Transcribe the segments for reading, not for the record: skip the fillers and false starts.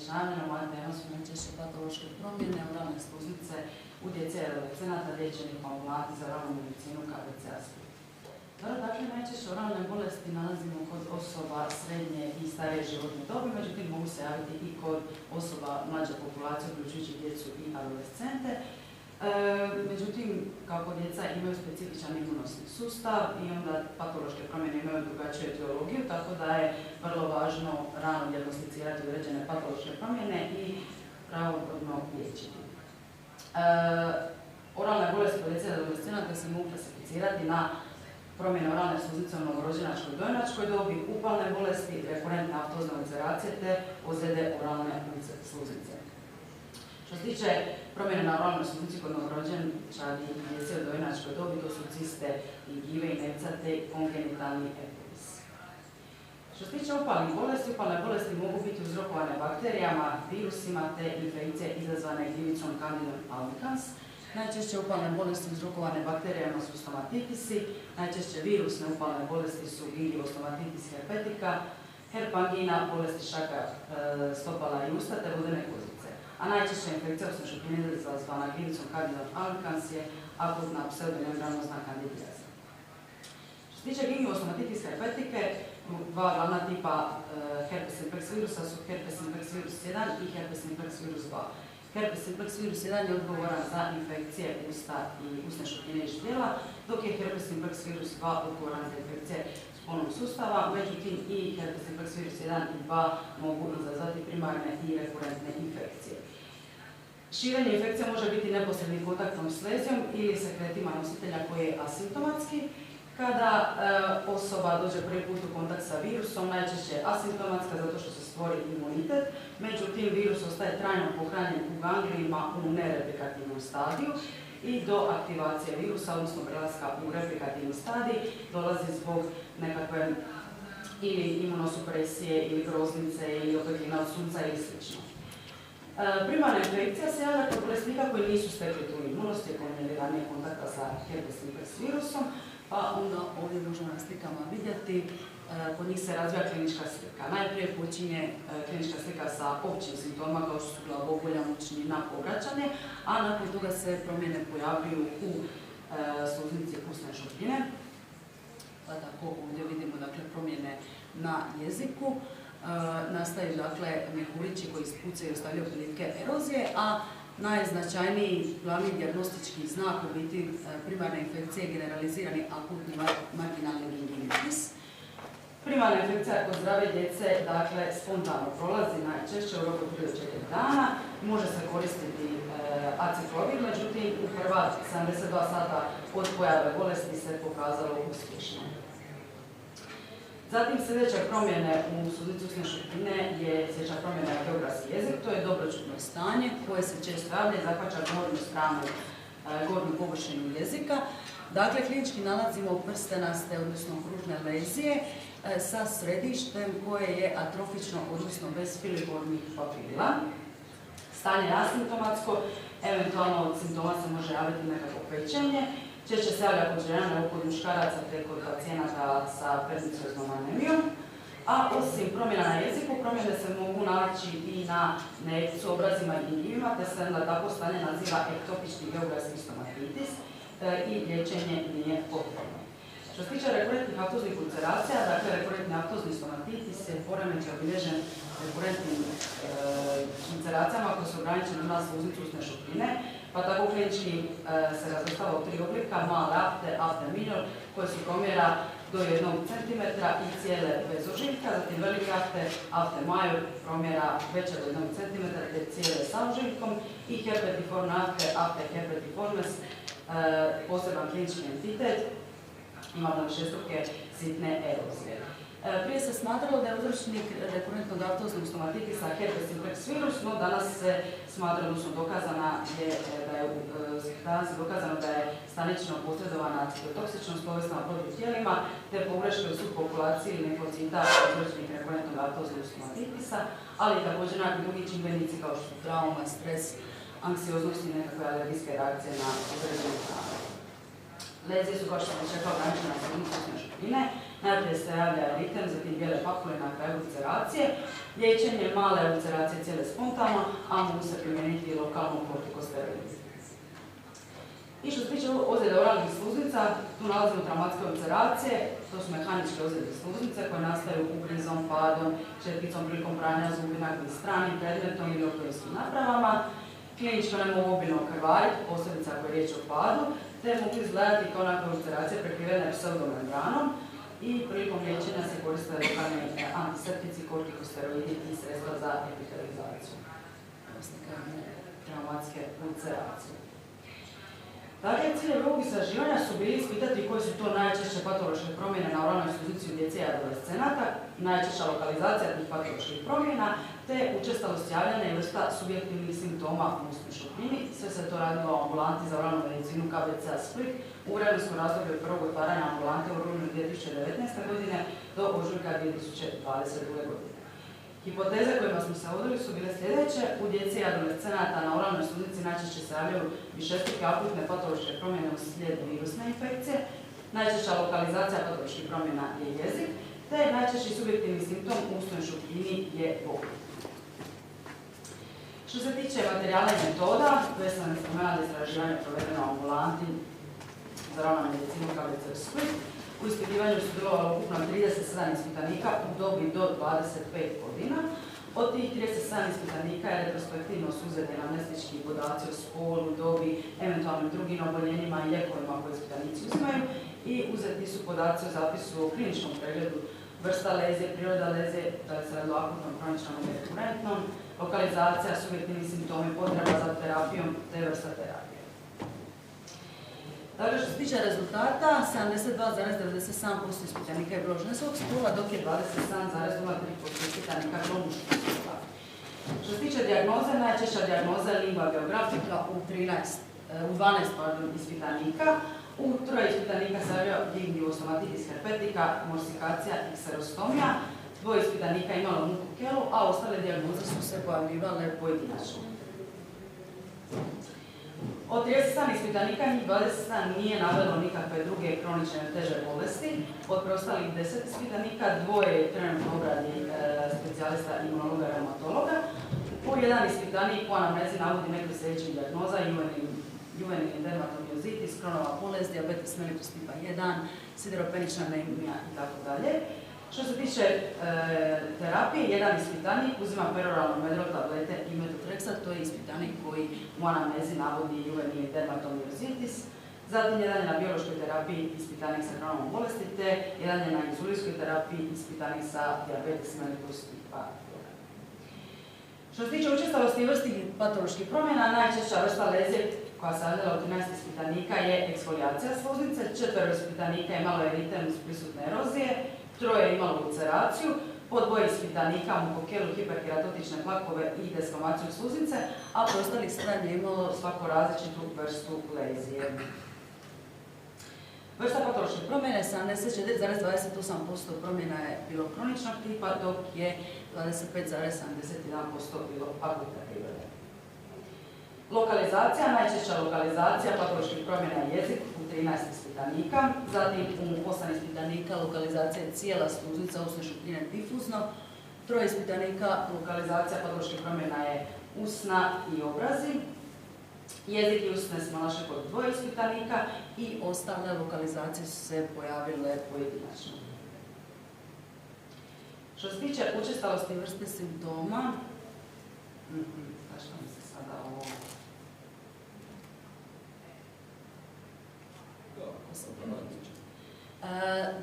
objašnjavanja, moja tema su najčešće patološke promjene oralne sluznice u djece i adolescenata liječenih u ambulantni za oralnu medicinu KBC-a Split. Dakle, najčešće oralne bolesti nalazimo kod osoba srednje i starije životne dobi, međutim mogu se javiti i kod osoba mlađe populacije, uključujući djecu i adolescente. Međutim, kako djeca imaju specifičan imunosni sustav i onda patološke promjene imaju drugačiju etiologiju, tako da je vrlo važno rano dijagnosticirati određene patološke promjene i pravodobno liječiti. Oralne bolesti kod djece i adolescenata se mogu klasificirati na promjene oralne sluznice u novorođenačkoj i dojenačkoj dobi, upalne bolesti, rekurentne aftozne ulceracije te ozljede oralne sluznice. Što se tiče promjene na oralnoj sluznici kod novorođenčadi i djece u dojenačkoj dobi, to su ciste i gljive i nepca te kongenitalni epilis. Što se tiče upalne bolesti mogu biti uzrokovane bakterijama, virusima te infekcije izazvane gljivicom Candidum albicans. Najčešće upalne bolesti uzrokovane bakterijama su stomatitisi, najčešće virusne upalne bolesti su gingivostomatitis herpetica, herpangina, bolesti šaka stopala i usta te vodene kozice. A najčešća infekcija usne šupljine izazvana gljivicom Candidum albicans je akutna pseudomembranozna kandidijaza. Što se tiče gingivostomatitis herpetike, dva glavna tipa herpes simplex virusa su herpes simplex virus 1 i herpes simplex virus 2. Herpes simplex virus 1 je odgovoran za infekcije usta i usne šupljine i ždrijela, dok je herpes simplex virus 2 odgovoran za infekcije spolnog sustava, međutim i herpes simplex virus 1 i 2 mogu izazvati primarne i rekurentne infekcije. Širenje infekcija može biti neposrednim kontaktom s lezijom ili sekretima nositelja koji je asimptomatski. Kada osoba dođe prvi put u kontakt sa virusom, najčešće je asimptomatska zato što se stvori imunitet, međutim virus ostaje trajno pohranjen u ganglijima u nereplikativnom stadiju i do aktivacije virusa, odnosno prelaska u replikativni stadij, dolazi zbog nekakve ili imunosupresije ili groznice ili opekljina od sunca ili sl. Primarna infekcija se javlja kod bolesnika koji nisu stekli tu imunost tijekom ranijeg kontakta sa herpes simplex virusom, pa onda ovdje možemo na slikama vidjeti, kod njih se razvija klinička slika. Najprije počinje klinička slika sa općim simptomima kao što su glavobolja, mučnina, povraćanje, a nakon toga se promjene pojavljuju u sluznici usne šupljine. Pa tako ovdje vidimo promjene na jeziku. Nastaju mjehurići koji ispucaju i ostavljaju prilike erozije, a najznačajniji glavni dijagnostički znak u biti primarne infekcije je generalizirani akutni marginalni gingivitis. Primarna infekcija kod zdrave djece spontano prolazi najčešće u roku 3 do 4 dana. Može se koristiti aciklovir, međutim u prva 72 sata od pojave bolesti se pokazalo uspješno. Zatim sljedeća promjene u sluznici usne šupljine je sljedeća promjena geografski jezik, to je dobročutno stanje koje se često javlja i zahvaća gornju stranu, gornju površinu jezika. Dakle, klinički nalazimo prstenaste, odnosno kružne lezije sa središtem koje je atrofično, odnosno bez filiformnih papila. Stanje je asimptomatsko, eventualno od simptoma se može javiti nekako pečenje. Češće se javlja kod žena nego kod muškaraca te kod pacijenata sa pernicoznom anemijom. A osim promjena na jeziku, promjene se mogu naći i na nepcu, obrazima i gingivima, te se na takvo stanje naziva ektopični geografski stomatitis i liječenje nije potrebno. Što se tiče rekurentnih aftoznih ulceracija, rekurentni aftozni stomatitis je poremećaj obilježen rekurentnim ulceracijama koje su ograničene na sluznicu usne šupljine, pa tako klinički se razvrstava u 3 oblika, male afte, afte minor, koje su promjera do 1 cm i cijele bez ožiljka, zatim velike afte major, promjera veća do 1 cm te cijele sa ožiljkom i herpetiformne afte herpetiformes, poseban klinički entitet, imamo višestruke sitne erozije. Prije se smatralo da je uzročnik rekurentnog aftoznog stomatitisa herpes simplex virus, no danas se smatra, odnosno dokazano da je stanično posredovana citotoksičnost ovisna o protiv tijelima, te pogreške u subpopulaciji limfocita uzročnik rekurentnog aftoznog stomatitisa, ali i također nekakvi drugi čimbenici kao što su trauma, stres, anksioznost i nekakve alergijske reakcije na određenu hranu. Lezije su, kao što sam rekla, ograničene na sluznicu usne šupljine. Najprije se javlja eritem, zatim bijele papule na kraju ulceracije. Liječenje male ulceracije cijele spontano, a mogu se primijeniti i lokalno kortikosteroidi. I što se tiče ozljeda oralnih sluznica, tu nalazimo traumatske ulceracije, to su mehaničke ozljede sluznice koje nastaju ugrizom, padom, četkicom prilikom pranja zubina ili stranim predmetom ili ortodonskim napravama. Kliničko ne mogu obilno krvariti, posljedica ako je riječ o padu, te mogu izgledati kao onakve ulceracije prekrivene pseudomembranom i prilikom liječenja se koriste lokalni antiseptici, kortikosteroidi i sredstva za epitelizaciju. Traumatske ulceracije. Dakle, ciljevi ovog istraživanja su bili ispitati koje su to najčešće patološke promjene na oralnoj sluznici u djece i adolescenata, najčešća lokalizacija tih patoloških promjena, te učestalost javljanja i vrsta subjektivnih simptoma u usnoj šupljini. Sve se to radilo u ambulanti za oralnu medicinu KBC-a Split u vremenskom razdoblju od prvog otvaranja ambulante u rujnu 2019. godine do ožujka 2022. godine. Hipoteze kojima smo se vodili su bile sljedeće. U djeci i adolescenata na oralnoj sluznici najčešće se javljaju višestruke akutne patološke promjene uslijed virusne infekcije. Najčešća lokalizacija patoloških promjena je jezik, te najčešći subjektivni simptom u usnoj šupljini je bol. Što se tiče materijala i metoda, koje sam spomenula da istraživanje provedeno u ambulanti za oralnu medicinu KBC-a Split, u ispitivanju su bilo ukupno 37 ispitanika u dobi do 25 godina. Od tih 37 ispitanika je retrospektivno su uzeti anamnestički podaci o spolu, dobi, eventualnim drugim oboljenjima i lijekovima koje ispitanici uzimaju i uzeti su podaci o zapisu o kliničkom pregledu, vrsta lezije, priroda lezije, da li se radilo akutnom, kroničnom ili rekurentnom, lokalizacija, subjektivni simptomi, potreba za terapijom te vrsta terapije. Dakle, što se tiče rezultata, 72,97% ispitanika je bilo ženskog spola, dok je 27,03% ispitanika bilo muškog spola. Što se tiče dijagnoze, najčešća dijagnoza je lingva geografika u 12 ispitanika. U 3 ispitanika se javio gingivo stomatitis herpetika, morsikacija i kserostomija. 2 ispitanika imalo muku kelu, a ostale dijagnoze su se pojavljivale pojedinačno. Od 37 ispitanika, njih 27 nije navelo nikakve druge kronične teže bolesti. Od preostalih 10 ispitanika, 2 je trenutno obradi specijalista imunologa i reumatologa. Po jedan ispitanik u anamnezi navodi neku sljedećih dijagnoza, juvenilni dermatomiozitis, Kronova bolest, dijabetes mellitus tipa 1, sideropenična anemija itd. Što se tiče terapije, jedan ispitanik uzima peroralno medrol tablete i metotreksat, to je ispitanik koji u anamnezi navodi juvenilni dermatomiozitis. Zatim jedan je na biološkoj terapiji ispitanik sa Kronovom bolesti, te jedan je na insulinskoj terapiji ispitanik sa dijabetes mellitus tipa 1. Što se tiče učestalosti i vrsti patoloških promjena, najčešća vrsta lezije koja se javljala od 13 ispitanika je eksfolijacija sluznice, 4 ispitanika je imalo eritem uz prisutne erozije, 3 je imalo ulceraciju, po 2 ispitanika mukokelu, hiperkeratotične plakove i deskamaciju sluznice, a preostalih 7 je imalo svako različitu vrstu lezije. Vrsta patološke promjene, 74,28% promjena je bilo kroničnog tipa, dok je 25,71% bilo akutne prirode. Lokalizacija, najčešća lokalizacija patoloških promjena je jezik u 13 ispitanika, zatim u 8 ispitanika lokalizacija je cijela sluznica usne šupljine difuzno, 3 ispitanika lokalizacija patoloških promjena je usna i obrazi, jezik i usne smo našli kod 2 ispitanika i ostale lokalizacije su se pojavile pojedinačno. Što se tiče učestalosti i vrste simptoma, zašto mi se sada ovo...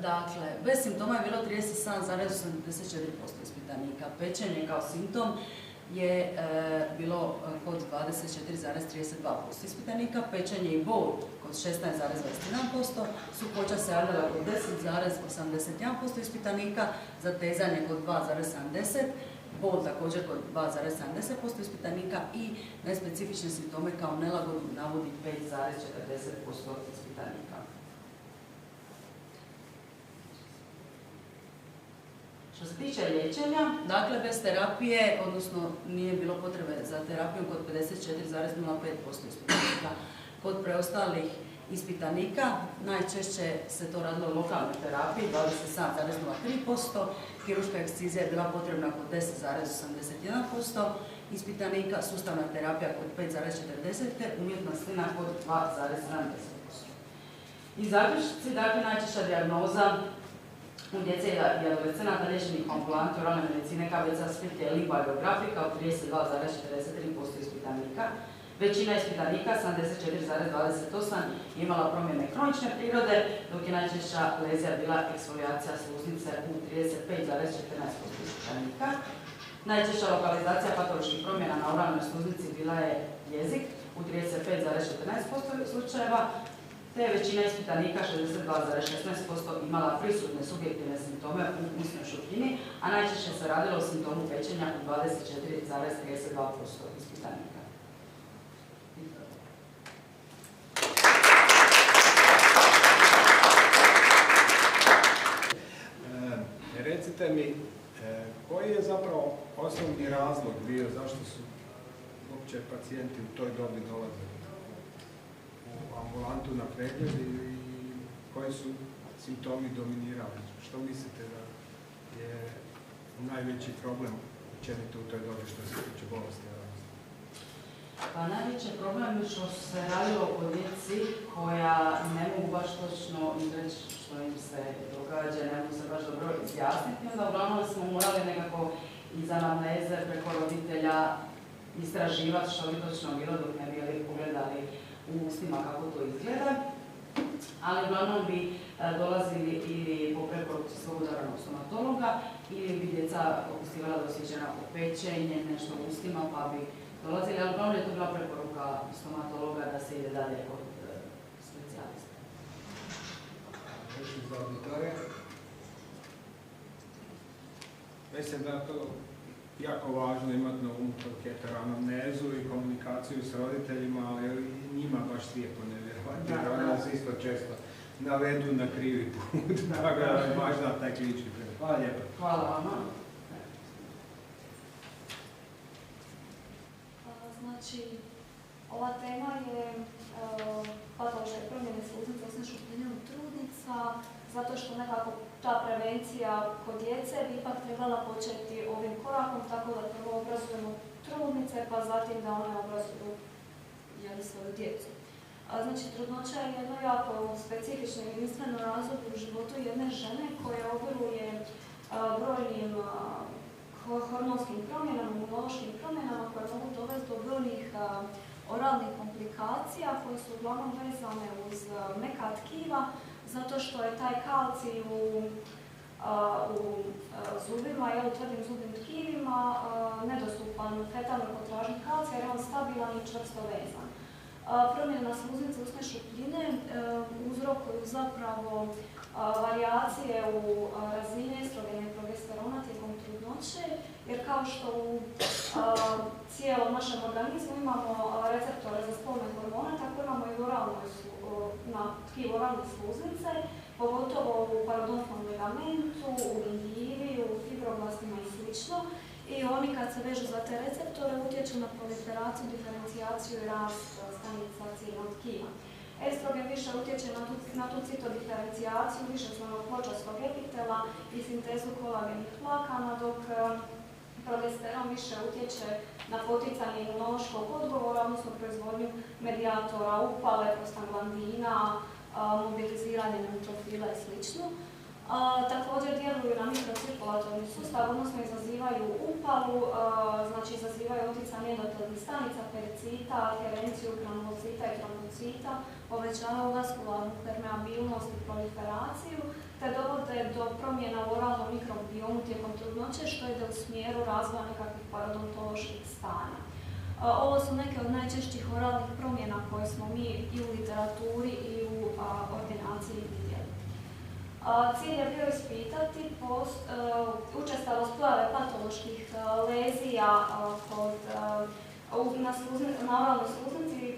Dakle, bez simptoma je bilo 37,84% ispitanika. Pečenje kao simptom je bilo kod 24,32% ispitanika, pečenje i bol kod 16,21%, suhoća se javljala kod 10,81% ispitanika, zatezanje kod 2,70%, bol također kod 2,70% ispitanika i nespecifične simptome kao nelagodu navodi 5,40% ispitanika. Što se tiče liječenja, dakle bez terapije, odnosno nije bilo potrebe za terapijom kod 54,05% ispitanika. Kod preostalih ispitanika. Najčešće se to radilo u lokalnoj terapiji, 27,03%, kirurška ekscizija je bila potrebna kod 10,81% ispitanika, sustavna terapija kod 5,40%, umjetna slina kod 2,70%. I zaključci, dakle, najčešća dijagnoza u djece i adolescenata liječenih ambulanti oralne medicine KBC Split je limboideografika od 32,43% ispitanika. Većina ispitanika, 74,28%, imala promjene kronične prirode, dok je najčešća lezija bila eksfolijacija sluznice u 35,14% ispitanika. Najčešća lokalizacija patoloških promjena na oralnoj sluznici bila je jezik u 35,14% slučajeva, te većina ispitanika, 62,16%, imala prisutne subjektivne simptome u usnoj šupljini, a najčešće se radilo o simptomu pečenja u 24,32% ispitanika. Recite mi, koji je zapravo osnovni razlog bio zašto su uopće pacijenti u toj dobi dolazili u ambulantu na pregled i koji su simptomi dominirali? Što mislite da je najveći problem općenito u toj dobi što se tiče bolesti? Pa najveći problem je što se radilo o djeci koja ne mogu baš točno reći što im se događa, ne mogu se baš dobro izjasniti. Onda uglavnom smo morali nekako iz anamneze preko roditelja istraživati što bi točno bilo dok ne bili pogledali u ustima kako to izgleda. Ali uglavnom bi dolazili ili po preporuci svog odabranog stomatologa ili bi djeca okusivala da osjećena opečenje, nešto u ustima pa bi dolazili, ali uglavnom je to bila preporuka stomatologa da se ide dalje kod specijalista. Za auditorije? Mislim da je to jako važno imati na umu anamnezu i komunikaciju s roditeljima, ali njima baš slijepo ne vjerovati, jer oni nas isto često navedu na krivi put, tako da je važno taj klinički pregled. Hvala lijepo. Hvala vama. Znači, ova tema je patološke promjene sluznice usne šupljine u trudnica, zato što nekako ta prevencija kod djece bi ipak trebala početi ovim korakom, tako da prvo obrazujemo trudnice, pa zatim da one obrazuju svoju djecu. Znači, trudnoća je jedno jako specifično i jedinstveno razdoblje u životu jedne žene koja obiluje brojnim hormonskim promjenama, imunološkim promjenama koje mogu dovesti do brojnih oralnih komplikacija koje su uglavnom vezane uz meka tkiva, zato što je taj kalcij u zubima, u tvrdim zubnim tkivima, nedostupan fetalnoj potražnji kalcija jer je on stabilan i čvrsto vezan. Promjena sluznice usne šupljine uzrokuju zapravo varijacije u razini estrogena i progesterona tijekom trudnoće, jer kao što u cijelom našem organizmu imamo receptore za spolne hormone, tako imamo i na tkivu oralne sluznice, pogotovo u parodontnom ligamentu, u gingivi, u fibroblastima i sl. I oni kad se vežu za te receptore utječu na proliferaciju, diferencijaciju i rast stanica ciljnog tkiva. Estrogen više utječe na tu citodiferencijaciju, više zvanog pločastog epitela i sintezu kolagenih vlakana, dok progesteron više utječe na poticanje imunološkog odgovora, odnosno proizvodnju medijatora upale, prostaglandina, mobiliziranje neutrofila i sl. Također djeluju na mikrocirkulatorni sustav, odnosno izazivaju upalu, znači izazivaju oticanje endotelnih stanica, pericita, adherenciju granulocita i trombocita, povećavaju vaskularnu permeabilnost i proliferaciju, te dovode do promjena u oralnom mikrobiomu tijekom trudnoće, što ide u smjeru razvoja nekakvih parodontoloških stanja. Ovo su neke od najčešćih oralnih promjena koje smo mi i u literaturi i u ordinaciji vidjeli. Cilj je bio ispitati učestalost pojave patoloških lezija na oralnoj sluznici,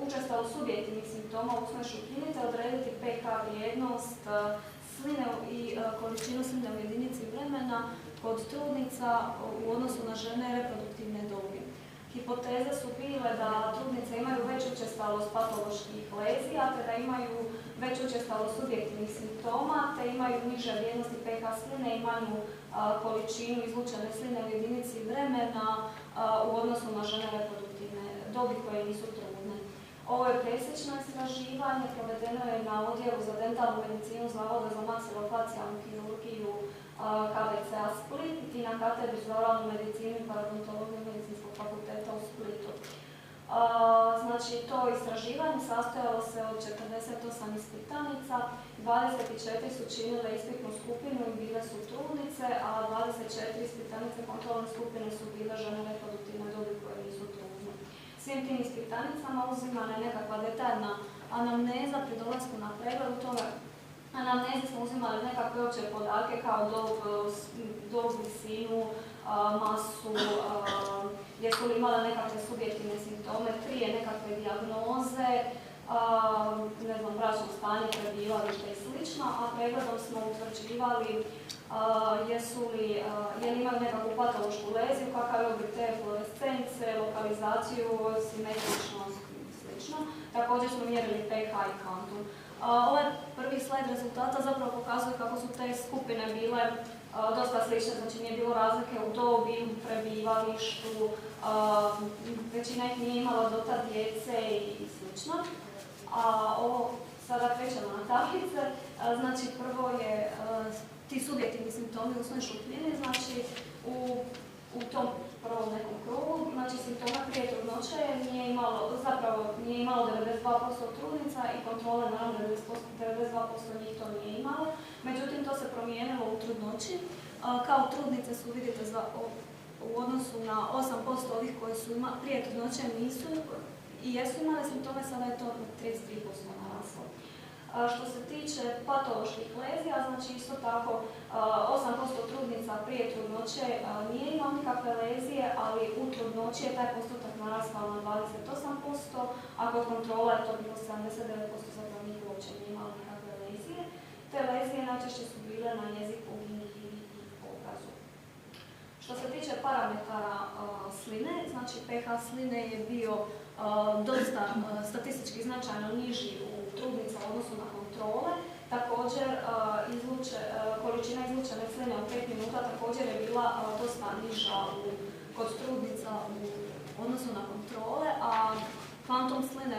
učestalost subjektivnih simptoma usne šupljine, te odrediti pK vrijednost sline i količinu sline u jedinici vremena kod trudnica u odnosu na žene reproduktivne dobi. Hipoteze su bile da trudnice imaju veću učestalost patoloških lezija, te da imaju veću učestalost subjektivnih simptoma, te imaju niže vrijednosti pH sline i manju količinu izlučene sline u jedinici vremena u odnosu na žene reproduktivne dobi koje nisu trudne. Ovo je presječno istraživanje, provedeno je na odjelu za dentalnu medicinu Zavoda za maksilofacijalnu kirurgiju KBC-a Split i na katedri za oralnu medicinu i parodontologiju Medicinskog fakulteta u Splitu. Znači, to istraživanje sastojalo se od 48 ispitanica, 24 su činile ispitnu skupinu i bile su trudnice, a 24 ispitanice kontrolne skupine su bile žene reproduktivne dobi koje nisu trudne. Svim tim ispitanicama uzimana je nekakva detaljna anamneza pri dolasku na pregled. U tome anamnezi smo uzimali nekakve opće podatke kao dob, visinu, masu, jesu li imale nekakve subjektivne simptome prije nekakve dijagnoze, ne znam, bračno stanje, prebivalište i sl. A pregledom smo utvrđivali je li imaju nekakvu patološku leziju, kakav je oblik te fluorescence, lokalizaciju, simetričnost i sl. Također smo mjerili pH i kvantum. Ovaj prvi slajd rezultata zapravo pokazuje kako su te skupine bile dosta slične, znači nije bilo razlike u dobi, u prebivalištu, većina ih nije imala dotad djece i sl. A ovo sada krećemo na tablice, znači prvo je ti subjektivni simptomi usne šupljine, znači u tom prvom nekom krugu, znači simptoma prije trudnoće nije imalo 92% trudnica i kontrole, naravno 92% njih to nije imalo. Međutim, to se promijenilo u trudnoći. Kao trudnice su, vidite, u odnosu na 8% ovih koji su prije trudnoće nisu i jesu imale simptome, sada je to 33% naraslo. Što se tiče patoloških lezija, znači isto tako 8% trudnica prije trudnoće nije imao nikakve lezije, ali u trudnoći je taj postotak narastao na 28%, a kod kontrola je to bilo 79%, zapravo njih uopće nije imalo nikakve lezije. Te lezije najčešće su bile na jeziku, gingivi i obrazu. Što se tiče parametara sline, znači pH sline je bio dosta statistički značajno niži u trudnica u odnosu na kontrole. Također, količina izlučene sline u 5 minuta također je bila dosta niža kod trudnica u odnosu na kontrole, a kvantum sline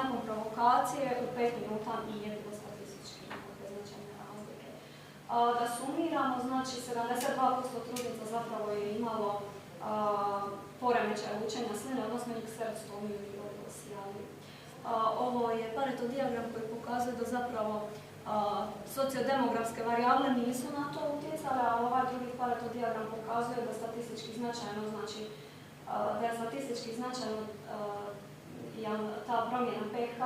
nakon provokacije u 5 minuta nije bilo statistički nekakve značajne razlike. Da sumiramo, znači 72% trudnica zapravo je imalo poremećaj lučenja sline, odnosno ikserostomiju ili odgosijaviju. Ovo je Pareto dijagram koji pokazuje da zapravo sociodemografske varijable nisu na to utjecale, a ovaj drugi Pareto dijagram pokazuje da statistički značajno, znači da je statistički značajno ta promjena pH,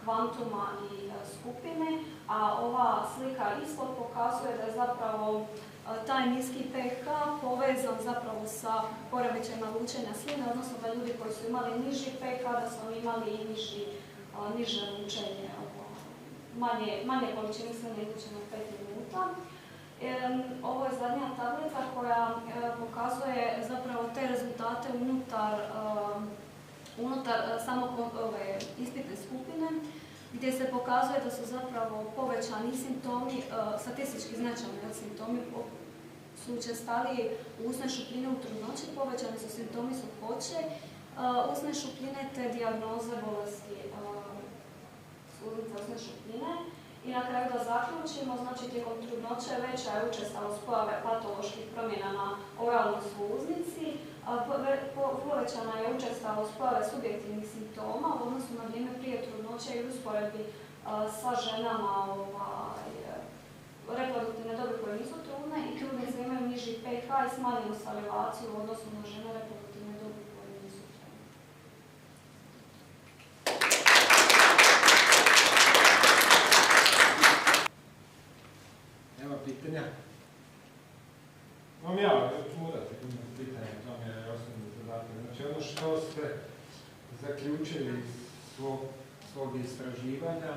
kvantuma i skupine, a ova slika ispod pokazuje da je zapravo taj niski pH povezan zapravo sa poremećajima lučenja sline, odnosno da ljudi koji su imali niži pH, da su oni imali i niže lučenje, manje količine sline izlučene u 5 minuta. Ovo je zadnja tablica koja pokazuje zapravo te rezultate unutar samo ispitne skupine, gdje se pokazuje da su zapravo povećani simptomi, statistički značajni simptomi su učestaliji u usnoj šupljini u trudnoći, povećani su simptomi suhoće, usne šupljine te dijagnoze bolesti sluznica usne šupljine. I na kraju da zaključimo, znači tijekom trudnoće veća je učestalost pojave patoloških promjena na oralnoj sluznici, povećana je učestalost pojave subjektivnih simptoma u odnosu na vrijeme prije trudnoće i usporedbi sa ženama reproduktivne dobi koje nisu trudne i trudnice imaju niži pH i smanjenu salivaciju u odnosu na žene reproduktivne dobi koje nisu trudne. Nema pitanja? Imam ja, morate imati pitanje, to mi je osnovni zadatak. Znači ono što ste zaključili iz svog istraživanja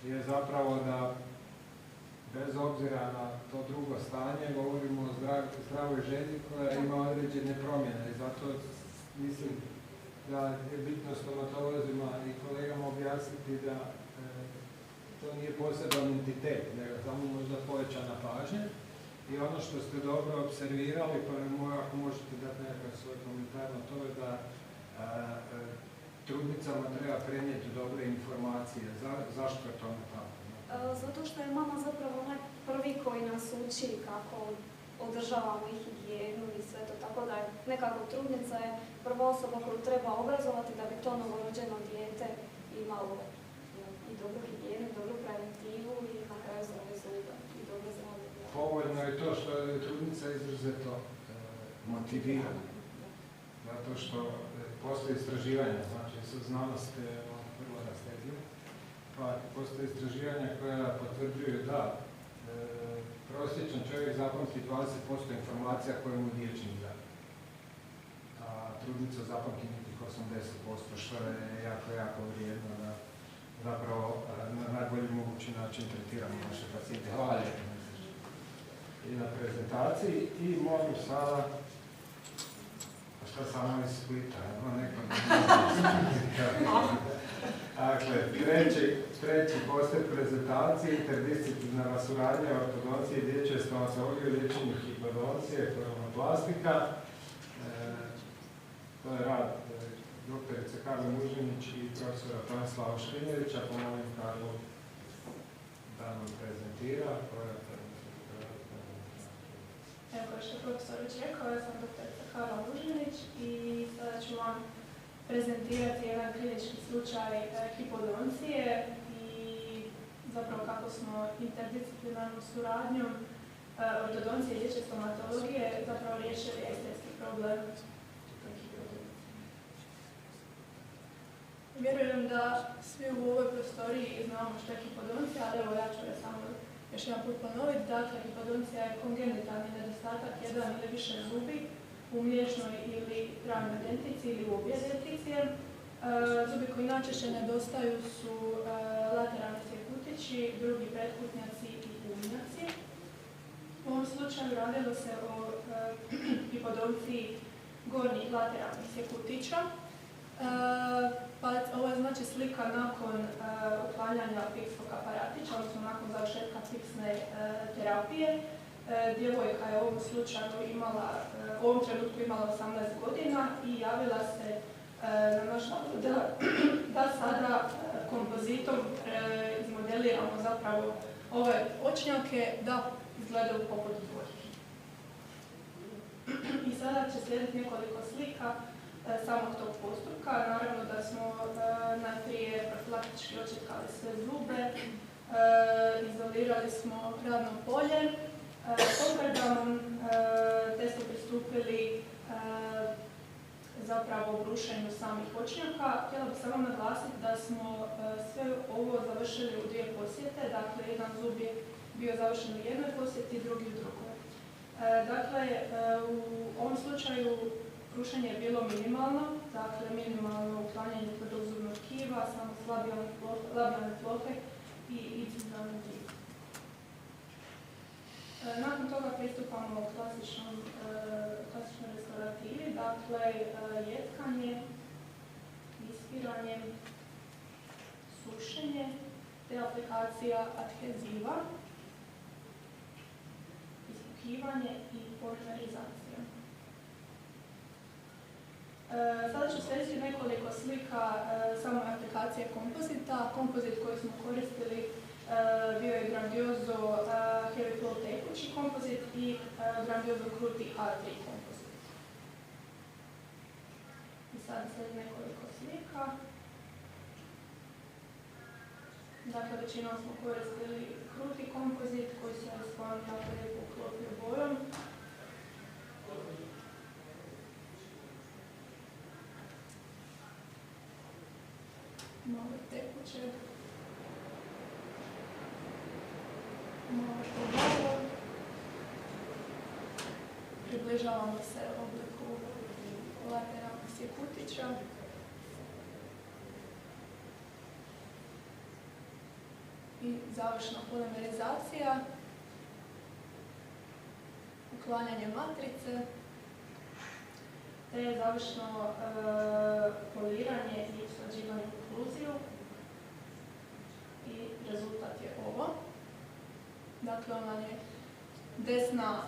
je zapravo da bez obzira na to drugo stanje govorimo o zdravoj ženi koja ima određene promjene i zato mislim da je bitno stomatolozima i kolegama objasniti da to nije poseban entitet, nego samo možda povećana pažnja. I ono što ste dobro observirali, pa ako možete dati nekakav svoj komentar na to, je da trudnicama treba prenijeti dobre informacije. Zašto je to tako? Zato što je mama zapravo onaj prvi koji nas uči kako održavamo i higijenu i sve to. Tako da je nekako trudnica je prva osoba koju treba obrazovati da bi to novorođeno dijete imalo i dobru higijenu, i dobru preventivu i na kraju zdrave zube i dobro zdravlje. Povoljno je to što je trudnica izuzetno motivirana. Zato što postoje istraživanja, znači znanost je vrlo rastezljiva, pa postoje istraživanja koja potvrđuju da prosječan čovjek zapamti 20% informacija koje mu liječnik da. A trudnica zapamti nekih 80%, što je jako vrijedno da zapravo na najbolji mogući način tretiramo naše pacijente. Hvala lijepo i na prezentaciji i molim sada, šta samo iz Splita, neko dakle, treći postup prezentacije, interdisciplinarna suradnja ortodoncije, dječje stomatologije, liječenje hipodoncije, koronoplastika. To je rad doktorice Karle Mužinić i profesora Tomislava Škrinjevića. Pomolim Karlu da nam prezentira. Evo, kao što je profesor već rekao, ja sam doktorica Karla Mužinić i sada ću vam prezentirati jedan klinički slučaj hipodoncije i zapravo kako smo interdisciplinarnom suradnjom ortodoncije i dječje stomatologije zapravo riješili estetski problem hipodoncije. Vjerujem da svi u ovoj prostoriji znamo što je hipodoncija, ali evo ja ću je samo još jedan put ponoviti. Dakle, hipodoncija je kongenitalni nedostatak jedan ili više zubi u mliječnoj ili ravnoj dentici ili u obje denticije. Zubi koji najčešće nedostaju su lateralni sjekutići, drugi pretkutnjaci i umnjaci. U ovom slučaju radilo se o hipodonciji gornjih lateralnih sjekutića. Pa ovo je znači slika nakon uklanjanja fiksnog aparatića, odnosno nakon završetka fiksne terapije. Djevojka je u ovom slučaju u ovom trenutku imala 18 godina i javila se na naš navod da sada kompozitom izmodeliramo zapravo ove očnjake da izgledaju poput dvojki. I sada će slijediti nekoliko slika samog tog postupka. Naravno da smo najprije profilaktički očitkali sve zube, izolirali smo radno polje, pogradom te smo pristupili zapravo brušenju samih očnjaka. Htjela bih samo naglasiti da smo sve ovo završili u dvije posjete, dakle jedan zub je bio završen u jednoj posjeti, drugi u drugoj. Dakle, u ovom slučaju brušenje je bilo minimalno, dakle minimalno uklanjanje tvrdog zubnog tkiva, samo labijalne plohe i incidentalni dio. Nakon toga pristupamo klasičnoj restorativi, dakle jetkanje, ispiranje, sušenje te aplikacija adheziva, ispukivanje i polimerizacija. Sada ću slijediti nekoliko slika samo aplikacije kompozita. Kompozit koji smo koristili bio je Grandioso Heavy Flow tekući kompozit i Grandioso Kruti A3 kompozit. I sad slijedi nekoliko slika. Dakle, većinom smo koristili Kruti kompozit koji se sklonio jako lijepo uklopio bojom. Malo tekuće. Malo pomalo. Približavamo se obliku lateralnog sjekutića. I završna polimerizacija. Uklanjanje matrice. te završno poliranje i usklađivanje u okluziju. I rezultat je ovo. Dakle, ona je desna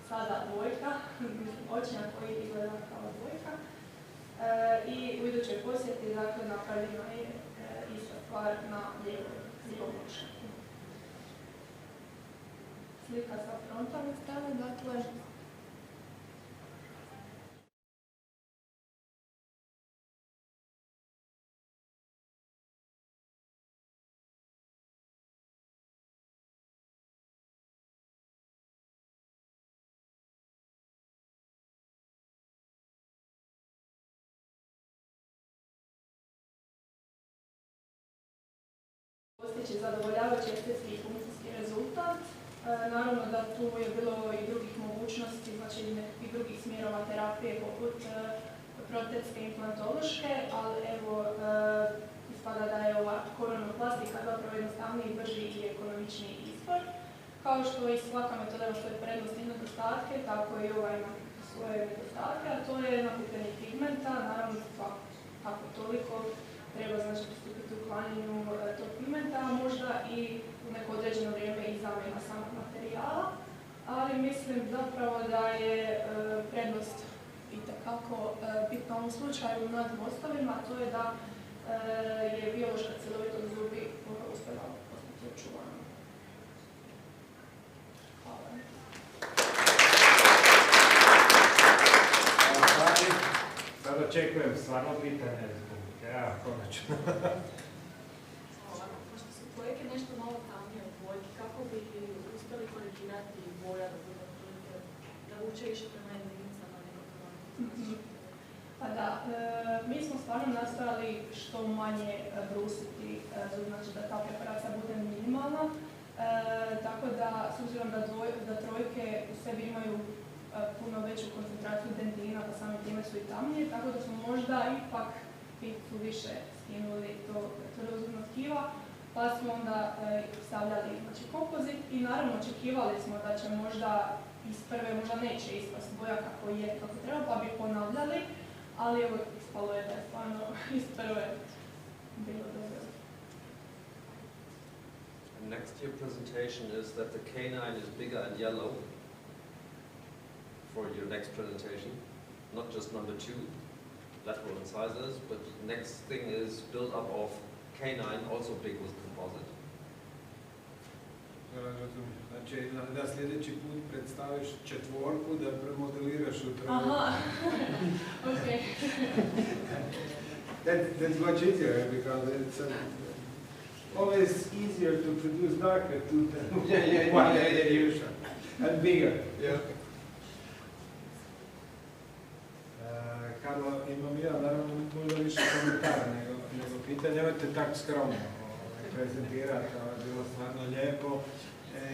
sada dvojka, očnjak koji izgleda kao dvojka. I u idućoj posjeti, dakle, napravljena je ista stvar na lijevom očnjaku. Slika sa frontalne strane, dakle, postići zadovoljavajući estetski i funkcijski rezultat. Naravno da tu je bilo i drugih mogućnosti, znači i drugih smjerova terapije poput protetske implantološke, ali evo ispada da je ova koronoplastika zapravo jednostavniji, brži i ekonomičniji izbor. Kao što i svaka metoda ima svoje prednosti i nedostatke, tako i ova ima svoje nedostatke, a to je nakupljanje pigmenta, naravno kako toliko treba znači pristupiti uklanjanju tog pigmenta, a možda i u neko određeno vrijeme i zamjena samog materijala, ali mislim zapravo da je prednost itekako bitna u ovom slučaju nad mostovima, a to je da je biološka cjelovitost zubi uspjela ostati očuvana. Hvala. Sad očekujem stvarno pitanje. Ja, konačno. Pošto su dvojke nešto malo tamnije od dvojke, kako bi uspjeli korigirati boja da bude otprilike, da vuče više prema jedinicama nego prema? Pa da, mi smo stvarno nastojali što manje brusiti, znači da ta preparacija bude minimalna, tako da, s obzirom da trojke u sebi imaju puno veću koncentraciju dentina, pa samim time su i tamnije, tako da smo možda ipak picu više skinuli to rozumno tkiva, pa smo onda stavljali znači, kompozit i naravno očekivali smo da će možda iz prve, možda neće ispast boja kako je, kako treba, pa bi ponavljali, ali evo ispalo je da je stvarno iz prve bilo dobro. Next to your presentation is that the canine is bigger and yellow for your next presentation, not just number 2. Lateral incisors, but the next thing is build up of canine, also big with composite. Znači, da sljedeći put predstaviš četvorku, da premodeliraš u trojku. Aha, okay. That's much easier because it's always easier to produce darker tooth than one usual and bigger. Yeah. Karlo, imam ja naravno možda više komentara nego pitanja, nemojte tako skromno prezentirati, ovo je bilo stvarno lijepo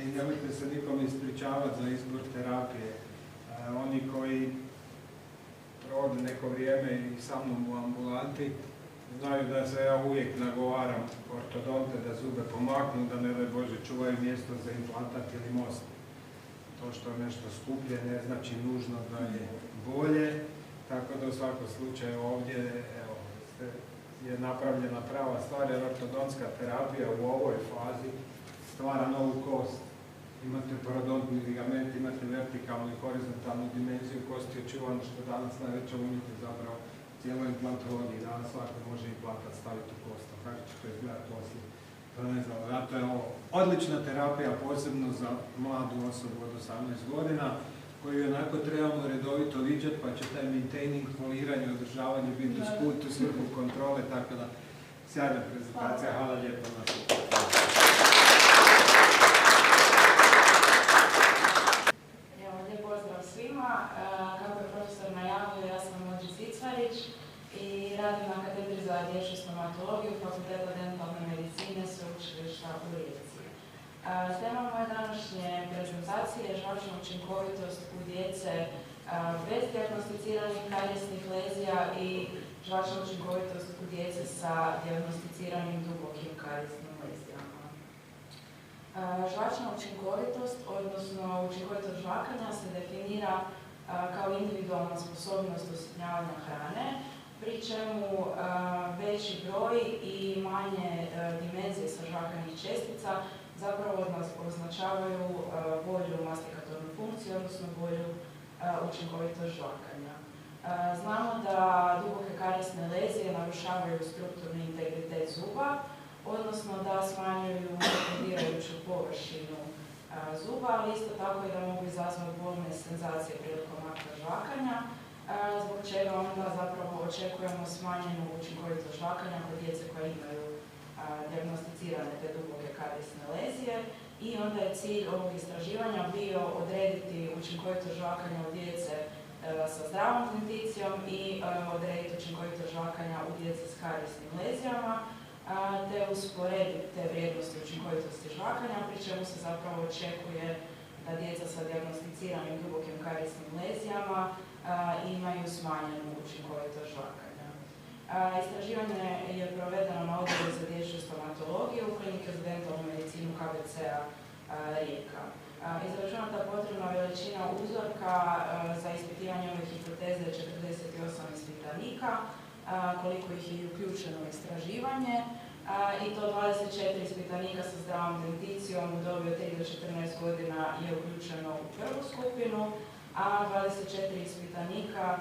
i nemojte se nikom ispričavati za izbor terapije. Oni koji provode neko vrijeme i sa mnom u ambulanti znaju da se ja uvijek nagovaram ortodonte da zube pomaknu, da ne daj Bože čuvaju mjesto za implantat ili most. To što je nešto skuplje ne znači nužno da je bolje. Tako da u svakom slučaju ovdje je napravljena prava stvar, jer ortodontska terapija u ovoj fazi stvara novu kost. Imate parodontni ligament, imate vertikalnu i horizontalnu dimenziju kosti očuvano, što je danas najveća umjetnost zapravo cijeloj implantologiji. Danas svako može implantat staviti u kost, a kako će to izgledati poslije. To ne znam, zato je ovo odlična terapija, posebno za mladu osobu od 18 godina, koju onako trebamo redovito viđati, pa će taj maintaining, poliranje, održavanje biti usput u svrhu kontrole, tako da sjajna prezentacija, hvala lijepo na to. Lijep pozdrav svima. Kako je profesor najavio, ja sam djecje i radim na katedri za dječju stomatologiju Fakulteta dentalne medicine Sveučilišta u Rijeci. Tema moje današnje prezentacije je žvačna učinkovitost u djece bez dijagnosticiranih karijesnih lezija i žvačna učinkovitost u djece sa dijagnosticiranim dubokim karijesnim lezijama. Žvačna učinkovitost, odnosno učinkovitost žvakanja, se definira kao individualna sposobnost usitnjavanja hrane, pri čemu veći broj i manje dimenzije sažvakanih čestica zapravo od nas označavaju bolju mastikatornu funkciju, odnosno bolju učinkovitost žvakanja. Znamo da duboke karijesne lezije narušavaju strukturni integritet zuba, odnosno da smanjuju nekodirajuću površinu zuba, ali isto tako i da mogu izazvati bolne senzacije prilikom akta žvakanja, zbog čega onda zapravo očekujemo smanjenu učinkovitost žvakanja kod djece koje imaju dijagnosticirane te duboke karijesne lezije. I onda je cilj ovog istraživanja bio odrediti učinkovitost žvakanja u djece sa zdravom denticijom i odrediti učinkovitost žvakanja u djece s karijesnim lezijama, te usporediti te vrijednosti učinkovitosti žvakanja, pri čemu se zapravo očekuje da djeca sa dijagnosticiranim dubokim karijesnim lezijama imaju smanjenu učinkovitost žvakanja. Istraživanje je provedeno na odjelu za dječju stomatologiju u klinike za dentalnu medicinu KBC-a Rijeka. Izračunata potrebna veličina uzorka za ispitivanje ove hipoteze je 48 ispitanika, koliko ih je uključeno u istraživanje, i to 24 ispitanika sa zdravom denticijom u dobi od 3 do 14 godina je uključeno u prvu skupinu, a 24 ispitanika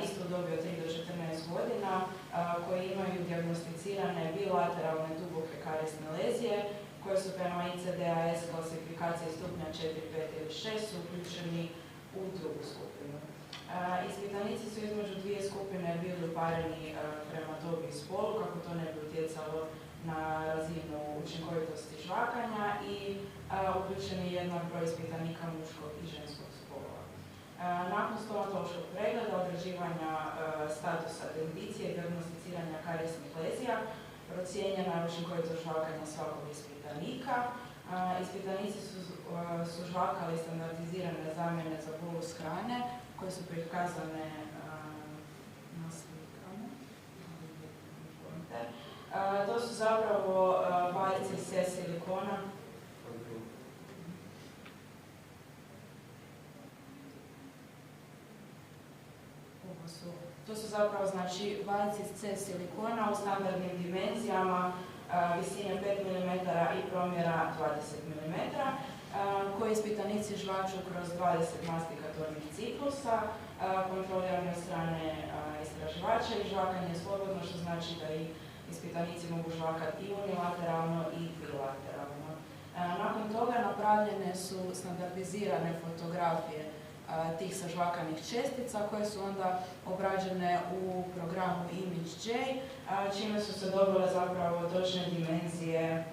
isto u dobi od 3 do 14 godina koji imaju dijagnosticirane bilateralne duboke karijesne lezije koje su prema ICD-AS klasifikacije stupnja 4, 5 ili 6 su uključeni u drugu skupinu. Ispitanici su između dvije skupine bili upareni prema dobi i spolu, kako to ne bi utjecalo na razinu učinkovitosti žvakanja, i uključeni jednak broj ispitanika muškog i ženskog spola. Nakon stomatološkog pregleda, određivanja statusa denticije i dijagnosticiranja karijesnih lezija, procijenjena je učinkovitost žvakanja svakog ispitanika. Ispitanici su žvakali standardizirane zamjene za bolus hrane, koje su prikazane na slikama. To su zapravo valjci se silikona. To su zapravo, znači, valjci C silikona u standardnim dimenzijama, visine 5 mm i promjera 20 mm, koji ispitanici žvaču kroz 20 mastikatornih ciklusa, kontrolirani od strane istraživača, i žvakanje je slobodno, što znači da i ispitanici mogu žvakati i unilateralno i bilateralno. Nakon toga napravljene su standardizirane fotografije tih sažvakanih čestica koje su onda obrađene u programu ImageJ, čime su se dobile zapravo točne dimenzije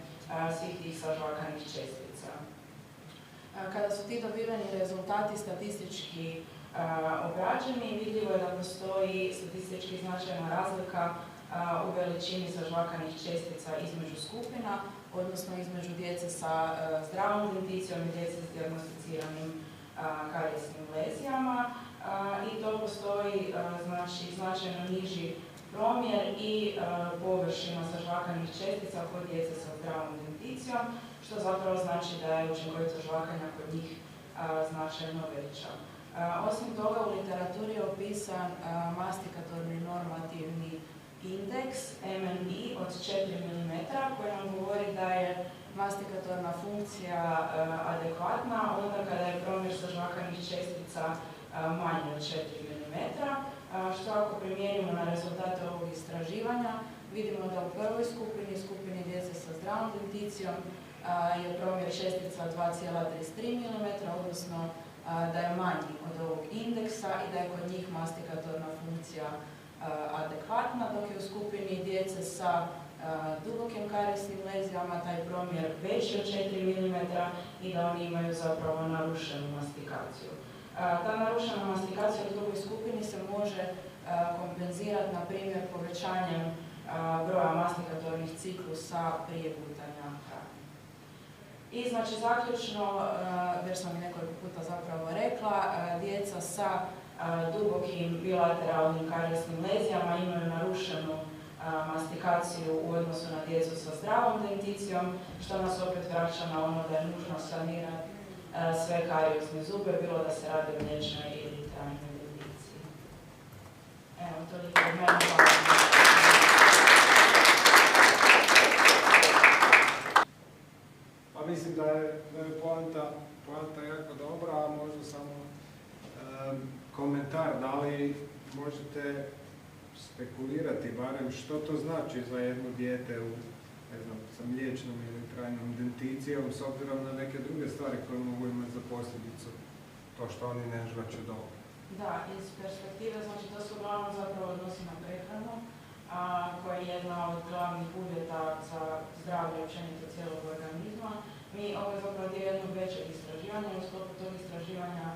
svih tih sažvakanih čestica. Kada su ti dobiveni rezultati statistički obrađeni, vidljivo je da postoji statistički značajna razlika u veličini sažvakanih čestica između skupina, odnosno između djece sa zdravom denticijom i djece s dijagnosticiranim karijesnim lezijama, i to postoji znači, značajno niži promjer i površina sažvakanih čestica kod djece sa zdravom denticijom, što zapravo znači da je učinkovitost žvakanja kod njih značajno veća. Osim toga, u literaturi je opisan mastikatorni normativni indeks MNI od 4 mm, koji nam govori da je mastikatorna funkcija adekvatna onda kada je promjer sažvakanih čestica manji od 4 mm, što ako primijenimo na rezultate ovog istraživanja, vidimo da u prvoj skupini djece sa zdravom denticijom je promjer čestica 2,33 mm, odnosno da je manji od ovog indeksa i da je kod njih mastikatorna funkcija adekvatna, dok je u skupini djece sa dubokim karijesnim lezijama taj promjer veći od 4 mm i da oni imaju zapravo narušenu mastikaciju. Ta narušena mastikacija u drugoj skupini se može kompenzirati, na primjer, povećanjem broja mastikatornih ciklusa prije gutanja hrane. I znači zaključno, već sam i nekoliko puta zapravo rekla, djeca sa dubokim bilateralnim karijesnim lezijama imaju narušenu mastikaciju u odnosu na djecu sa zdravom denticijom, što nas opet vraća na ono da je nužno sanirati sve karijesne zube, bilo da se radi o mliječnoj ili trajnoj dentici. Evo, toliko od mene. Pa mislim da je poanta jako dobra, a možda samo komentar, da li možete spekulirati barem što to znači za jedno dijete sa mliječnom ili trajnom denticijom s obzirom na neke druge stvari koje mogu imati za posljedicu to što oni ne žvače dobro. Da, iz perspektive, znači to se uglavnom zapravo odnosi na prehranu, koja je jedna od glavnih uvjeta za zdravlje općenito cijelog organizma. Ovo je zapravo dio jednog većeg istraživanja, u sklopu tog istraživanja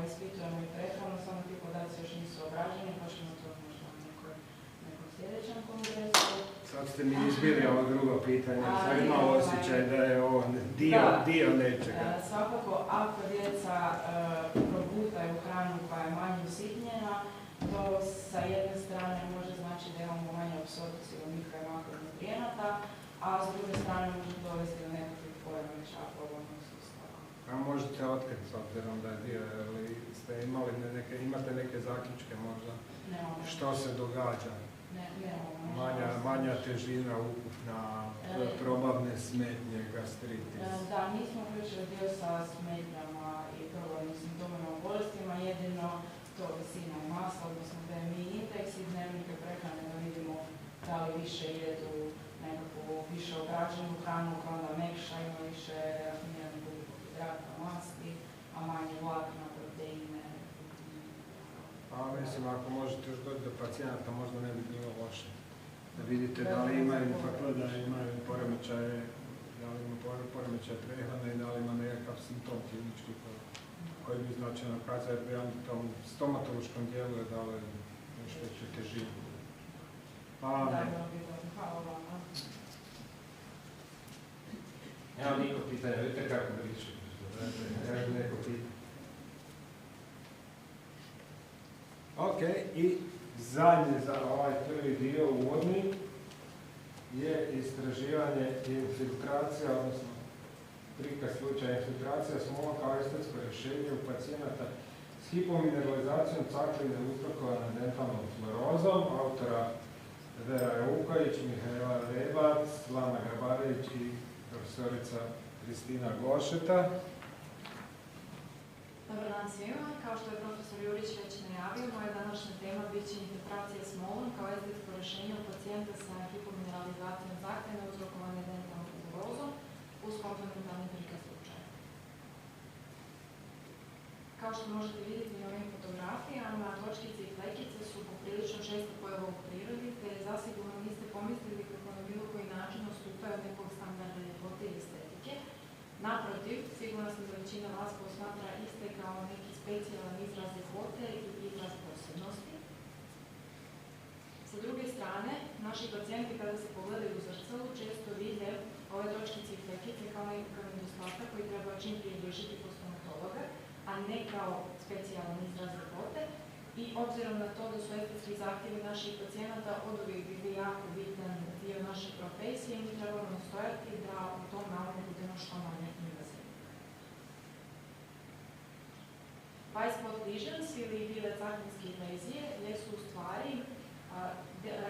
ispitujemo i prehranu, samo ti podaci još nisu obrađeni, pa ćemo to možda na nekom sljedećem kongresu. Sad ste mi izbili ovo drugo pitanje, sad imao osjećaj da je ovo dio nečega. Svakako, ako djeca progutaju hranu koja je manje usitnjena, to sa jedne strane može znači da imamo manje apsorpciju mikro i makronutrijenata, a s druge strane može dovesti do nekakvih poremećaja probavnog sustava. A možete otkriti s obzirom da je dio, ili ste imate neke zaključke možda? Što se događa? Manja težina ukupna, probavne smetnje, gastritis. Da, nismo uključili dio sa smetnjama i probavnim simptomima u bolestima, jedino to visina masa, odnosno BMI indeks i dnevnike prehrane da vidimo da li više jedu nekakvu više obrađenu hranu koja onda mekša, ima više rafiniranih ugljikohidrata, masti, a manje vlakna, proteine. Pa mislim, ako možete još doći do pacijenata, možda ne bi bilo loše. Da vidite da li imaju poremećaje prehrane i da li ima nekakav simptom klinički koji bi značajno kazao, jer bi on u tom stomatološkom dijelu je dalo još veću težinu. Hvala vam. Evo niko pitanja, vidite kako priču. Kako neko pitanje. Ok, i zadnje za ovaj prvi dio uvodni je istraživanje infiltracija, odnosno prikaz slučaja infiltracija smola kao estetsko rješenje u pacijenata s hipomineralizacijom cakline uzrokovane dentalnom fluorozom, autora Vera Euković, Mihaela Rebac, Lana Grabarević i profesorica Kristina Gošeta. Dobar dan svima. Kao što je profesor Jurić već najavio, moja današnja tema bit će infiltracija smolom kao estetsko rješenje u pacijenta sa hipomineralizacijom cakline uzrokovane dentalnom fluorozom uz komplementarni prikaz slučaja. Kao što možete vidjeti na ovim fotografijama, točkice i flekice su poprilično često pojava u prirodi, te zasigurno niste pomislili kako na bilo koji način odstupaju od nekog standarda ljepote i estetike. Naprotiv, sigurno sam da većina vas posmatra iste kao neki specijalan izraz ljepote i izraz posebnosti. Sa druge strane, naši pacijenti kada se pogledaju u zrcalu često vide ove točkice i flekice kao nekakav nedostatak koji treba čim prije riješiti kod stomatologa, a ne kao specijalan izraz ljepote. I obzirom na to da su estetski zahtjevi naših pacijenata oduvijek bili jako bitan dio naše profesije, mi trebamo nastojati da u tom naravno budemo što manje invazivni. White spot lesions ili bijele caklinske lezije jesu u stvari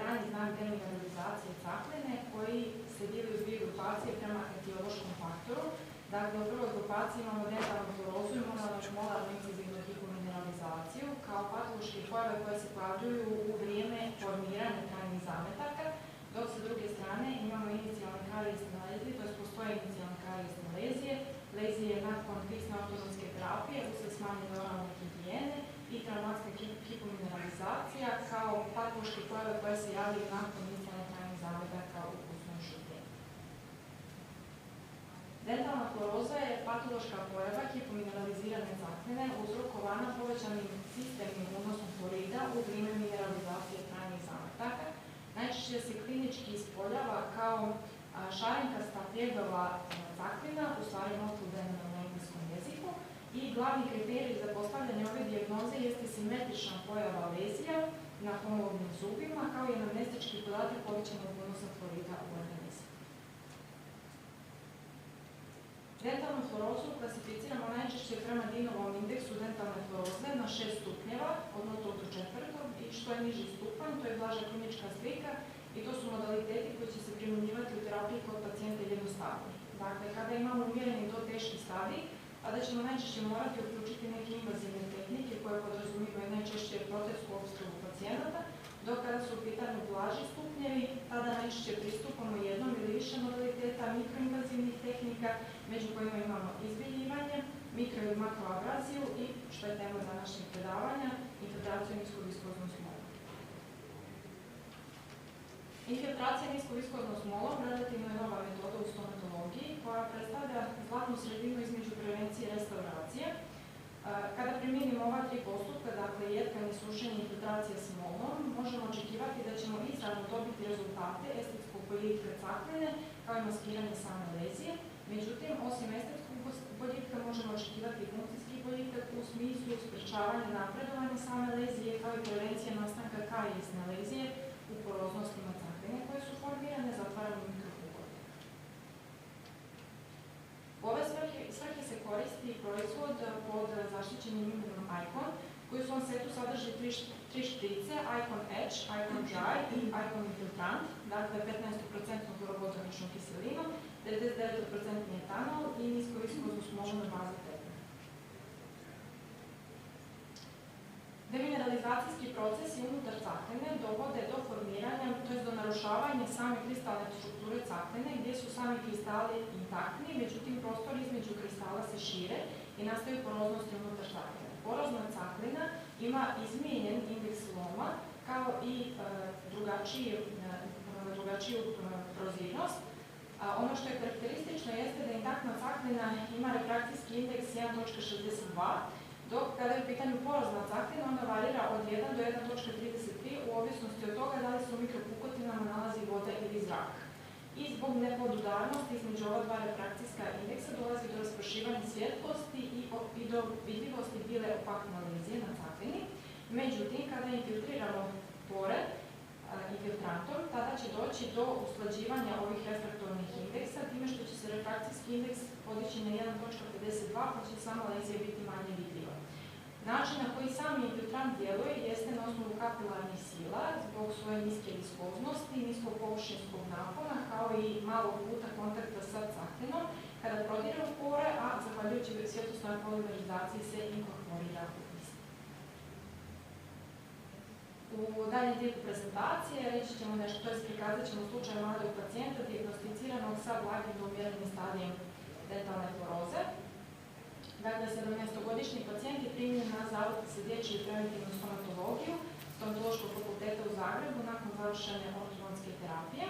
rani znak demineralizacije cakline koji se dijeli u dvije grupacije prema etiološkom faktoru. Dakle, u prvoj grupaciji imamo dentalnu fluorozu i molarnu incizivnu hipomineralizaciju kao patološke pojave koje se pojavljuju u vrijeme formiranja trajnih zametaka, dok sa druge strane imamo inicijalne karijesne lezije, to je postoje inicijalne karijesne lezije nakon fiksne ortodonske terapije uslijed smanjene oralne higijene i traumatska hipomineralizacija kao patološke pojave koje se javljaju nakon inicijalne trajnih zametaka u usnoj šupljini. Dentalna fluoroza je patološka pojava hipomineralizirane cakline uzrokovana povećanim sistemnim unosom fluorida u vrijeme mineralizacije trajnih zametaka. Najčešće se klinički ispoljava kao šarenkasta pljedova caklina, u stvari notulen na engleskom jeziku, i glavni kriterij za postavljanje ove dijagnoze jeste simetrična pojava lezija na homolognim zubima kao i anamnestički podatak povećanog unosa fluorida u organizmu. Dentalnu fluorozu klasificiramo najčešće prema Dinovom indeksu dentalne fluoroze na 6 stupnjeva, od 0 do 4. I što je niži stupanj, to je blaža klinička slika i to su modaliteti koji će se primjenjivati u terapiji kod pacijenta jednostavno. Dakle, kada imamo umjereni do teški stadij, tada ćemo najčešće morati uključiti neke invazivne tehnike koje podrazumijevaju najčešće protezsku opskrbu pacijenata, dok kada su u pitanju blaži stupnjevi, tada najčešće pristupamo jednom ili više modaliteta mikroinvazivnih tehnika, među kojima imamo izbiljivanje, mikro i makroabraziju i, što je tema današnjeg predavanja, infiltraciju niskoviskoznom smolom. Infiltracija niskoviskoznom smolom relativno je nova metoda u stomatologiji koja predstavlja zlatnu sredinu između prevencije i restauracije. Kada primijenimo ova 3 postupka, dakle jetkanje, sušenje i infiltracija smolom, možemo očekivati da ćemo izravno dobiti rezultate estetskog boljitka cakline kao i maskiranje same lezije. Međutim, osim estetskog boljitka možemo očekivati i funkcijski boljitak u smislu sprečavanja napredovanja same lezije kao i prevencije nastanka karijesne lezije u poroznostima cakline koje su formirane zatvaranjem mikropukotina. U ove svrhe se koristi proizvod pod zaštićenim imenom Icon, koji u svom setu sadrži 3 šprice, Icon Edge, Icon Dry i Icon Infiltrant, dakle 15% fluorovodoničnu kiselinu, 99% etanol i niskoviskoznu smolu na bazi tepna. Demineralizacijski procesi unutar cakline dovode do formiranja, to je do narušavanja same kristalne strukture cakline gdje su sami kristali intaktni, međutim prostor između kristala se šire i nastaju poroznosti unutar cakline. Porozna caklina ima izmijenjen indeks loma kao i drugačiju prozirnost. Ono što je karakteristično jeste da intaktna caklina ima refrakcijski indeks 1.62, dok kada je u pitanju porozna caklina, ona varira od 1 do 1.33 u ovisnosti od toga da li se u mikropukotinama nalazi voda ili zrak. I zbog nepodudarnosti između ova dva refrakcijska indeksa dolazi do raspršivanja svjetlosti i do vidljivosti bile opakne lezije na caklini. Međutim, kada infiltriramo pore infiltrantom, tada će doći do usklađivanja ovih refraktornih indeksa, time što će se refrakcijski indeks podići na 1.52, pa će sama lezija biti manje vidljiva. Način na koji sami infiltrant djeluje jeste na osnovu kapilarnih sila, zbog svoje niske viskoznosti, niskog površinskog napona, kao i malog puta kontakta sa caklinom, kada prodire u pore, a zahvaljujući svjetlosnoj polimerizaciji se inkorporira u isti. U daljem tijeku prezentacije reći ćemo nešto, to je prikazat ćemo slučaj mladog pacijenta dijagnosticiranog sa blagim do umjerenim stadijem dentalne fluoroze. Dakle, 17-godišnji pacijent je primljen na Zavod za dječju i preventivnu stomatologiju Stomatološkog fakulteta u Zagrebu nakon završene ortodonske terapije.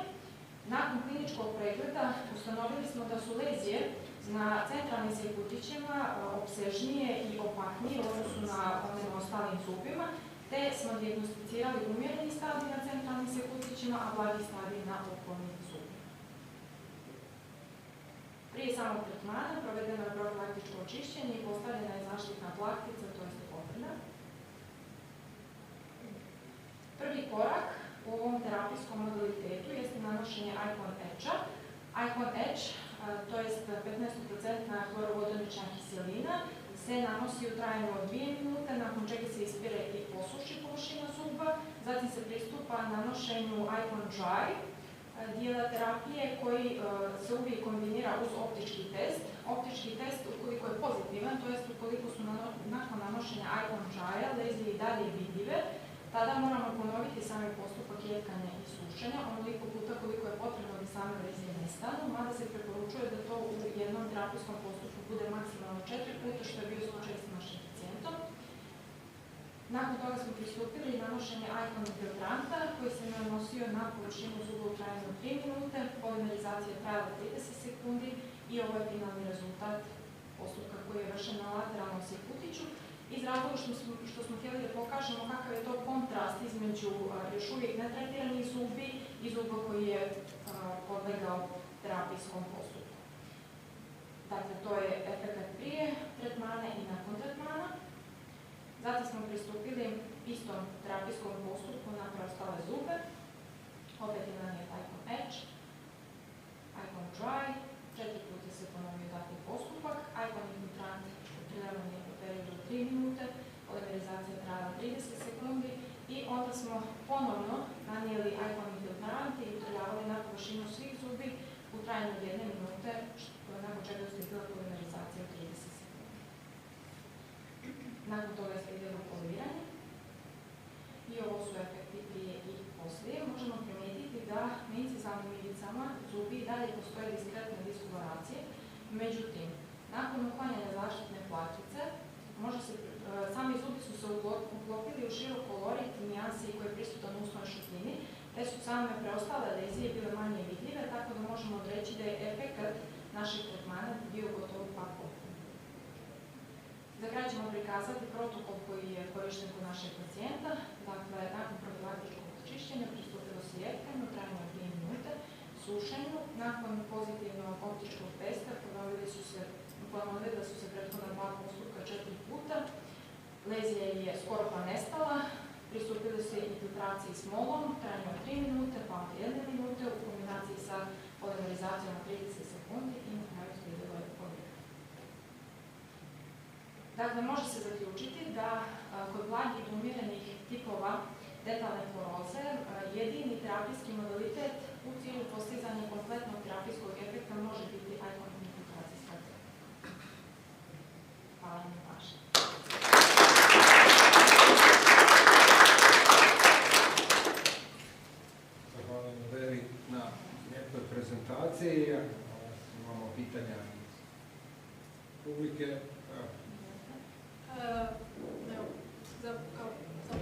Nakon kliničkog pregleda ustanovili smo da su lezije na centralnim sejkutićima opsežnije i opaknije u odnosu na one na ostalim zubima, te smo dijagnosticirali umjereni stadij na centralnim sejkutićima, a blagi stadij na okolnim zubima. Prije samog tretmana provedeno je profilaktičko očišćenje i postavljena je zaštitna plahtica, to jest povrna. Prvi korak u ovom terapijskom modalitetu jeste nanošenje Icon Edge-a. Icon Edge, to jest 15% fluorovodonična kiselina, se nanosi u trajanju od 2 minute, nakon čega se ispire i posuši površina zuba. Zatim se pristupa nanošenju Icon Dry, dijela terapije koji se uvijek kombinira uz optički test. Optički test, ukoliko je pozitivan, to jest ukoliko su nakon nanošenja Icon Dry-a lezije i dalje vidljive, tada moramo ponoviti sami postupak jetkanja i sušenja, onoliko puta koliko je potrebno da same lezije nestanu, mada se preporučuje da to u jednom terapijskom postupku bude maksimalno 4 puta, što je bio slučaj s našim pacijentom. Nakon toga smo pristupili nanošenje Icon Infiltranta koji se nanosio na površinu zuba u trajanju od 3 minute, polimerizacija je trajala 30 sekundi i ovo je finalni rezultat postupka koji je vršen na lateralnom sejkutiću. Iz razloga što smo htjeli da pokažemo kakav je to kontrast između još uvijek netretiranih zubi i zuba koji je podlegao terapijskom postupku. Dakle, to je efekt prije tretmana i nakon tretmana. Zatim smo pristupili istom terapijskom postupku na preostale zube. Opet je nanijet Icon Edge, Icon Dry, 4 puta se ponovio dakle postupak, Icon Infiltrant u 3 3 minute, polimerizacija trajala 30 sekundi i onda smo ponovno nanijeli iPhone filtrant i utrljavali na površinu svih zubi u trajanju od 1 minute, nakon čega je uslijedila polimerizacija od 30 sekundi. Nakon toga je slijedilo poliranje i ovo su efekti prije i poslije. Možemo primijetiti da na incizalnim ivicama zubi i dalje postoje diskretne diskoloracije, međutim, nakon uklanjanja zaštitne pločice, sami zubi su se uklopili u širokolorit nijansi koji je prisutan u usnoj šupljini, te su same preostale lezije bile manje vidljive, tako da možemo reći da je efekt našeg tretmana bio gotovo pa potpun. Za kraj ćemo prikazati protokol koji je korišten kod našeg pacijenta. Dakle, nakon profilaktičkog čišćenja pristupilo se jetkanju u trajanju od 2 minute, sušenju. Nakon pozitivnog optičkog testa ponovili da su se prethodna 2 postupka 4 puta. Lezija je skoro pa nestala. Pristupili se infiltraciji s molom u trajanju od 3 minute, pa od 1 minute u kombinaciji sa polimerizacijom od 30 sekundi i na kraju slijedilo je poliranje. Dakle, može se zaključiti da kod blagih i umirenih tipova dentalne fluoroze jedini terapijski modalitet u cilju postizanja kompletnog terapijskog efekta može biti iPhone infiltracijska terapija. Hvala na pažnji. Zahvaljujem Veri na lijepoj prezentaciji. Imamo pitanja publike. Za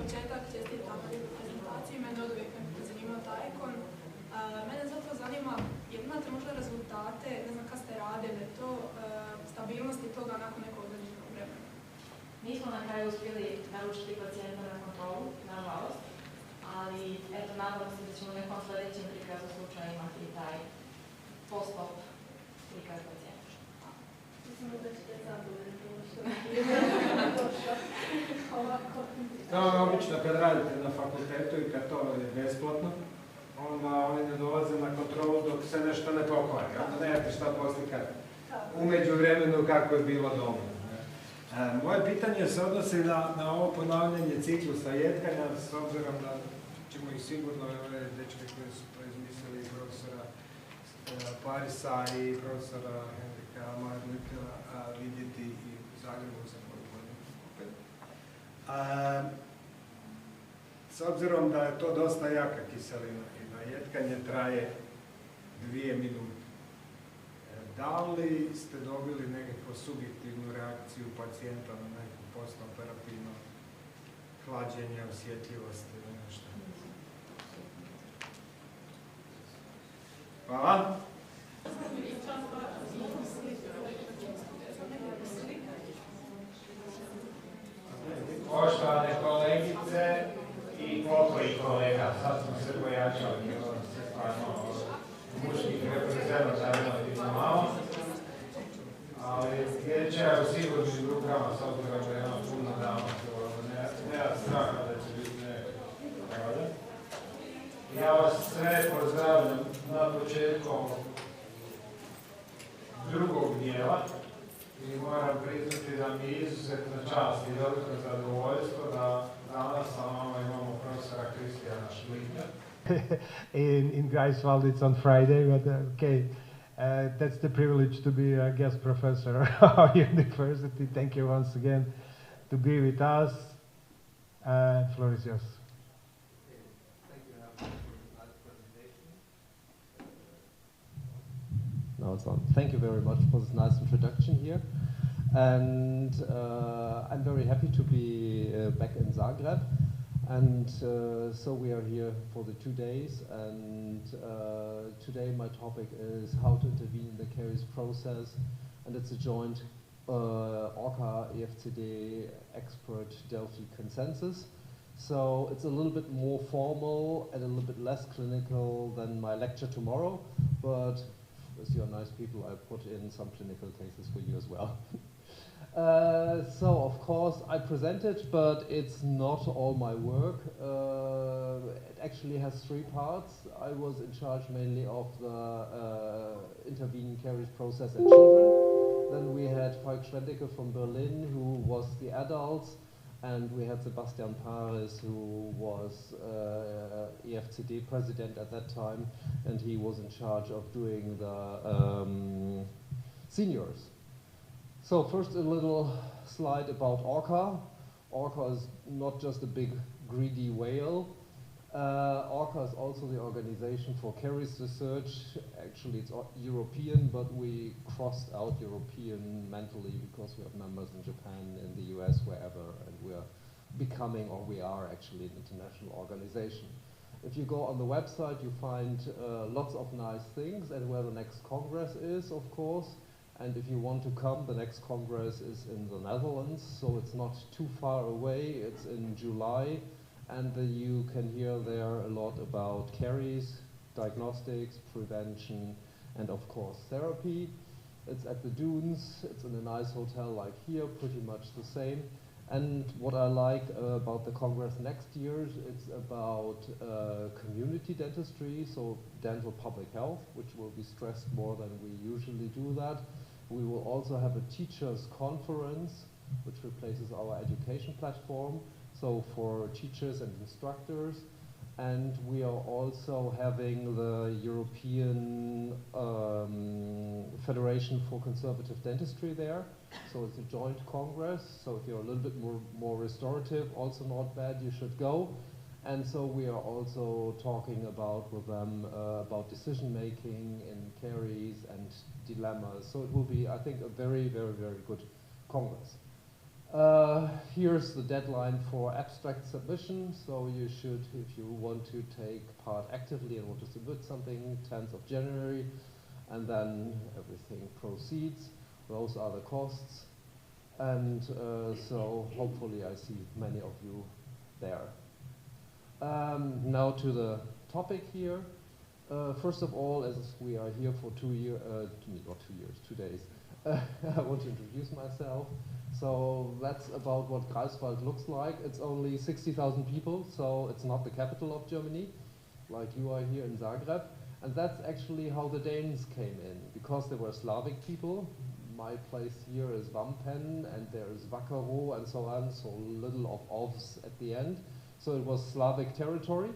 početak čestitam na prezentaciji, mene od uvijek zanimao taj ikon. Mene zato zanima, jer imate možda rezultate, ne znam kad ste radili, to stabilnosti toga nakon nekog određenog vremena? Nismo na kraju uspjeli naručiti pacijenta na kontrolu, nažalost, ali eto, nadam se da ćemo u nekom sljedećem prikazu slučaja imati taj post-op prikaz pacijenta. Mislim da ćete zadovoljni što je došao ovako. Kao obično kad radite na fakultetu i kad to je besplatno, onda oni ne dolaze na kontrolu dok se nešto ne pokvari. Onda nemate šta poslikati u međuvremenu kako je bilo doma. Moje pitanje se odnosi na ovo ponavljanje ciklusa jetkanja, s obzirom da ćemo ih sigurno ove dečke koje su to izmislili, profesora Parisa i profesora Henrika Marlika vidjeti i u Zagrebu za koju godinu opet. S obzirom da je to dosta jaka kiselina i da jetkanje traje 2 minute, da li ste dobili nekakvu subjektivnu reakciju pacijenta na neku postoperativno hlađenje, osjetljivosti ili nešto? Hvala. Poštovane kolegice i pokoji kolega, sad smo se pojačali, se stvarno muških reprezenata relativno malo, ali dječja je u sigurnim rukama, s obzirom da ima puno dama, nema straha da će biti nekako. Ja vas sve pozdravljam na početku drugog dijela i moram priznati da mi je izuzetna čast i veliko zadovoljstvo da danas sa vama imamo profesora Kristijana Šlitnja. in Greifswald it's on Friday, but okay. That's the privilege to be a guest professor at our university. Thank you once again to be with us. Floor is yours. Thank you for this nice presentation. Now it's on. Thank you very much for this nice introduction here. And I'm very happy to be back in Zagreb. And so we are here for the 2 days, and today my topic is how to intervene in the caries process, and it's a joint ORCA EFCD expert Delphi consensus. So it's a little bit more formal and a little bit less clinical than my lecture tomorrow, but as you're nice people, I put in some clinical cases for you as well. So of course I presented, but it's not all my work. It actually has 3 parts. I was in charge mainly of the intervening caries process in children, Then we had Falk Schwendicke from Berlin, who was the adults, and we had Sebastian Paris, who was EFCD president at that time, and he was in charge of doing the seniors. So first a little slide about Orca. Orca is not just a big greedy whale. Orca is also the organization for caries research. Actually, it's European, but we crossed out European mentally because we have members in Japan, in the US, wherever, and we're becoming, or we are actually an international organization. If you go on the website, you find lots of nice things and where the next Congress is, of course. And if you want to come, the next Congress is in the Netherlands, so it's not too far away. It's in July. And you can hear there a lot about caries, diagnostics, prevention, and of course therapy. It's at the Dunes, it's in a nice hotel like here, pretty much the same. And what I like about the Congress next year, it's about community dentistry, so dental public health, which will be stressed more than we usually do that. We will also have a teachers conference, which replaces our education platform. So for teachers and instructors, and we are also having the European Federation for Conservative Dentistry there. So it's a joint congress. So if you're a little bit more restorative, also not bad, you should go. And so we are also talking about with them about decision making in caries and dilemmas. So it will be, I think, a very, very, very good congress. Here's the deadline for abstract submission. So you should, if you want to take part actively and want to submit something, 10th of January, and then everything proceeds. Those are the costs. And so hopefully I see many of you there. Now to the topic here. First of all, as we are here for 2 years, not 2 years, 2 days, I want to introduce myself. So that's about what Greifswald looks like. It's only 60,000 people, so it's not the capital of Germany, like you are here in Zagreb. And that's actually how the Danes came in, because they were Slavic people. My place here is Vampen, and there is Vakaro, and so on, so little of ovs at the end. So it was Slavic territory.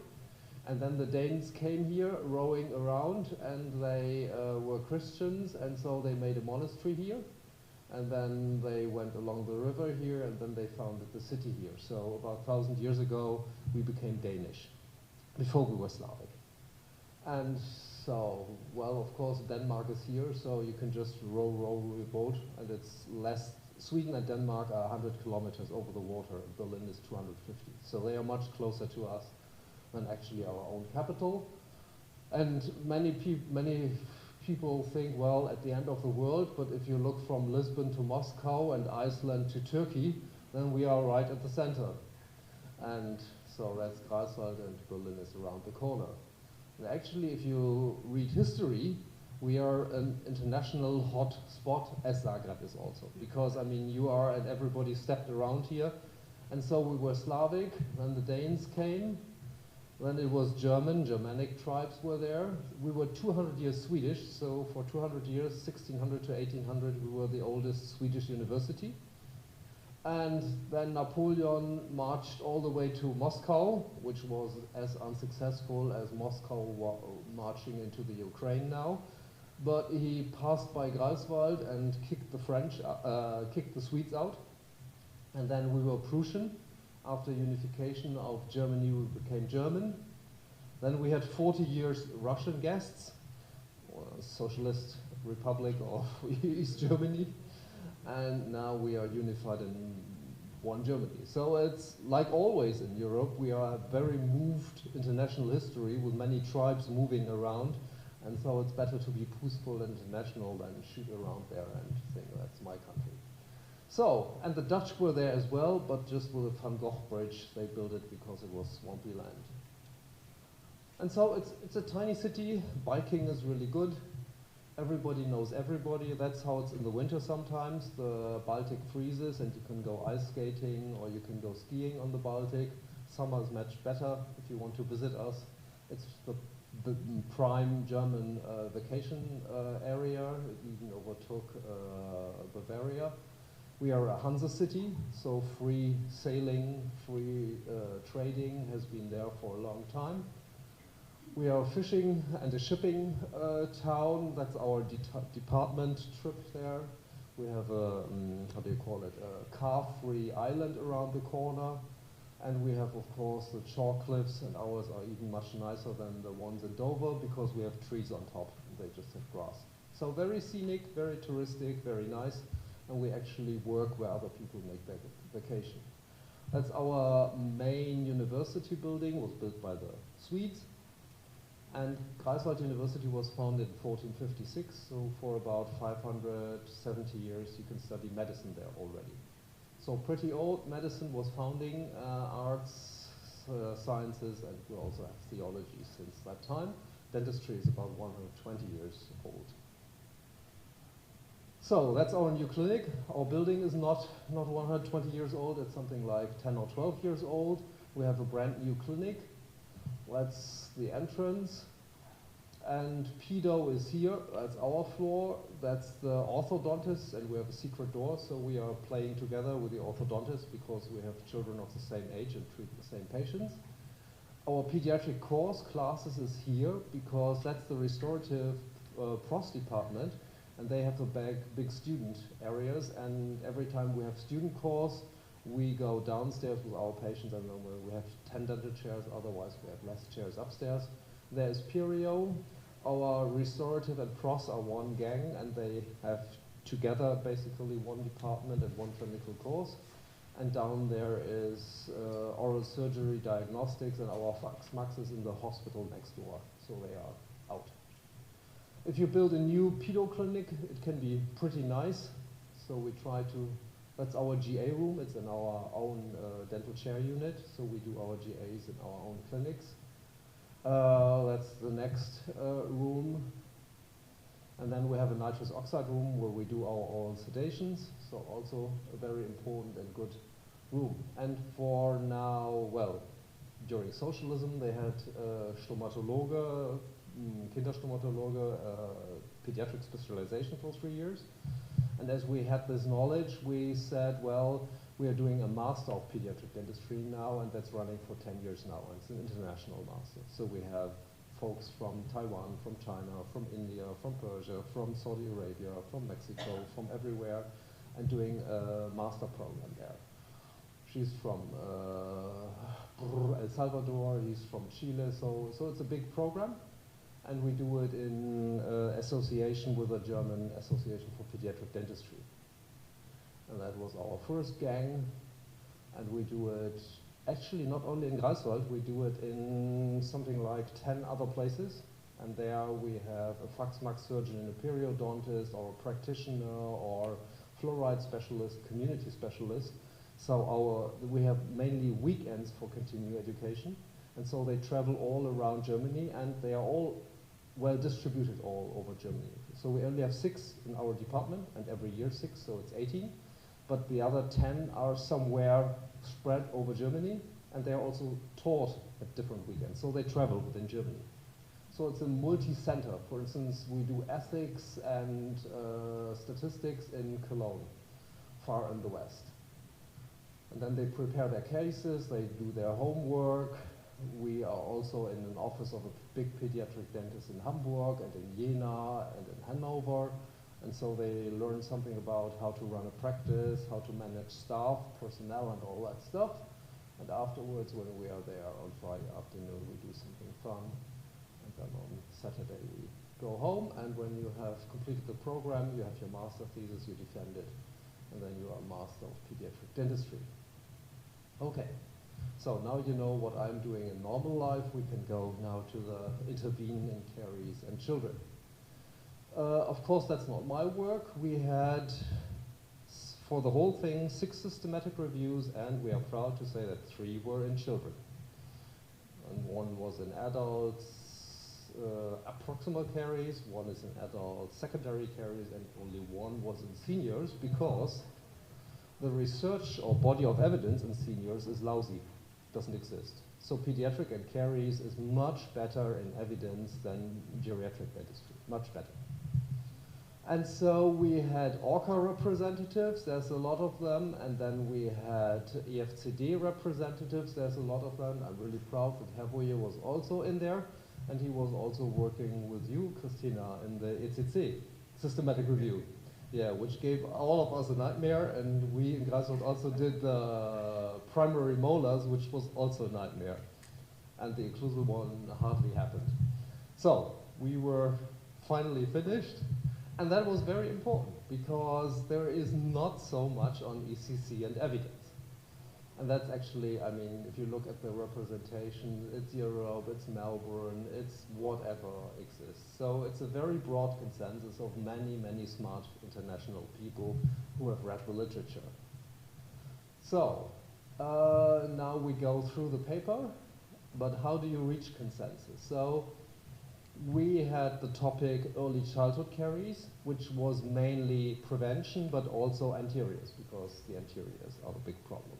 And then the Danes came here, rowing around, and they were Christians, and so they made a monastery here. And then they went along the river here, and then they founded the city here. So about 1,000 years ago, we became Danish, before we were Slavic. And so, well, of course, Denmark is here, so you can just row with a boat, and it's less. Sweden and Denmark are 100 kilometers over the water, and Berlin is 250. So they are much closer to us than actually our own capital. And many people think, well, at the end of the world, but if you look from Lisbon to Moscow and Iceland to Turkey, then we are right at the center. And so that's Greifswald, and Berlin is around the corner. And actually, if you read history, we are an international hot spot, as Zagreb is also. Because, I mean, you are, and everybody stepped around here. And so we were Slavic, then the Danes came, then it was Germanic tribes were there. We were 200 years Swedish, so for 200 years, 1600 to 1800, we were the oldest Swedish university. And then Napoleon marched all the way to Moscow, which was as unsuccessful as Moscow marching into the Ukraine now. But he passed by Greifswald and kicked the Swedes out. And then we were Prussian. After unification of Germany, we became German. Then we had 40 years Russian guests, Socialist Republic of East Germany. And now we are unified in one Germany. So it's like always in Europe, we are a very moved international history with many tribes moving around. And so it's better to be peaceful and international than shoot around there and think that's my country. So, and the Dutch were there as well, but just with the Van Gogh Bridge, they built it because it was swampy land. And so it's a tiny city, biking is really good. Everybody knows everybody, that's how it's in the winter sometimes. The Baltic freezes and you can go ice skating or you can go skiing on the Baltic. Summer is much better if you want to visit us. It's the the prime German vacation area. It even overtook Bavaria. We are a Hansa city, so free sailing, free trading has been there for a long time. We are a fishing and a shipping town. That's our department trip there. We have a, how do you call it, a car-free island around the corner. And we have, of course, the chalk cliffs, and ours are even much nicer than the ones in Dover because we have trees on top. They just have grass. So very scenic, very touristic, very nice. And we actually work where other people make their vacation. That's our main university building, was built by the Swedes. And Greifswald University was founded in 1456, so for about 570 years you can study medicine there already. So pretty old. Medicine was founding arts, sciences, and we also have theology since that time. Dentistry is about 120 years old. So that's our new clinic. Our building is not 120 years old, it's something like 10 or 12 years old. We have a brand new clinic. That's the entrance. And pedo is here, that's our floor. That's the orthodontist, and we have a secret door, so we are playing together with the orthodontist because we have children of the same age and treat the same patients. Our pediatric course classes is here because that's the restorative pros department, and they have the big student areas, and every time we have student course, we go downstairs with our patients, and then we have 10 dental chairs, otherwise we have less chairs upstairs. There is perio. Our restorative and pros are one gang, and they have together basically one department and one clinical course. And down there is oral surgery, diagnostics, and our fax is in the hospital next door, so they are out. If you build a new pedo clinic, it can be pretty nice. So we try to, that's our GA room, it's in our own dental chair unit, so we do our GAs in our own clinics. That's the next room. And then we have a nitrous oxide room where we do our oral sedations, so also a very important and good room. And for now, well, during socialism they had stomatologe, Kinderstomatologe, pediatric specialization for 3 years. And as we had this knowledge, we said, well, we are doing a master of pediatric dentistry now, and that's running for 10 years now, and it's an international master. So we have folks from Taiwan, from China, from India, from Persia, from Saudi Arabia, from Mexico, from everywhere, and doing a master program there. She's from El Salvador, he's from Chile, so it's a big program. And we do it in association with the German Association for Pediatric Dentistry. And that was our first gang, and we do it actually not only in Greifswald, we do it in something like 10 other places. And there we have a fax surgeon and a periodontist, or a practitioner, or fluoride specialist, community specialist. So we have mainly weekends for continuing education. And so they travel all around Germany, and they are all well distributed all over Germany. So we only have 6 in our department, and every year 6, so it's 18. But the other 10 are somewhere spread over Germany, and they are also taught at different weekends. So they travel within Germany. So it's a multi-center. For instance, we do ethics and statistics in Cologne, far in the west. And then they prepare their cases, they do their homework. We are also in an office of a big pediatric dentist in Hamburg and in Jena and in Hanover. And so they learn something about how to run a practice, how to manage staff, personnel, and all that stuff. And afterwards, when we are there on Friday afternoon, we do something fun. And then on Saturday, we go home. And when you have completed the program, you have your master thesis, you defend it, and then you are a master of pediatric dentistry. Okay. So now you know what I'm doing in normal life. We can go now to the intervene in caries and children. Of course, that's not my work. We had, for the whole thing, 6 systematic reviews, and we are proud to say that 3 were in children. And 1 was in adults, approximal caries, 1 is in adult secondary caries, and only 1 was in seniors, because the research or body of evidence in seniors is lousy, doesn't exist. So pediatric and caries is much better in evidence than geriatric dentistry, much better. And so we had ORCA representatives, there's a lot of them, and then we had EFCD representatives, there's a lot of them. I'm really proud that Hervoje was also in there, and he was also working with you, Christina, in the ECC, systematic review. Yeah, which gave all of us a nightmare, and we in Greifswald also did the primary molars, which was also a nightmare. And the occlusal one hardly happened. So, we were finally finished, and that was very important, because there is not so much on ECC and evidence. And that's actually, I mean, if you look at the representation, it's Europe, it's Melbourne, it's whatever exists. So it's a very broad consensus of many, many smart international people who have read the literature. So, now we go through the paper, but how do you reach consensus? So, we had the topic early childhood caries, which was mainly prevention, but also anteriors, because the anteriors are the big problem.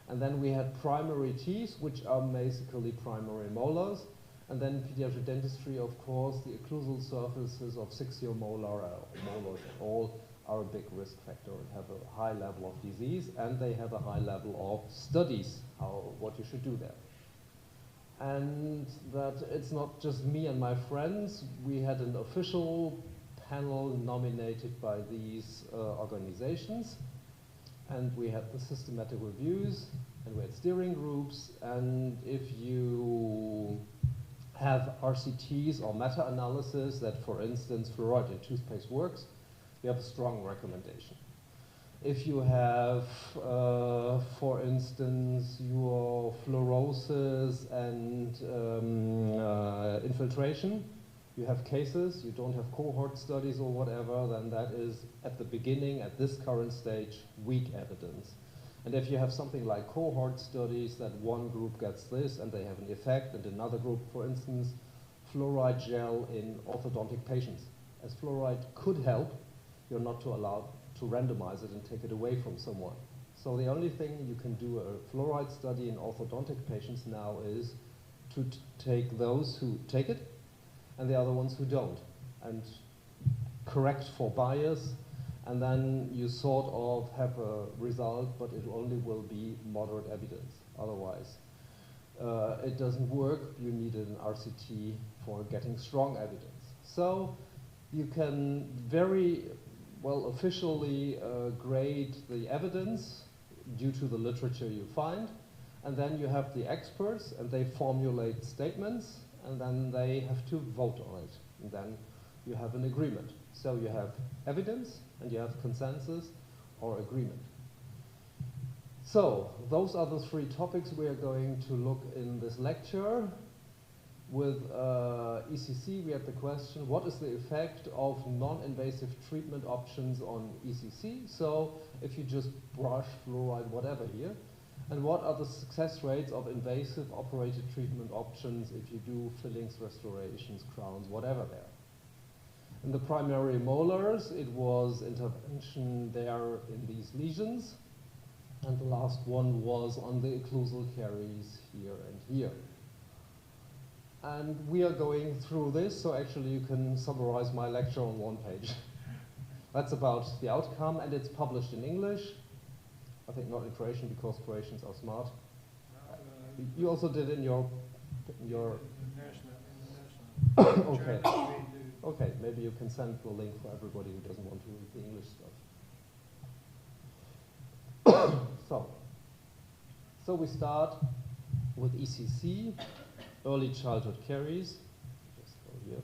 And then we had primary teeth, which are basically primary molars. And then pediatric dentistry, of course, the occlusal surfaces of 6-year molar molars all are a big risk factor and have a high level of disease, and they have a high level of studies, what you should do there. And that it's not just me and my friends. We had an official panel nominated by these organizations. And we had the systematic reviews, and we had steering groups, and if you have RCTs or meta-analysis that, for instance, fluoride in toothpaste works, you have a strong recommendation. If you have, for instance, your fluorosis and infiltration, you have cases, you don't have cohort studies or whatever, then that is, at the beginning, at this current stage, weak evidence. And if you have something like cohort studies, that one group gets this and they have an effect, and another group, for instance, fluoride gel in orthodontic patients. As fluoride could help, you're not allowed to randomize it and take it away from someone. So the only thing you can do a fluoride study in orthodontic patients now is to take those who take it, and the other ones who don't, and correct for bias, and then you sort of have a result, but it only will be moderate evidence. Otherwise, it doesn't work. You need an RCT for getting strong evidence. So you can very well officially grade the evidence due to the literature you find, and then you have the experts, and they formulate statements, and then they have to vote on it, and then you have an agreement. So you have evidence, and you have consensus or agreement. So those are the three topics we are going to look in this lecture. With ECC, we had the question, what is the effect of non-invasive treatment options on ECC? So if you just brush, fluoride, whatever here, and what are the success rates of invasive operated treatment options if you do fillings, restorations, crowns, whatever there? In the primary molars, it was intervention there in these lesions, and the last one was on the occlusal caries here and here. And we are going through this, so actually you can summarize my lecture on one page. That's about the outcome, and it's published in English. I think not in Croatian, because Croatians are smart. You also did in your okay. Okay, maybe you can send the link for everybody who doesn't want to read the English stuff. So we start with ECC, early childhood caries. Just go here.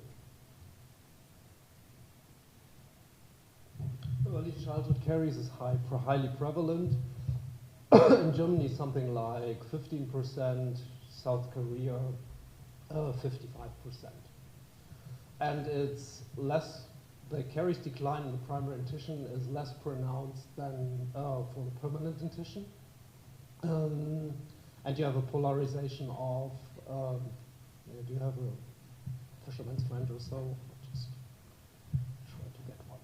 Early childhood caries is highly prevalent. In Germany, something like 15%, South Korea, 55%. And it's less, the caries decline in the primary dentition is less pronounced than for the permanent dentition. And you have a polarization of, do you have a fisherman's friend or so? I'll just try to get one.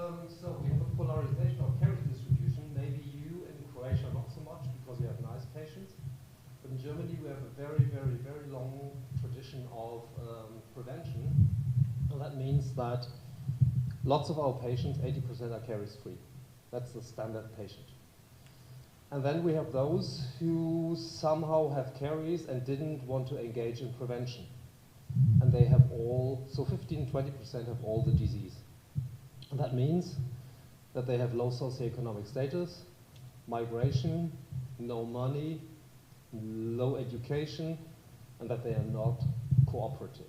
So we have a polarization of caries distribution. Maybe you in Croatia not so much because you have nice patients. But in Germany we have a very, very, very long tradition of prevention. And that means that lots of our patients, 80% are caries free. That's the standard patient. And then we have those who somehow have caries and didn't want to engage in prevention. And they have all, so 15–20% have all the disease. And that means that they have low socioeconomic status, migration, no money, low education, and that they are not cooperative.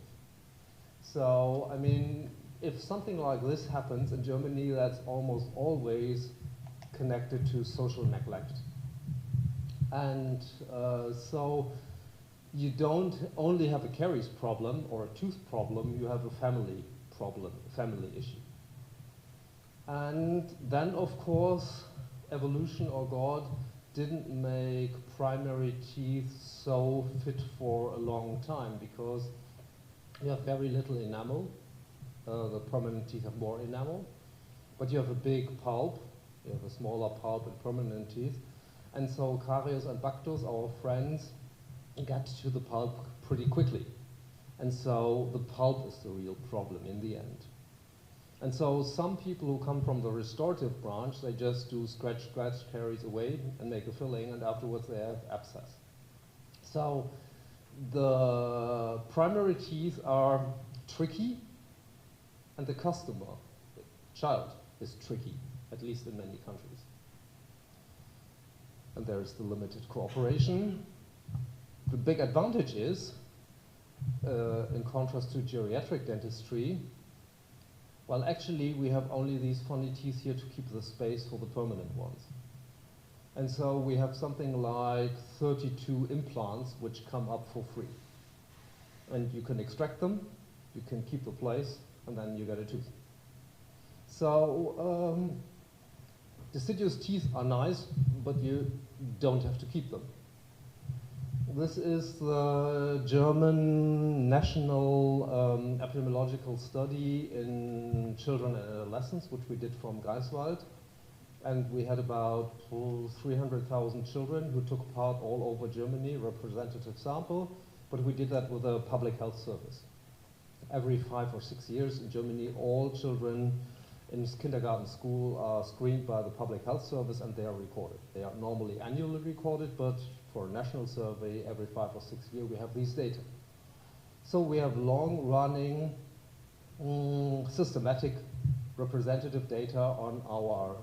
So, I mean, if something like this happens in Germany, that's almost always connected to social neglect. And so you don't only have a caries problem or a tooth problem, you have a family problem, a family issue. And then, of course, evolution or God didn't make primary teeth so fit for a long time because you have very little enamel. The prominent teeth have more enamel, but you have a big pulp, you have a smaller pulp in prominent teeth. And so Karius and Baktus, our friends, got to the pulp pretty quickly. And so the pulp is the real problem in the end. And so some people who come from the restorative branch, they just do scratch, caries away and make a filling, and afterwards they have abscess. So the primary teeth are tricky, and the customer, the child, is tricky, at least in many countries. And there is the limited cooperation. The big advantage is, in contrast to geriatric dentistry, well, actually, we have only these funny teeth here to keep the space for the permanent ones. And so we have something like 32 implants which come up for free. And you can extract them, you can keep the place, and then you get a tooth. So deciduous teeth are nice, but you don't have to keep them. This is the German national epidemiological study in children and adolescents, which we did from Greifswald. And we had about 300,000 children who took part all over Germany, representative sample, but we did that with a public health service. Every 5 or 6 years in Germany, all children in kindergarten school are screened by the public health service and they are recorded. They are normally annually recorded, but for a national survey, every 5 or 6 years, we have these data. So we have long-running, systematic, representative data on our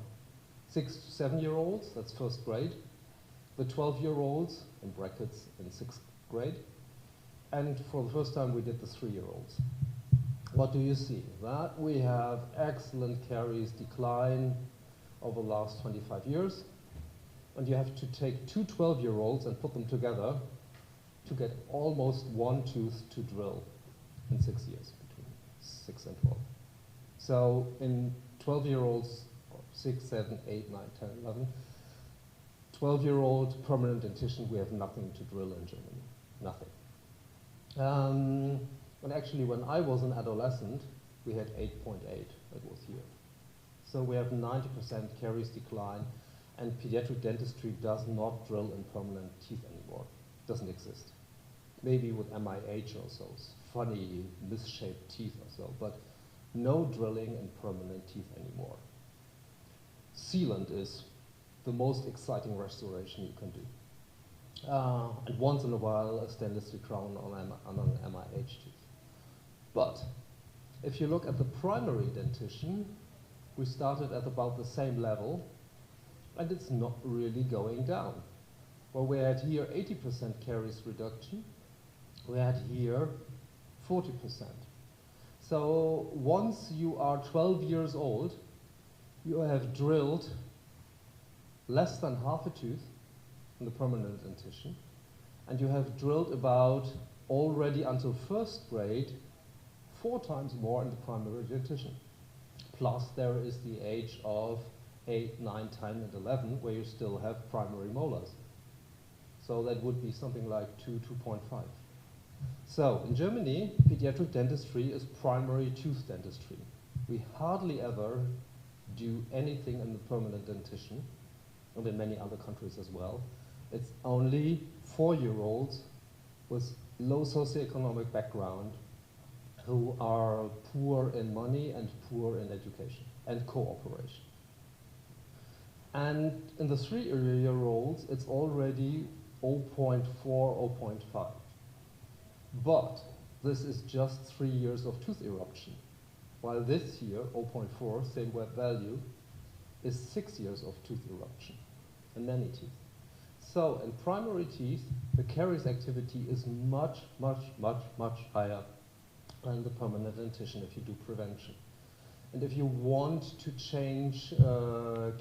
6 to 7-year-olds, that's first grade, the 12-year-olds, in brackets, in 6th grade, and for the first time we did the 3-year-olds. What do you see? That we have excellent caries decline over the last 25 years, and you have to take 2 12-year-olds and put them together to get almost one tooth to drill in 6 years, between 6 and 12. So in 12-year-olds, 6, 7, 8, 9, 10, 11, 12-year-old permanent dentition, we have nothing to drill in Germany, nothing. And actually, when I was an adolescent, we had 8.8, that was here. So we have 90% caries decline, and pediatric dentistry does not drill in permanent teeth anymore. It doesn't exist. Maybe with MIH or so, funny misshaped teeth or so, but no drilling in permanent teeth anymore. Sealant is the most exciting restoration you can do. And once in a while, a stainless steel crown on an MIH tooth. But if you look at the primary dentition, we started at about the same level, and it's not really going down. Well, we had here 80% caries reduction. We had here 40%. So once you are 12 years old, you have drilled less than half a tooth in the permanent dentition, and you have drilled about, already until first grade, 4 times more in the primary dentition. Plus there is the age of 8, 9, 10, and 11 where you still have primary molars. So that would be something like 2, 2.5. So in Germany, pediatric dentistry is primary tooth dentistry. We hardly ever do anything in the permanent dentition, and in many other countries as well. It's only 4-year-olds with low socioeconomic background who are poor in money and poor in education and cooperation. And in the 3-year-olds, it's already 0.4, 0.5. But this is just 3 years of tooth eruption, while this year, 0.4, same value, is 6 years of tooth eruption in many teeth. So in primary teeth, the caries activity is much, much, much, much higher than the permanent dentition if you do prevention. And if you want to change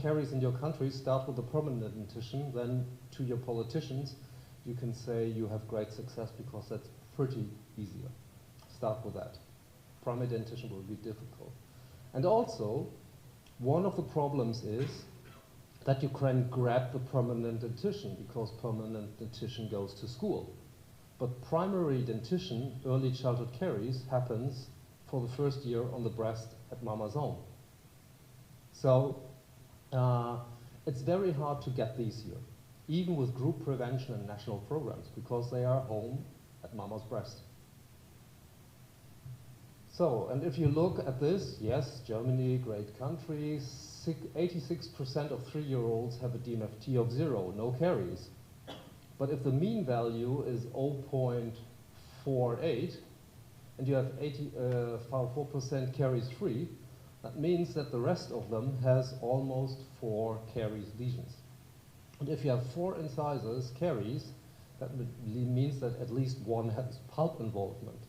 caries in your country, start with the permanent dentition, then to your politicians, you can say you have great success because that's pretty easier. Start with that. Primary dentition will be difficult. And also, one of the problems is that you can grab the permanent dentition because permanent dentition goes to school. But primary dentition, early childhood caries, happens for the first year on the breast at mama's home. So it's very hard to get these here, even with group prevention and national programs, because they are home at mama's breast. So, and if you look at this, yes, Germany, great country, 86% of 3-year-olds have a DMFT of 0, no caries. But if the mean value is 0.48, and you have 84% caries free, that means that the rest of them has almost 4 caries lesions. And if you have 4 incisors caries, that means that at least one has pulp involvement.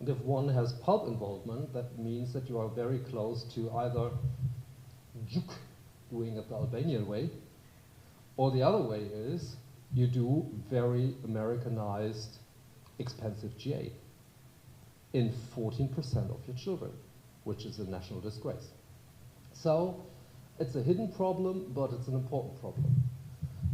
And if one has pulp involvement, that means that you are very close to either juk, doing it the Albanian way, or the other way is you do very Americanized, expensive GA in 14% of your children, which is a national disgrace. So it's a hidden problem, but it's an important problem.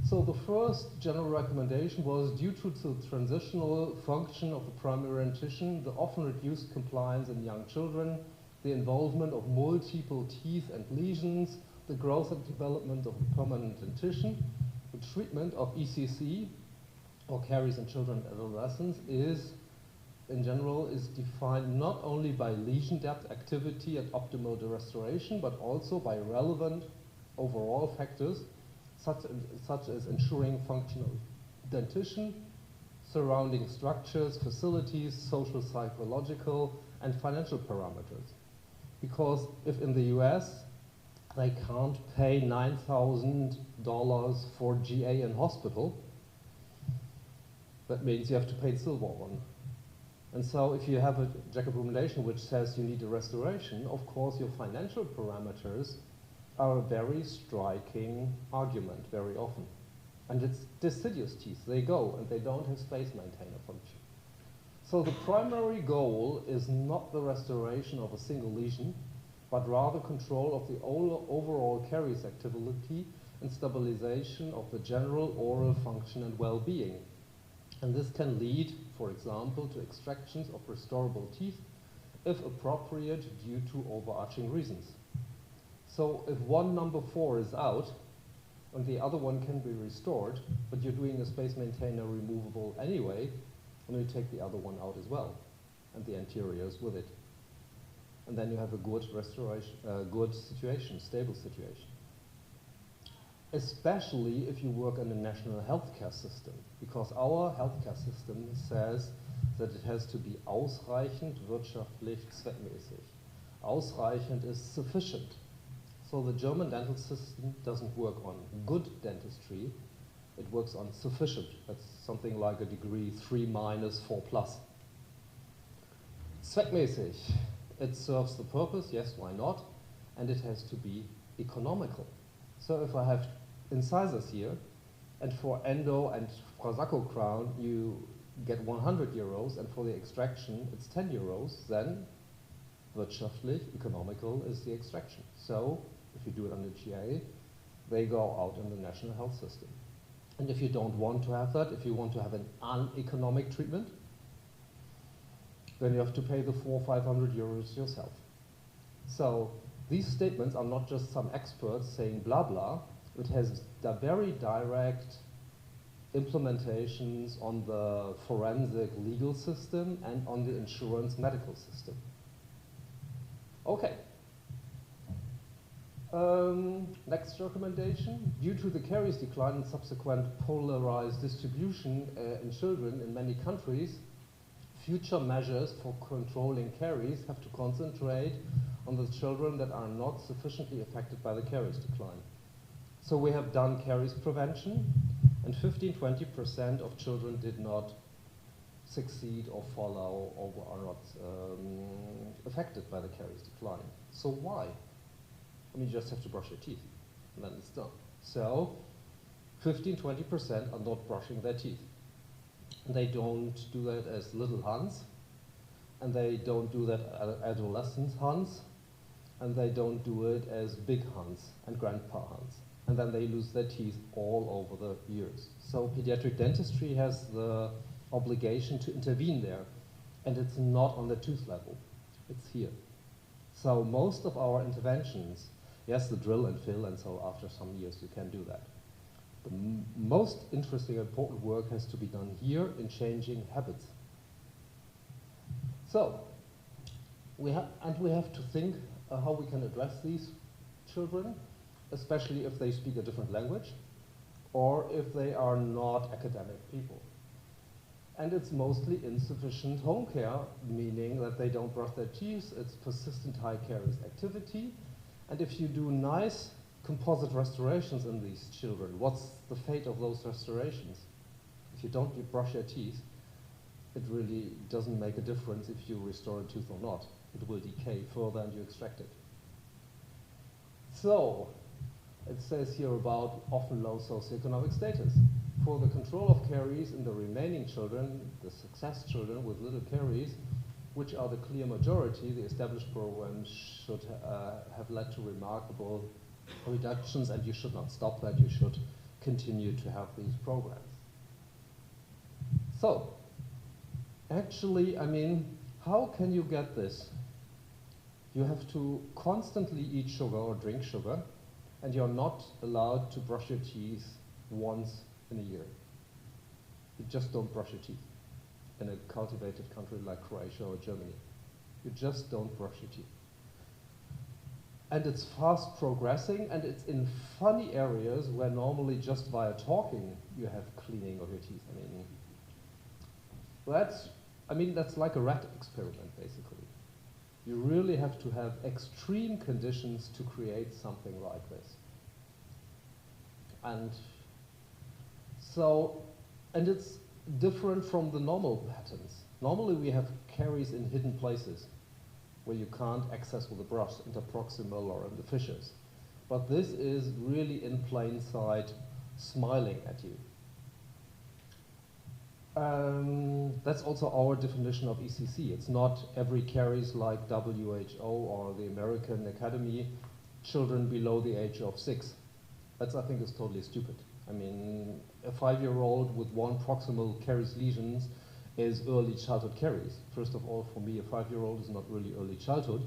So the first general recommendation was, due to the transitional function of the primary dentition, the often reduced compliance in young children, the involvement of multiple teeth and lesions, the growth and development of the permanent dentition, the treatment of ECC, or caries in children and adolescents, is, in general, is defined not only by lesion depth, activity, and optimal restoration, but also by relevant overall factors, such as ensuring functional dentition, surrounding structures, facilities, social, psychological, and financial parameters. Because if in the US they can't pay $9,000 for GA in hospital, that means you have to pay the silver one. And so if you have a djecje recommendation which says you need a restoration, of course your financial parameters are a very striking argument very often. And it's deciduous teeth. They go and they don't have space maintainer function. So the primary goal is not the restoration of a single lesion, but rather control of the overall caries activity and stabilization of the general oral function and well-being. And this can lead, for example, to extractions of restorable teeth if appropriate due to overarching reasons. So if one number 4 is out and the other one can be restored, but you're doing a space maintainer removable anyway, then you take the other one out as well, and the anteriors with it. And then you have a good restoration, good situation, stable situation. Especially if you work in a national healthcare system, because our healthcare system says that it has to be ausreichend, wirtschaftlich, zweckmäßig. Ausreichend is sufficient. So the German dental system doesn't work on good dentistry, it works on sufficient. That's something like a degree 3 minus 4 plus. Zweckmäßig, it serves the purpose, yes, why not? And it has to be economical. So if I have incisors here, and for endo and Frasacco crown you get 100 euros, and for the extraction it's 10 euros, then wirtschaftlich, economical is the extraction. So if you do it under GA, they go out in the national health system. And if you don't want to have that, if you want to have an uneconomic treatment, then you have to pay the 400 or 500 euros yourself. So These statements are not just some experts saying blah blah. It has very direct implementations on the forensic legal system and on the insurance medical system. Okay. Next recommendation. Due to the caries decline and subsequent polarized distribution in children in many countries, future measures for controlling caries have to concentrate on the children that are not sufficiently affected by the caries decline. So we have done caries prevention, and 15–20% of children did not succeed or follow or are not affected by the caries decline. So why? I mean, you just have to brush your teeth, and then it's done. So 15–20% are not brushing their teeth. And they don't do that as little Hans, and they don't do that as adolescent Hans, and they don't do it as big Hans and grandpa Hans. And then they lose their teeth all over the years. So pediatric dentistry has the obligation to intervene there, and it's not on the tooth level, it's here. So most of our interventions, yes, the drill and fill, and so after some years you can do that. The most interesting and important work has to be done here in changing habits. So, we have to think how we can address these children, especially if they speak a different language or if they are not academic people. And it's mostly insufficient home care, meaning that they don't brush their teeth, it's persistent high caries activity. And if you do nice composite restorations in these children, what's the fate of those restorations? If you don't brush your teeth, it really doesn't make a difference if you restore a tooth or not. It will decay further and you extract it. So, it says here about often low socioeconomic status. For the control of caries in the remaining children, the success children with little caries, which are the clear majority, the established programs should have led to remarkable reductions, and you should not stop that, you should continue to have these programs. So, actually, I mean, how can you get this? You have to constantly eat sugar or drink sugar, and you're not allowed to brush your teeth once in a year. You just don't brush your teeth in a cultivated country like Croatia or Germany. You just don't brush your teeth. And it's fast progressing, and it's in funny areas where normally just via talking you have cleaning of your teeth. That's like a rat experiment, basically. You really have to have extreme conditions to create something like this. And it's different from the normal patterns. Normally we have caries in hidden places where you can't access with a brush, interproximal or in the fissures. But this is really in plain sight, smiling at you. That's also our definition of ECC. It's not every caries like WHO or the American Academy, children below the age of 6. That's, I think, is totally stupid. I mean, a 5-year-old with 1 proximal caries lesions is early childhood caries. First of all, for me, a 5-year-old is not really early childhood.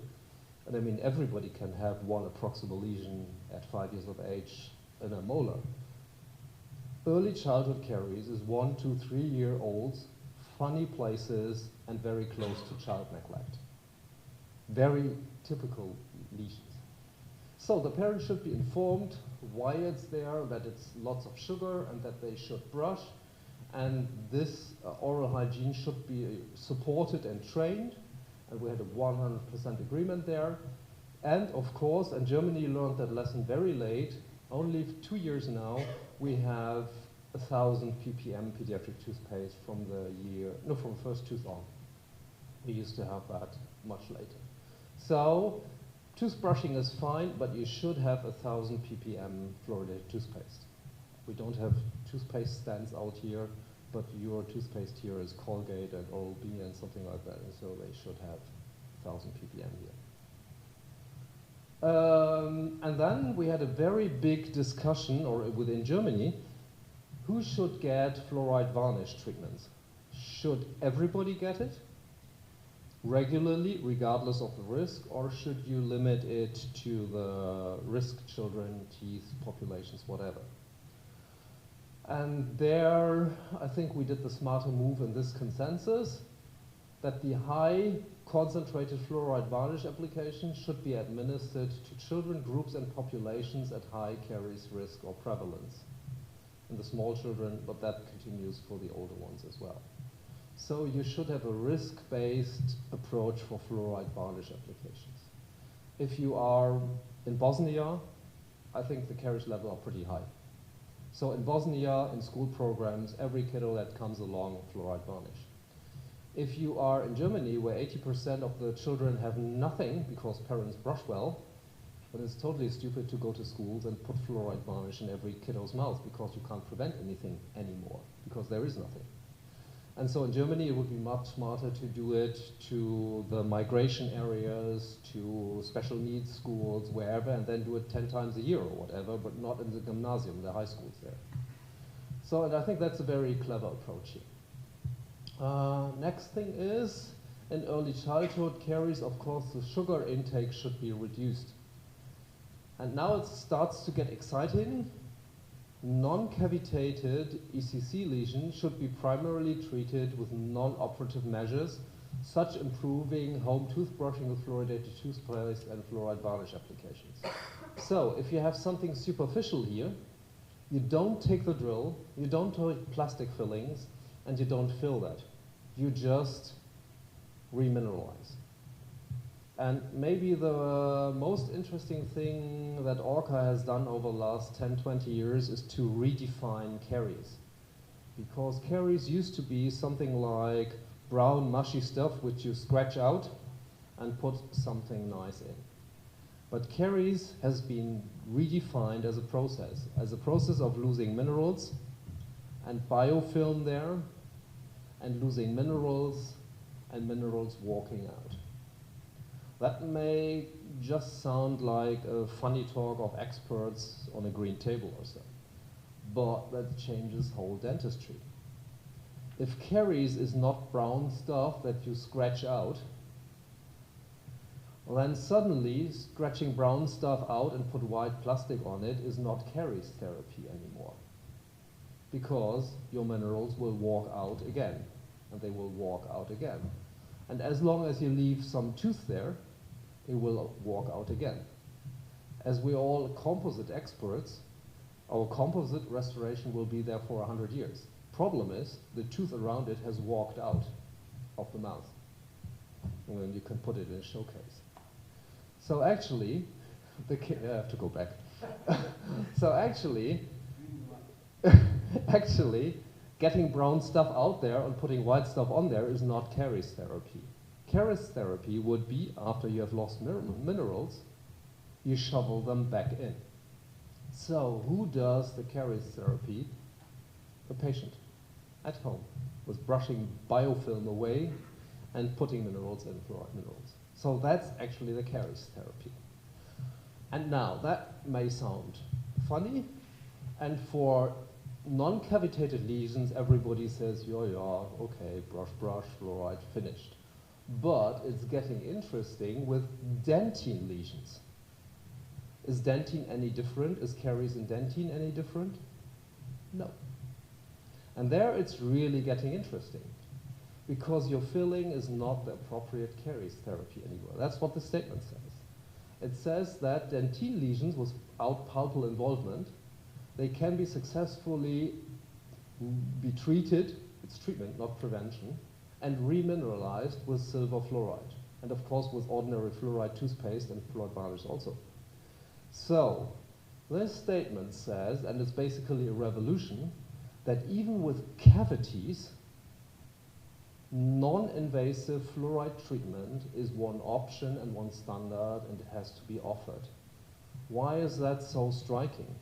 And I mean, everybody can have 1 proximal lesion at 5 years of age in a molar. Early childhood caries is 1 to 3-year-olds, funny places, and very close to child neglect. Very typical lesions. So the parents should be informed why it's there, that it's lots of sugar, and that they should brush. And this oral hygiene should be supported and trained. And we had a 100% agreement there. And of course, and Germany learned that lesson very late, only 2 years now, we have 1,000 ppm pediatric toothpaste from from first tooth on. We used to have that much later. So, toothbrushing is fine, but you should have 1,000 ppm fluoridated toothpaste. We don't have toothpaste stands out here, but your toothpaste here is Colgate and Oral-B and something like that, and so they should have 1,000 ppm here. And then we had a very big discussion, or within Germany, who should get fluoride varnish treatments? Should everybody get it? regularly, regardless of the risk, or should you limit it to the risk children, teeth, populations, whatever? And there, I think we did the smarter move in this consensus, that the high concentrated fluoride varnish application should be administered to children groups and populations at high caries risk or prevalence. In the small children, but that continues for the older ones as well. So you should have a risk-based approach for fluoride varnish applications. If you are in Bosnia, I think the caries level are pretty high. So in Bosnia, in school programs, every kiddo that comes along, fluoride varnish. If you are in Germany, where 80% of the children have nothing because parents brush well, then it's totally stupid to go to schools and put fluoride varnish in every kiddo's mouth because you can't prevent anything anymore, because there is nothing. And so in Germany, it would be much smarter to do it to the migration areas, to special needs schools, wherever, and then do it 10 times a year or whatever, but not in the gymnasium, the high schools there. So, and I think that's a very clever approach here. Next thing is, in early childhood caries, of course, the sugar intake should be reduced. And now it starts to get exciting. Non-cavitated ECC lesions should be primarily treated with non-operative measures, such improving home toothbrushing with fluoridated toothpaste and fluoride varnish applications. So, if you have something superficial here, you don't take the drill, you don't take plastic fillings, and you don't fill that. You just remineralize. And maybe the most interesting thing that ORCA has done over the last 10, 20 years is to redefine caries. Because caries used to be something like brown, mushy stuff which you scratch out and put something nice in. But caries has been redefined as a process of losing minerals and biofilm there, and losing minerals and minerals walking out. That may just sound like a funny talk of experts on a green table or so, but that changes whole dentistry. If caries is not brown stuff that you scratch out, then suddenly scratching brown stuff out and put white plastic on it is not caries therapy anymore, because your minerals will walk out again, and they will walk out again. And as long as you leave some tooth there, it will walk out again. As we're all composite experts, our composite restoration will be there for 100 years. Problem is, the tooth around it has walked out of the mouth. And then you can put it in a showcase. So actually, I have to go back. So actually, getting brown stuff out there and putting white stuff on there is not caries therapy. Caries therapy would be, after you have lost minerals, you shovel them back in. So who does the caries therapy? The patient, at home, with brushing biofilm away and putting minerals in, fluoride minerals. So that's actually the caries therapy. And now, that may sound funny, and for non-cavitated lesions, everybody says, yeah, okay, brush, fluoride, finished. But it's getting interesting with dentine lesions. Is dentine any different? Is caries in dentine any different? No. And there it's really getting interesting, because your filling is not the appropriate caries therapy anymore. That's what the statement says. It says that dentine lesions without pulpal involvement, they can be successfully be treated, it's treatment, not prevention, and remineralized with silver fluoride. And of course with ordinary fluoride toothpaste and fluoride varnish also. So, this statement says, and it's basically a revolution, that even with cavities, non-invasive fluoride treatment is one option and one standard, and it has to be offered. Why is that so striking?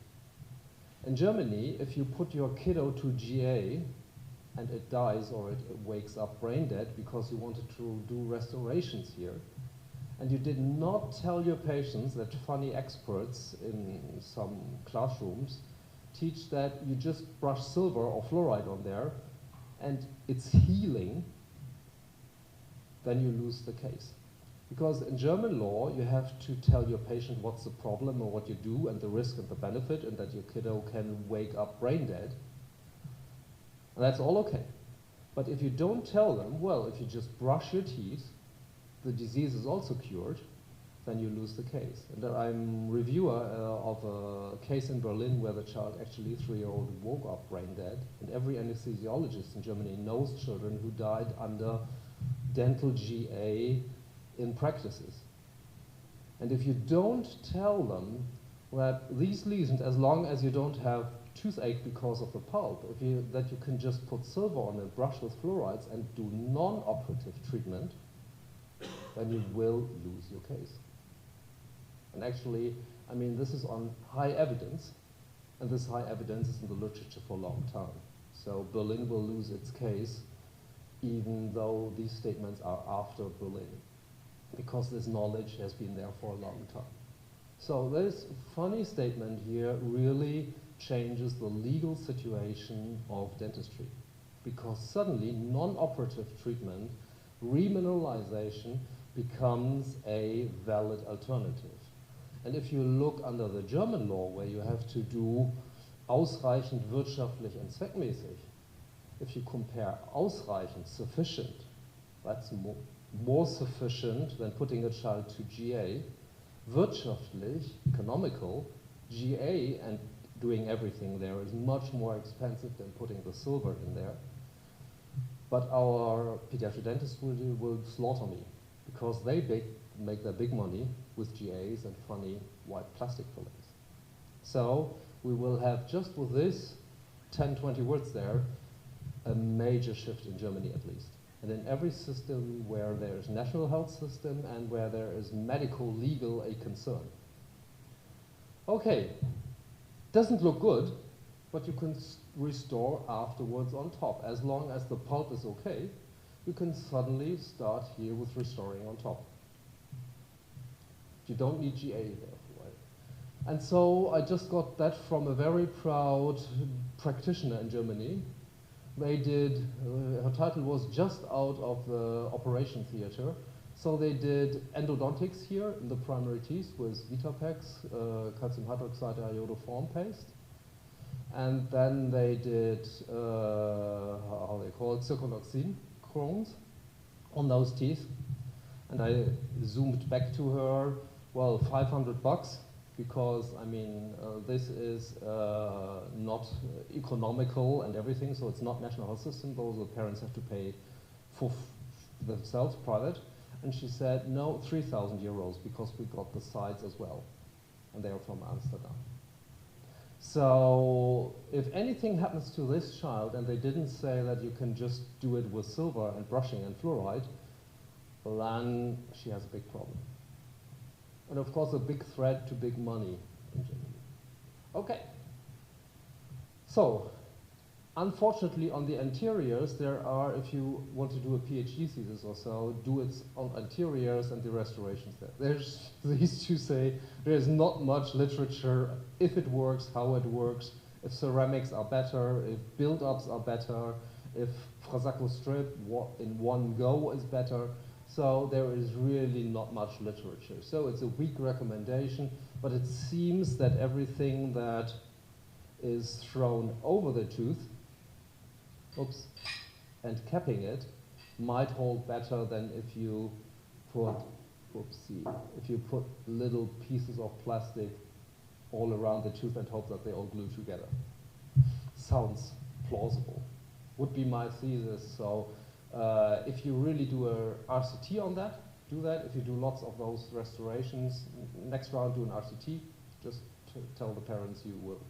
In Germany, if you put your kiddo to GA and it dies or it wakes up brain dead because you wanted to do restorations here, and you did not tell your patients that funny experts in some classrooms teach that you just brush silver or fluoride on there and it's healing, then you lose the case. Because in German law, you have to tell your patient what's the problem or what you do and the risk and the benefit, and that your kiddo can wake up brain dead. And that's all okay. But if you don't tell them, well, if you just brush your teeth, the disease is also cured, then you lose the case. And I'm reviewer of a case in Berlin where the child, actually a 3-year-old, woke up brain dead. And every anesthesiologist in Germany knows children who died under dental GA in practices. And if you don't tell them that these lesions, as long as you don't have toothache because of the pulp, that you can just put silver on it, brush with fluorides, and do non-operative treatment, then you will lose your case. And actually, I mean, this is on high evidence, and this high evidence is in the literature for a long time. So Berlin will lose its case, even though these statements are after Berlin, because this knowledge has been there for a long time. So this funny statement here really changes the legal situation of dentistry, because suddenly non-operative treatment, remineralization, becomes a valid alternative. And if you look under the German law, where you have to do ausreichend, wirtschaftlich und zweckmäßig, if you compare ausreichend, sufficient, that's more sufficient than putting a child to GA, wirtschaftlich, economical, GA and doing everything there is much more expensive than putting the silver in there. But our pediatric dentists will slaughter me, because they make their big money with GAs and funny white plastic fillings. So we will have, just with this 10, 20 words there, a major shift in Germany at least. And in every system where there is national health system and where there is medical, legal, a concern. Okay, doesn't look good, but you can restore afterwards on top. As long as the pulp is okay, you can suddenly start here with restoring on top. You don't need GA therefore. And so I just got that from a very proud practitioner in Germany. They did, her title was Just Out of the Operation Theater. So they did endodontics here in the primary teeth with Vitapex, calcium hydroxide iodoform paste. And then they did, how they call it, circoloxin crones on those teeth. And I zoomed back to her, well, $500, because I mean, this is not economical and everything, so it's not national health system, those the parents have to pay for themselves, private. And she said, no, 3,000 euros, because we got the sides as well. And they are from Amsterdam. So if anything happens to this child, and they didn't say that you can just do it with silver and brushing and fluoride, then she has a big problem. And of course, a big threat to big money in Germany. Okay. So, unfortunately, on the anteriors, there are, if you want to do a PhD thesis or so, do it on anteriors and the restorations there. There's, these two say, there's not much literature, if it works, how it works, if ceramics are better, if build-ups are better, if Frasaco strip in one go is better. So there is really not much literature. So it's a weak recommendation, but it seems that everything that is thrown over the tooth, oops, and capping it might hold better than if you put, whoopsie, if you put little pieces of plastic all around the tooth and hope that they all glue together. Sounds plausible. Would be my thesis. So if you really do a RCT on that, do that. If you do lots of those restorations, next round do an RCT. Just tell the parents you will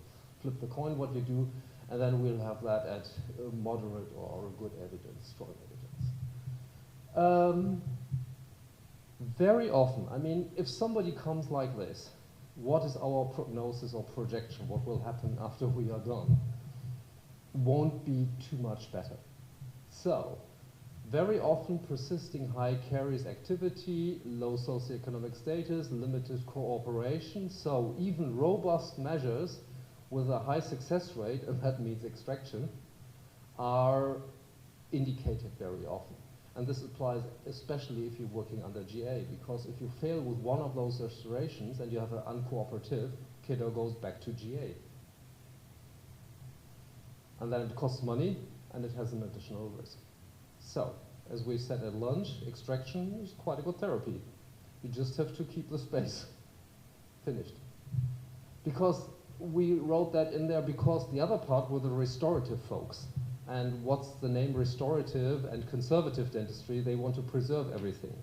flip the coin what you do, and then we'll have that at moderate or good evidence, strong evidence. Very often, I mean, if somebody comes like this, what is our prognosis or projection? What will happen after we are done? Won't be too much better. So, very often persisting high caries activity, low socioeconomic status, limited cooperation. So even robust measures with a high success rate, and that means extraction, are indicated very often. And this applies especially if you're working under GA, because if you fail with one of those restorations and you have an uncooperative, kiddo goes back to GA. And then it costs money and it has an additional risk. So, as we said at lunch, extraction is quite a good therapy. You just have to keep the space. Finished. Because we wrote that in there because the other part were the restorative folks. And what's the name restorative and conservative dentistry? They want to preserve everything.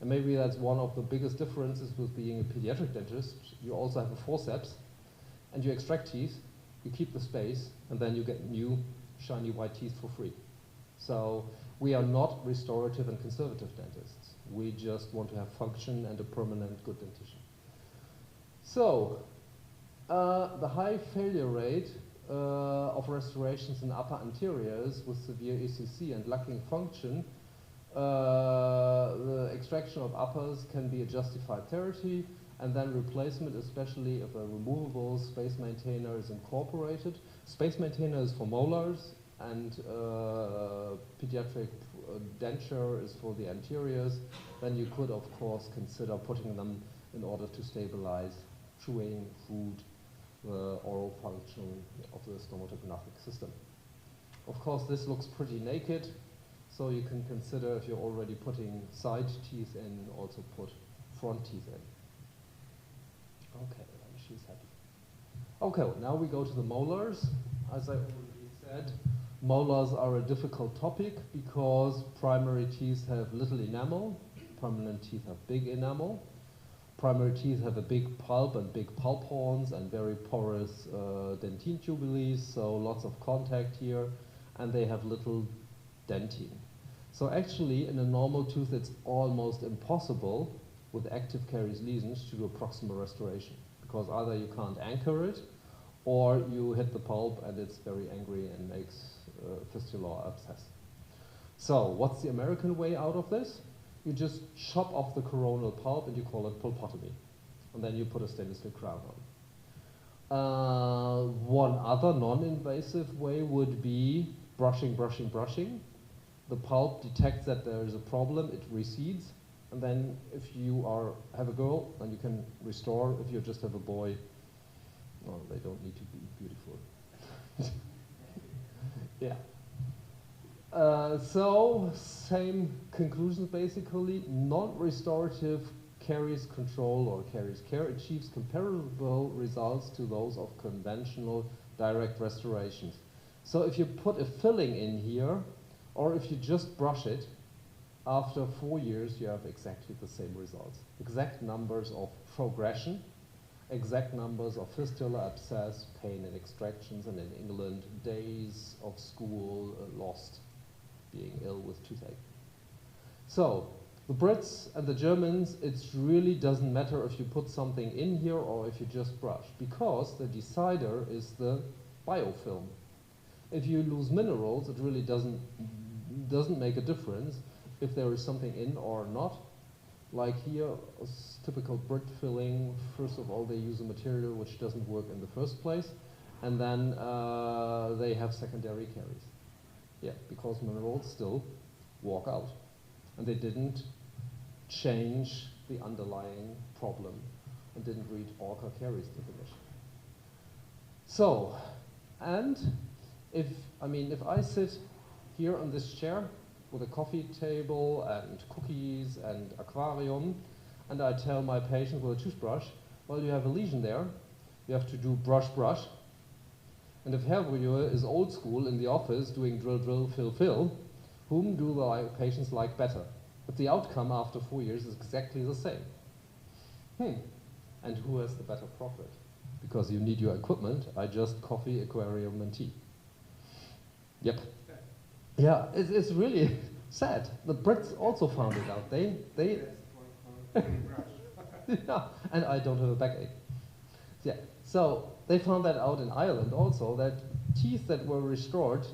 And maybe that's one of the biggest differences with being a pediatric dentist. You also have a forceps, and you extract teeth, you keep the space, and then you get new, shiny white teeth for free. So we are not restorative and conservative dentists. We just want to have function and a permanent good dentition. So, the high failure rate of restorations in upper anteriors with severe ECC and lacking function, the extraction of uppers can be a justified therapy, and then replacement, especially if a removable space maintainer is incorporated. Space maintainer is for molars, and pediatric denture is for the anteriors. Then you could, of course, consider putting them in order to stabilize chewing, food, oral function of the stomatognathing system. Of course, this looks pretty naked, so you can consider, if you're already putting side teeth in, also put front teeth in. Okay, and she's happy. Okay, now we go to the molars. As I already said, molars are a difficult topic because primary teeth have little enamel, permanent teeth have big enamel. Primary teeth have a big pulp and big pulp horns and very porous dentine tubules, so lots of contact here, and they have little dentine. So actually, in a normal tooth, it's almost impossible with active caries lesions to do a proximal restoration, because either you can't anchor it, or you hit the pulp and it's very angry and makes fistula or abscess. So what's the American way out of this? You just chop off the coronal pulp and you call it pulpotomy. And then you put a stainless steel crown on. One other non-invasive way would be brushing, brushing, brushing. The pulp detects that there is a problem, it recedes. And then if you have a girl, then you can restore. If you just have a boy, well, they don't need to be beautiful. Yeah. So, same conclusions basically. Non-restorative caries control or caries care achieves comparable results to those of conventional direct restorations. So if you put a filling in here, or if you just brush it, after 4 years you have exactly the same results. Exact numbers of progression, exact numbers of fistula, abscess, pain and extractions, and in England, days of school lost being ill with toothache. So, the Brits and the Germans, it really doesn't matter if you put something in here or if you just brush, because the decider is the biofilm. If you lose minerals, it really doesn't make a difference if there is something in or not. Like here, a typical Brit filling, first of all, they use a material which doesn't work in the first place, and then they have secondary caries. Yeah, because minerals still walk out. And they didn't change the underlying problem and didn't read Orca caries definition. So, and if I sit here on this chair with a coffee table and cookies and aquarium, and I tell my patient with a toothbrush, well, you have a lesion there, you have to do brush, brush. And if hair viewer is old school in the office doing drill, drill, fill, fill, whom do the patients like better? But the outcome after 4 years is exactly the same. And who has the better profit? Because you need your equipment, I just coffee, aquarium, and tea. Yep. Yeah, it's really sad. The Brits also found it out. They yeah, and I don't have a backache. Yeah, so they found that out in Ireland also, that teeth that were restored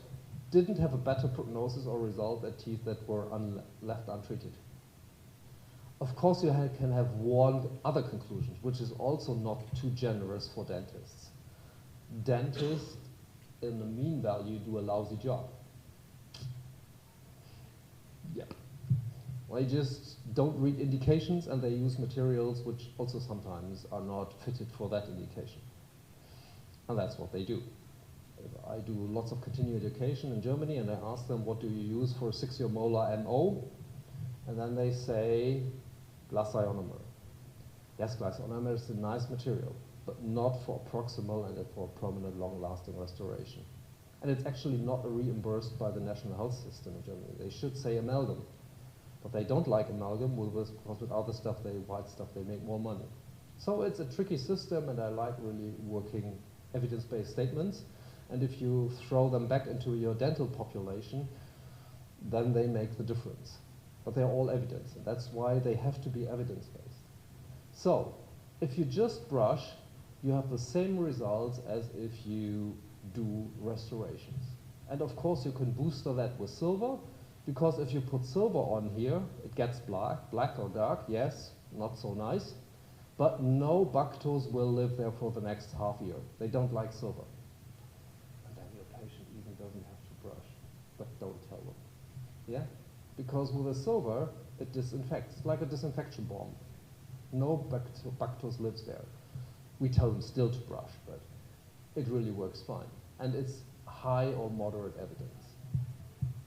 didn't have a better prognosis or result than teeth that were left untreated. Of course, you can have one other conclusion, which is also not too generous for dentists. Dentists, in the mean value, do a lousy job. Yep. They just don't read indications and they use materials which also sometimes are not fitted for that indication. And that's what they do. I do lots of continuing education in Germany and I ask them, what do you use for 6-year molar MO? And then they say, glass ionomer. Yes, glass ionomer is a nice material, but not for proximal and for permanent long-lasting restoration. And it's actually not reimbursed by the national health system in Germany. They should say amalgam. But they don't like amalgam because with other stuff, white stuff, they make more money. So it's a tricky system and I like really working evidence-based statements. And if you throw them back into your dental population, then they make the difference. But they're all evidence, and that's why they have to be evidence-based. So, if you just brush, you have the same results as if you do restorations. And of course, you can booster that with silver, because if you put silver on here, it gets black or dark, yes, not so nice, but no bactos will live there for the next half year. They don't like silver. And then your patient even doesn't have to brush, but don't tell them. Yeah? Because with a silver, it disinfects, it's like a disinfection bomb. No bactos lives there. We tell them still to brush, but it really works fine. And it's high or moderate evidence.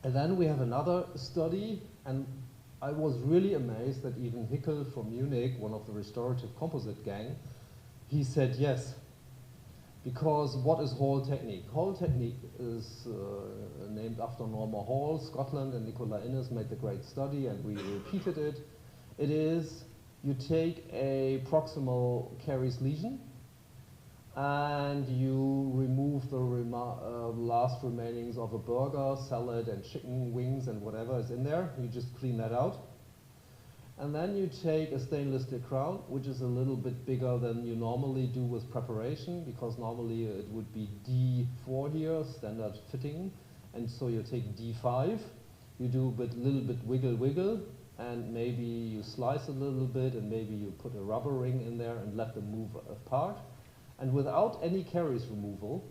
And then we have another study, and I was really amazed that even Hickel from Munich, one of the restorative composite gang, he said yes. Because what is Hall technique? Hall technique is named after Norma Hall, Scotland, and Nicola Innes made the great study, and we repeated it. It is, you take a proximal caries lesion, and you remove the last remainings of a burger, salad, and chicken wings, and whatever is in there. You just clean that out. And then you take a stainless steel crown, which is a little bit bigger than you normally do with preparation, because normally it would be D4 here, standard fitting. And so you take D5, you do a little bit wiggle, and maybe you slice a little bit, and maybe you put a rubber ring in there and let them move apart. And without any caries removal,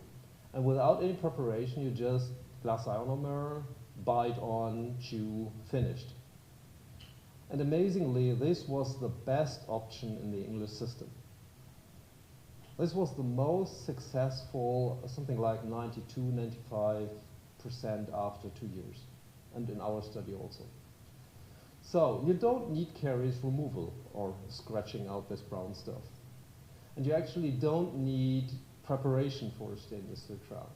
and without any preparation, you just glass ionomer, bite on, chew, finished. And amazingly, this was the best option in the English system. This was the most successful, something like 92, 95% after 2 years, and in our study also. So you don't need caries removal or scratching out this brown stuff. And you actually don't need preparation for a stainless steel crown.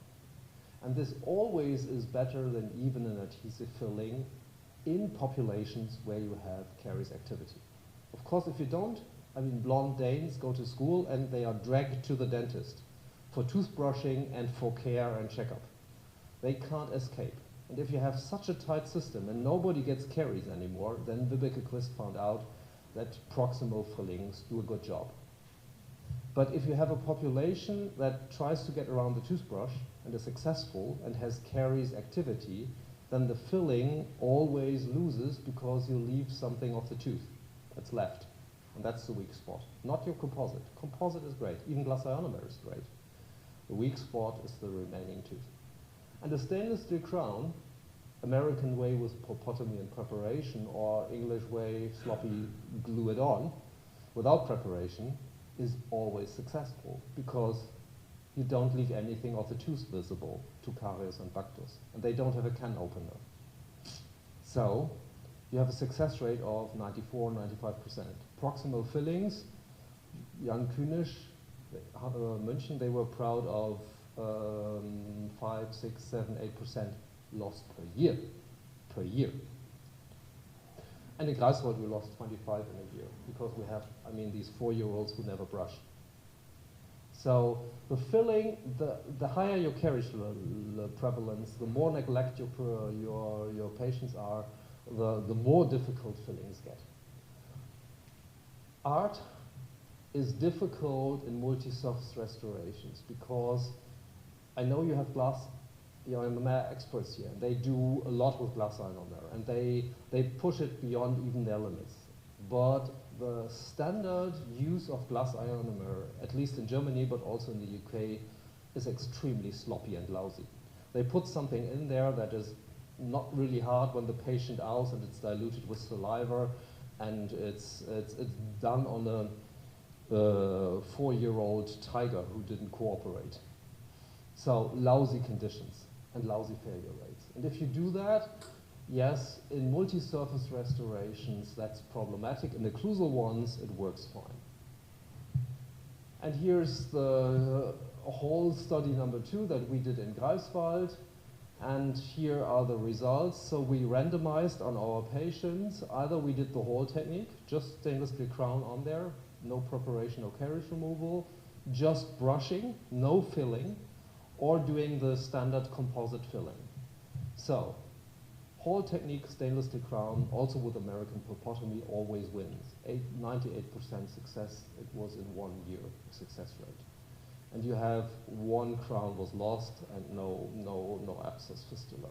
And this always is better than even an adhesive filling in populations where you have caries activity. Of course, if you don't, I mean, blonde Danes go to school and they are dragged to the dentist for toothbrushing and for care and checkup. They can't escape. And if you have such a tight system and nobody gets caries anymore, then Vibeke Quist found out that proximal fillings do a good job. But if you have a population that tries to get around the toothbrush and is successful and has caries activity, then the filling always loses because you leave something of the tooth that's left. And that's the weak spot, not your composite. Composite is great, even glass ionomer is great. The weak spot is the remaining tooth. And the stainless steel crown, American way with pulpotomy and preparation, or English way, sloppy glue it on, without preparation, is always successful because you don't leave anything of the tooth visible to caries and bactus, and they don't have a can opener. So you have a success rate of 94, 95%. Proximal fillings, Jan Kühnisch, München, they were proud of 5, 6, 7, 8% lost per year. And in Greifswald we lost 25 in a year because we have, I mean, these 4-year-olds who never brush. So the filling, the higher your caries prevalence, the more neglect your patients are, the more difficult fillings get. Art is difficult in multi-surface restorations because I know you have glass, you're experts here, and they do a lot with glass ionomer, and they push it beyond even their limits. But the standard use of glass ionomer, at least in Germany, but also in the UK, is extremely sloppy and lousy. They put something in there that is not really hard when the patient asks and it's diluted with saliva, and it's done on a 4-year-old tiger who didn't cooperate. So lousy conditions and lousy failure rates. And if you do that, yes, in multi-surface restorations, that's problematic. In occlusal ones, it works fine. And here's the whole study number 2 that we did in Greifswald. And here are the results. So we randomized on our patients. Either we did the whole technique, just stainless steel crown on there, no preparation, no caries removal, just brushing, no filling, or doing the standard composite filling. So, whole technique, stainless steel crown, also with American pulpotomy, always wins. 98% success, it was in 1 year success rate. And you have 1 crown was lost and no abscess fistula.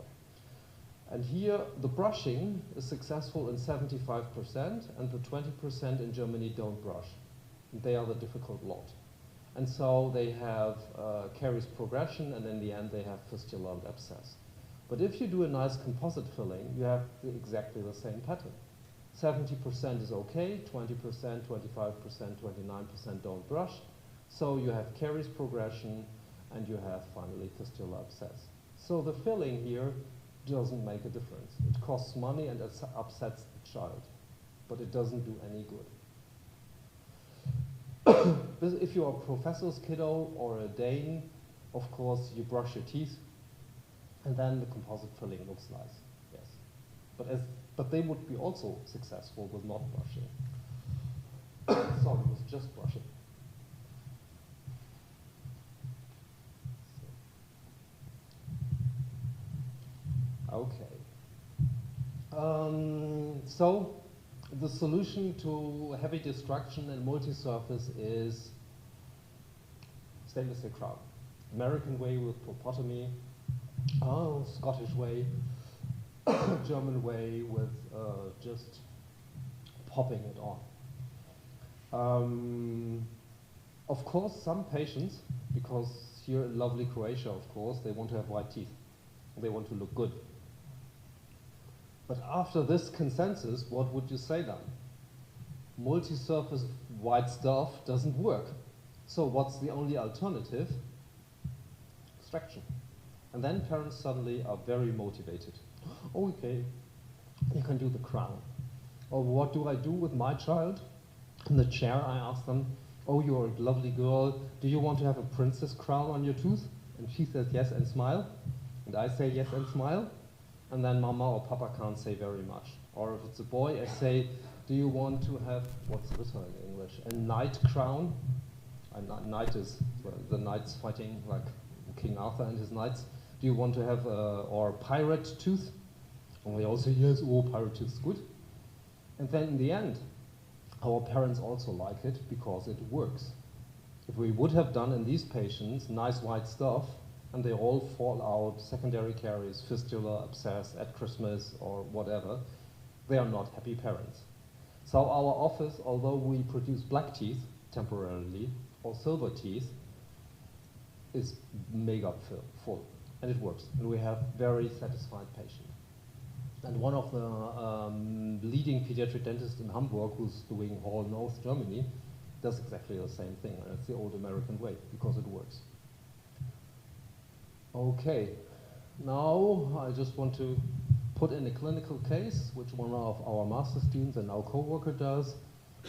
And here, the brushing is successful in 75%, and the 20% in Germany don't brush. They are the difficult lot. And so they have caries progression, and in the end they have fistula and abscess. But if you do a nice composite filling, you have exactly the same pattern. 70% is okay, 20%, 25%, 29% don't brush. So you have caries progression, and you have finally fistula abscess. So the filling here doesn't make a difference. It costs money and it upsets the child, but it doesn't do any good. If you're a professor's kiddo or a Dane, of course you brush your teeth, and then the composite filling looks nice, yes. But they would be also successful with not brushing. Sorry, it was just brushing. Okay. So the solution to heavy destruction and multi-surface is stainless steel crown. American way with pulpotomy, Scottish way, German way with just popping it on. Of course, some patients, because here in lovely Croatia, of course, they want to have white teeth. They want to look good. But after this consensus, what would you say then? Multi-surface white stuff doesn't work. So what's the only alternative? Extraction. And then parents suddenly are very motivated. Okay, you can do the crown. Or what do I do with my child? In the chair, I ask them, oh, you're a lovely girl. Do you want to have a princess crown on your tooth? And she says yes and smile. And I say yes and smile. And then mama or papa can't say very much. Or if it's a boy, I say, do you want to have, what's written in English, a knight crown? A knight is the knights fighting like King Arthur and his knights. Do you want to have or pirate tooth? And they all say, yes, oh, pirate tooth is good. And then in the end, our parents also like it because it works. If we would have done in these patients nice white stuff, and they all fall out, secondary caries, fistula, abscess, at Christmas or whatever, they are not happy parents. So our office, although we produce black teeth temporarily, or silver teeth, is mega full, and it works. And we have very satisfied patients. And one of the leading pediatric dentists in Hamburg, who's doing whole North Germany, does exactly the same thing, and it's the old American way, because it works. Okay, now I just want to put in a clinical case, which one of our master students and our co-worker does.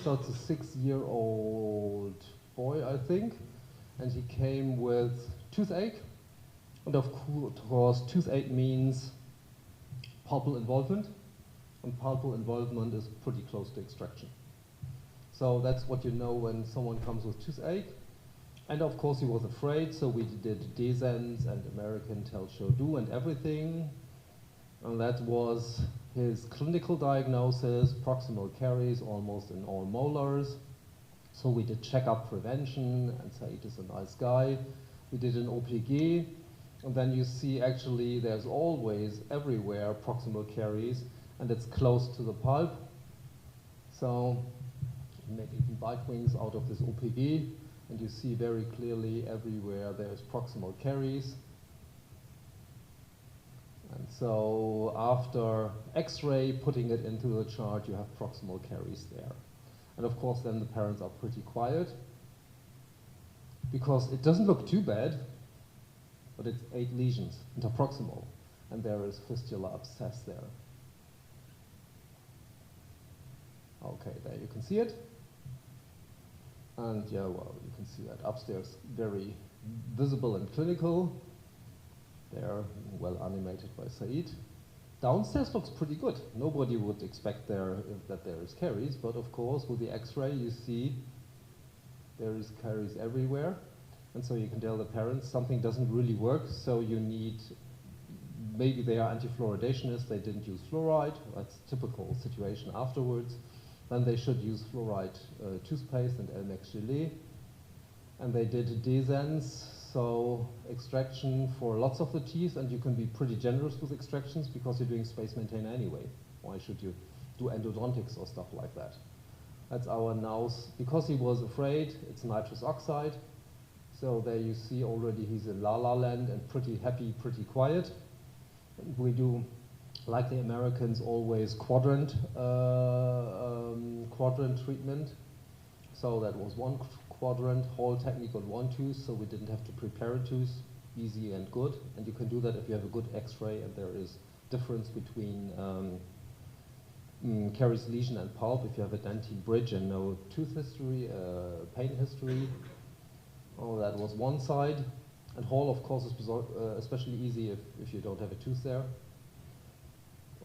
So it's a 6-year-old boy, I think, and he came with toothache. And of course, toothache means pulpal involvement, and pulpal involvement is pretty close to extraction. So that's what you know when someone comes with toothache. And of course he was afraid, so we did descents and American tell, show, do and everything. And that was his clinical diagnosis, proximal caries almost in all molars. So we did check-up prevention, and Said is a nice guy. We did an OPG, and then you see actually there's always, everywhere, proximal caries, and it's close to the pulp. So you make even bite wings out of this OPG. And you see very clearly everywhere there's proximal caries. And So after X-ray, putting it into the chart, you have proximal caries there. And of course, then the parents are pretty quiet, because it doesn't look too bad, but it's 8 lesions, interproximal, and there is fistula abscess there. Okay, there you can see it. And yeah, well, you can see that upstairs, very visible and clinical. They're well animated by Said. Downstairs looks pretty good. Nobody would expect that there is caries, but of course, with the X-ray, you see there is caries everywhere. And so you can tell the parents something doesn't really work, so you need, maybe they are anti-fluoridationists, they didn't use fluoride, that's a typical situation afterwards. Then they should use fluoride toothpaste and Elmex gelée. And they did descents, so extraction for lots of the teeth, and you can be pretty generous with extractions because you're doing space maintainer anyway. Why should you do endodontics or stuff like that? That's our nose. Because he was afraid, it's nitrous oxide. So there you see already he's in la-la land and pretty happy, pretty quiet. We do, like the Americans, always quadrant treatment. So that was one quadrant, whole technique on one tooth, so we didn't have to prepare a tooth, easy and good. And you can do that if you have a good X-ray and there is difference between caries lesion and pulp. If you have a dentine bridge and no tooth history, pain history. Oh, that was one side. And whole, of course, is especially easy if you don't have a tooth there.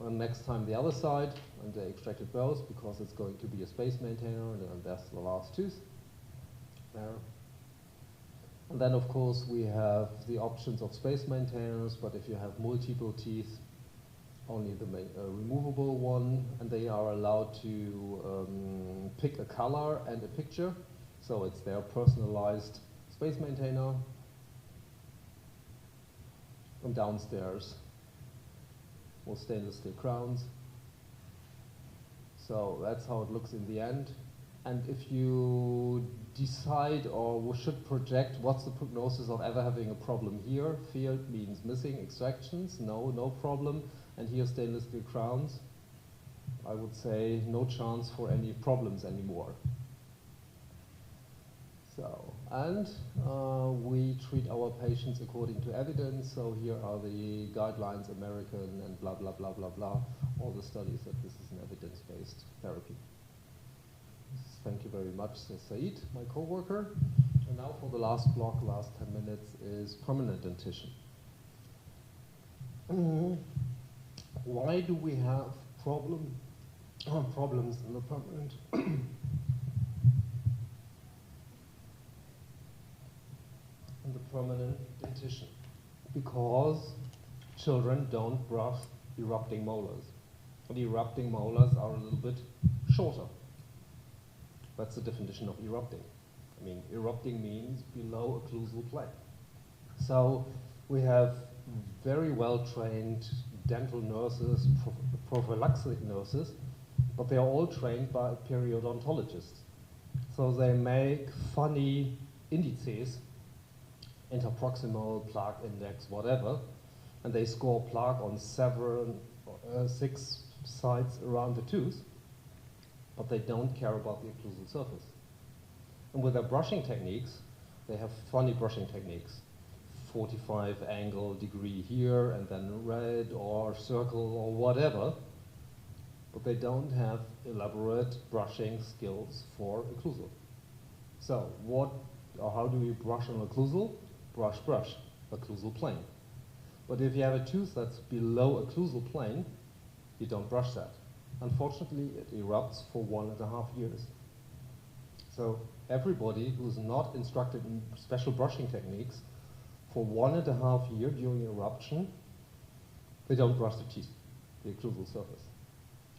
And next time the other side, and they extracted both because it's going to be a space maintainer, and that's the last tooth there. And then, of course, we have the options of space maintainers, but if you have multiple teeth, only the removable one, and they are allowed to pick a color and a picture, so it's their personalized space maintainer. And downstairs, with stainless steel crowns. So that's how it looks in the end. And if you decide or should project what's the prognosis of ever having a problem here, field means missing extractions, no problem. And here stainless steel crowns, I would say no chance for any problems anymore. So, and we treat our patients according to evidence. So here are the guidelines, American and blah, blah, blah, blah, blah. All the studies that this is an evidence-based therapy. Thank you very much, Said, my co-worker. And now for the last block, last 10 minutes, is permanent dentition. Why do we have problems in the permanent? In the permanent dentition? Because children don't brush erupting molars. The erupting molars are a little bit shorter. That's the definition of erupting. I mean, erupting means below occlusal plane. So we have very well-trained dental nurses, prophylaxis nurses, but they are all trained by periodontologists. So they make funny indices, interproximal, plaque index, whatever, and they score plaque on 6 sites around the tooth, but they don't care about the occlusal surface. And with their brushing techniques, they have funny brushing techniques. 45 angle degree here, and then red or circle or whatever, but they don't have elaborate brushing skills for occlusal. So how do we brush on occlusal? Brush, occlusal plane. But if you have a tooth that's below occlusal plane, you don't brush that. Unfortunately, it erupts for 1.5 years. So everybody who's not instructed in special brushing techniques, for 1.5 years during eruption, they don't brush the teeth, the occlusal surface.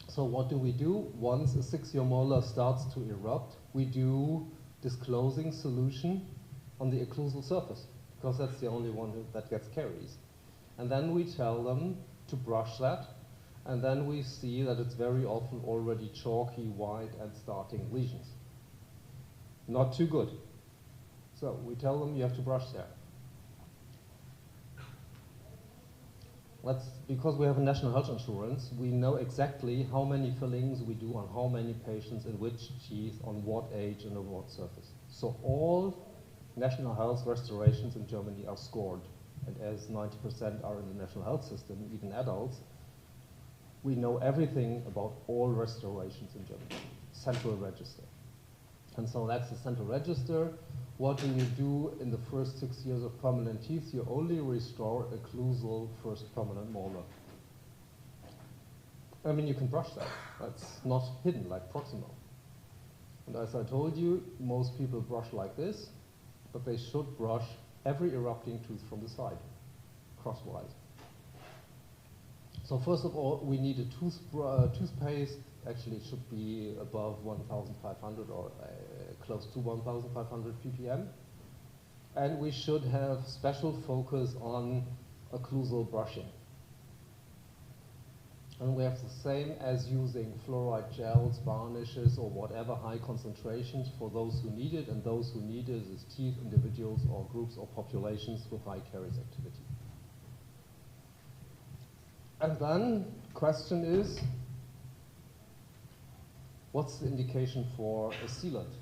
So what do? Once a 6-year molar starts to erupt, we do disclosing solution on the occlusal surface, because that's the only one that gets caries. And then we tell them to brush that, and then we see that it's very often already chalky, white, and starting lesions. Not too good. So we tell them you have to brush there. because we have a national health insurance, we know exactly how many fillings we do on how many patients in which teeth, on what age and on what surface. So all national health restorations in Germany are scored. And as 90% are in the national health system, even adults, we know everything about all restorations in Germany. Central register. And so that's the central register. What do you do in the first 6 years of permanent teeth? You only restore occlusal first permanent molar. I mean, you can brush that. That's not hidden like proximal. And as I told you, most people brush like this, but they should brush every erupting tooth from the side, crosswise. So first of all, we need a toothpaste. Actually, it should be above 1,500 or close to 1,500 ppm. And we should have special focus on occlusal brushing. And we have the same as using fluoride gels, varnishes, or whatever high concentrations for those who need it, and those who need it is teeth, individuals, or groups or populations with high caries activity. And then, question is, what's the indication for a sealant?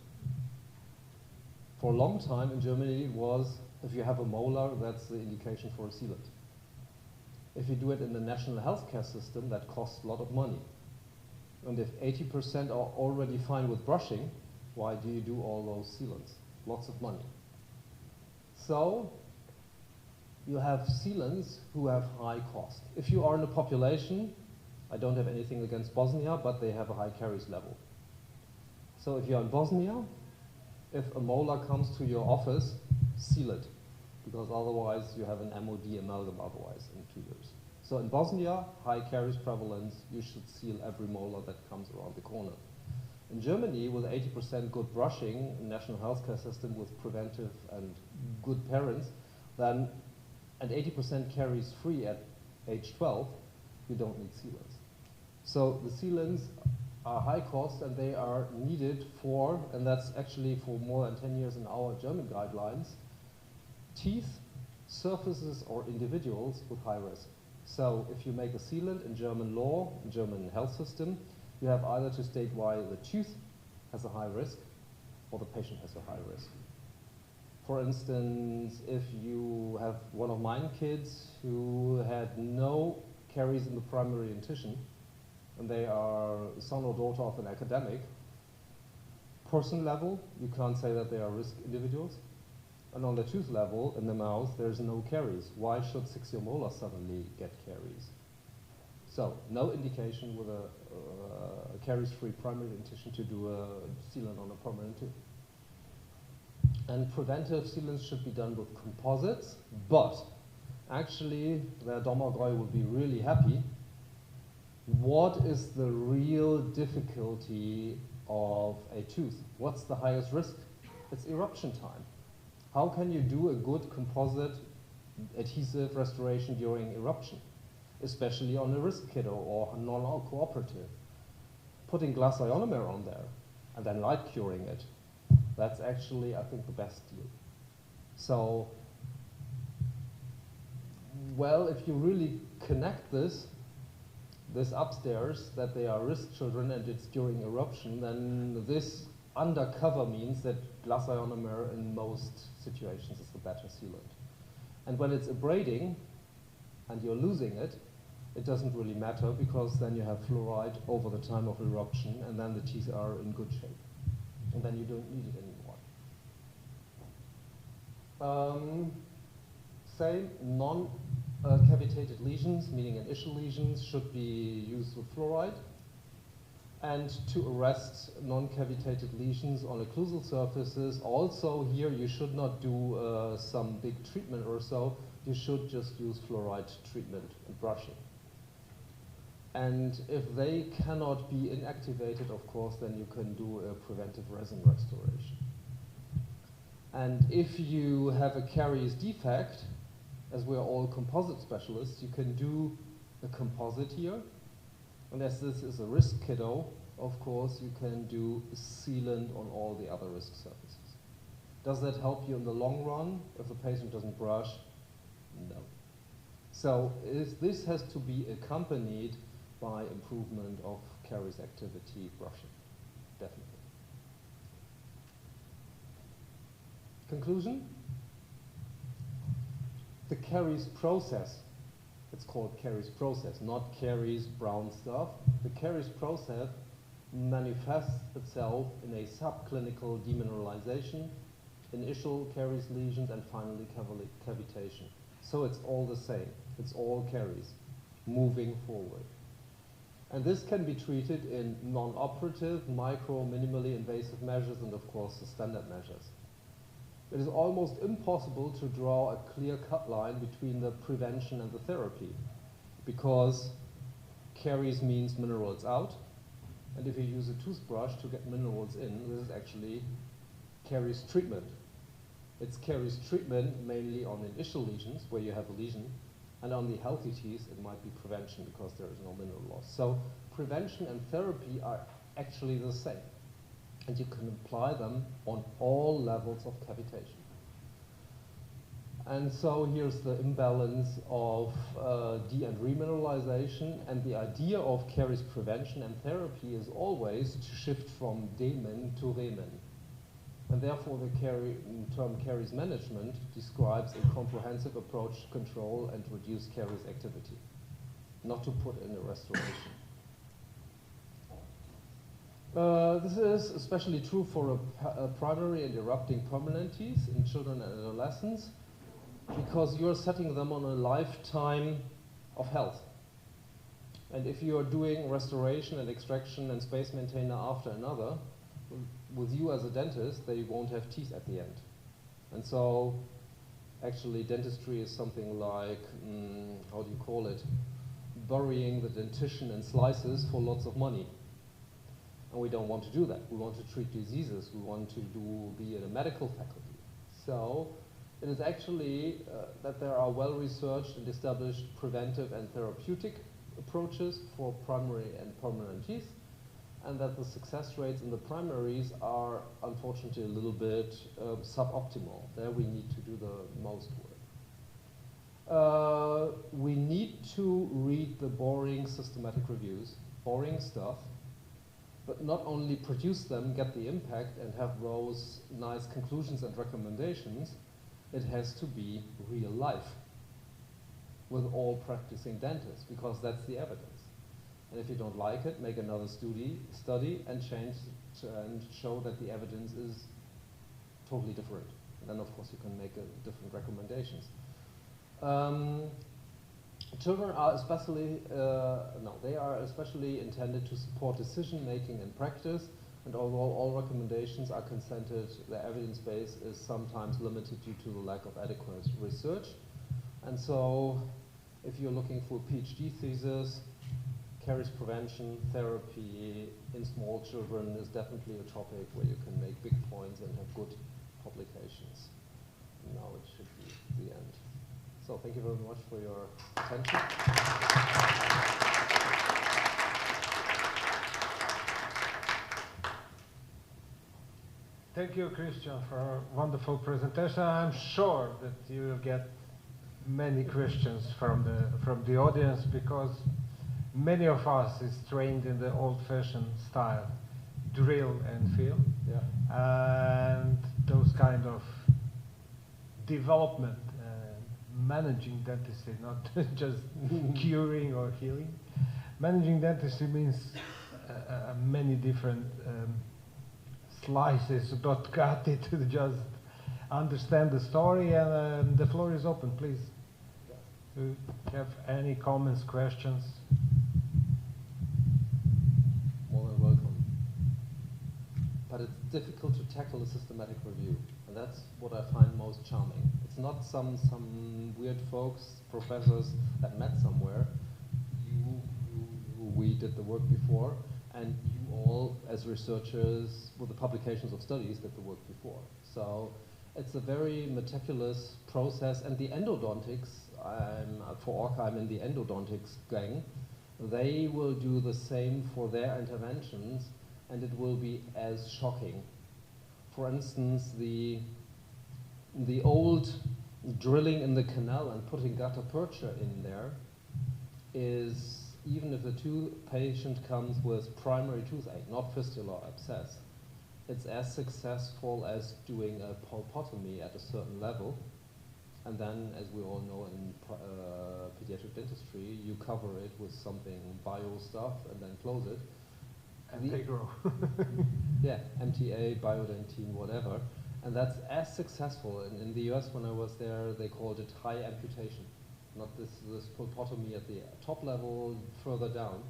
For a long time in Germany it was, if you have a molar, that's the indication for a sealant. If you do it in the national healthcare system, that costs a lot of money. And if 80% are already fine with brushing, why do you do all those sealants? Lots of money. So, you have sealants who have high cost. If you are in a population, I don't have anything against Bosnia, but they have a high caries level. So if you're in Bosnia, if a molar comes to your office, seal it, because otherwise you have an MOD amalgam otherwise in 2 years. So in Bosnia, high caries prevalence, you should seal every molar that comes around the corner. In Germany, with 80% good brushing, national healthcare system with preventive and good parents, then, and 80% caries free at age 12, you don't need sealants. So the sealants are high cost and they are needed for, and that's actually for more than 10 years in our German guidelines, teeth, surfaces or individuals with high risk. So if you make a sealant in German law, in German health system, you have either to state why the tooth has a high risk or the patient has a high risk. For instance, if you have one of mine kids who had no caries in the primary dentition, and they are son or daughter of an academic, person level, you can't say that they are risk individuals. And on the tooth level, in the mouth, there's no caries. Why should 6-year molar suddenly get caries? So, no indication with a caries-free primary dentition to do a sealant on a permanent tooth. And preventive sealants should be done with composites, but actually, the Dommergäu will be really happy. What is the real difficulty of a tooth? What's the highest risk? It's eruption time. How can you do a good composite adhesive restoration during eruption, especially on a risk kiddo or non-cooperative? Putting glass ionomer on there and then light curing it, that's actually, I think, the best deal. So, well, if you really connect this upstairs, that they are risk children and it's during eruption, then this undercover means that glass ionomer in most situations is the better sealant. And when it's abrading and you're losing it, it doesn't really matter because then you have fluoride over the time of eruption and then the teeth are in good shape. And then you don't need it anymore. Same, non-cavitated lesions, meaning initial lesions, should be used with fluoride. And to arrest non-cavitated lesions on occlusal surfaces, also here you should not do some big treatment or so, you should just use fluoride treatment and brushing. And if they cannot be inactivated, of course, then you can do a preventive resin restoration. And if you have a caries defect, as we're all composite specialists, you can do a composite here. And as this is a risk kiddo, of course, you can do a sealant on all the other risk surfaces. Does that help you in the long run if the patient doesn't brush? No. So this has to be accompanied by improvement of caries activity brushing, definitely. Conclusion? The caries process, it's called caries process, not caries brown stuff. The caries process manifests itself in a subclinical demineralization, initial caries lesions, and finally cavitation. So it's all the same. It's all caries moving forward. And this can be treated in non-operative, micro, minimally invasive measures, and of course the standard measures. It is almost impossible to draw a clear-cut line between the prevention and the therapy, because caries means minerals out, and if you use a toothbrush to get minerals in, this is actually caries treatment. It's caries treatment mainly on initial lesions, where you have a lesion, and on the healthy teeth, it might be prevention because there is no mineral loss. So prevention and therapy are actually the same, and you can apply them on all levels of cavitation. And so here's the imbalance of de- and remineralization, and the idea of caries prevention and therapy is always to shift from demin to remin. And therefore the term caries management describes a comprehensive approach to control and reduce caries activity, not to put in a restoration. This is especially true for a primary and erupting permanent teeth in children and adolescents, because you're setting them on a lifetime of health. And if you are doing restoration and extraction and space maintainer after another, with you as a dentist, they won't have teeth at the end. And so actually dentistry is something like, how do you call it, burying the dentition in slices for lots of money. And we don't want to do that. We want to treat diseases. We want to be in a medical faculty. So it is actually that there are well-researched and established preventive and therapeutic approaches for primary and permanent teeth, and that the success rates in the primaries are unfortunately a little bit suboptimal. There we need to do the most work. We need to read the boring systematic reviews, boring stuff, but not only produce them, get the impact, and have those nice conclusions and recommendations. It has to be real life with all practicing dentists, because that's the evidence. And if you don't like it, make another study and change and show that the evidence is totally different. And then of course you can make different recommendations. Children are especially, they are especially intended to support decision making and practice, and although all recommendations are consented, the evidence base is sometimes limited due to the lack of adequate research. And so if you're looking for a PhD thesis, caries prevention, therapy in small children is definitely a topic where you can make big points and have good publications. Now it should be the end. So thank you very much for your attention. Thank you, Christian, for a wonderful presentation. I'm sure that you will get many questions from the audience, because many of us is trained in the old-fashioned style, drill and feel, and those kind of development, managing dentistry, not just curing or healing. Managing dentistry means many different slices, not cut it, to just understand the story, and the floor is open, please. Do you have any comments, questions? More than welcome. But it's difficult to tackle a systematic review, and that's what I find most charming. It's not some weird folks, professors that met somewhere. We did the work before, and you all, as researchers with the publications of studies, did the work before. So it's a very meticulous process, and the endodontics, for Orca, I'm in the endodontics gang, they will do the same for their interventions, and it will be as shocking. For instance, the old drilling in the canal and putting gutta percha in there is, even if the patient comes with primary toothache, not fistula or abscess, it's as successful as doing a pulpotomy at a certain level. And then, as we all know in pediatric dentistry, you cover it with something bio stuff and then close it. And they grow. Yeah, MTA, biodentine, whatever. And that's as successful. And in the US, when I was there, they called it high amputation. Not this pulpotomy at the top level, further down.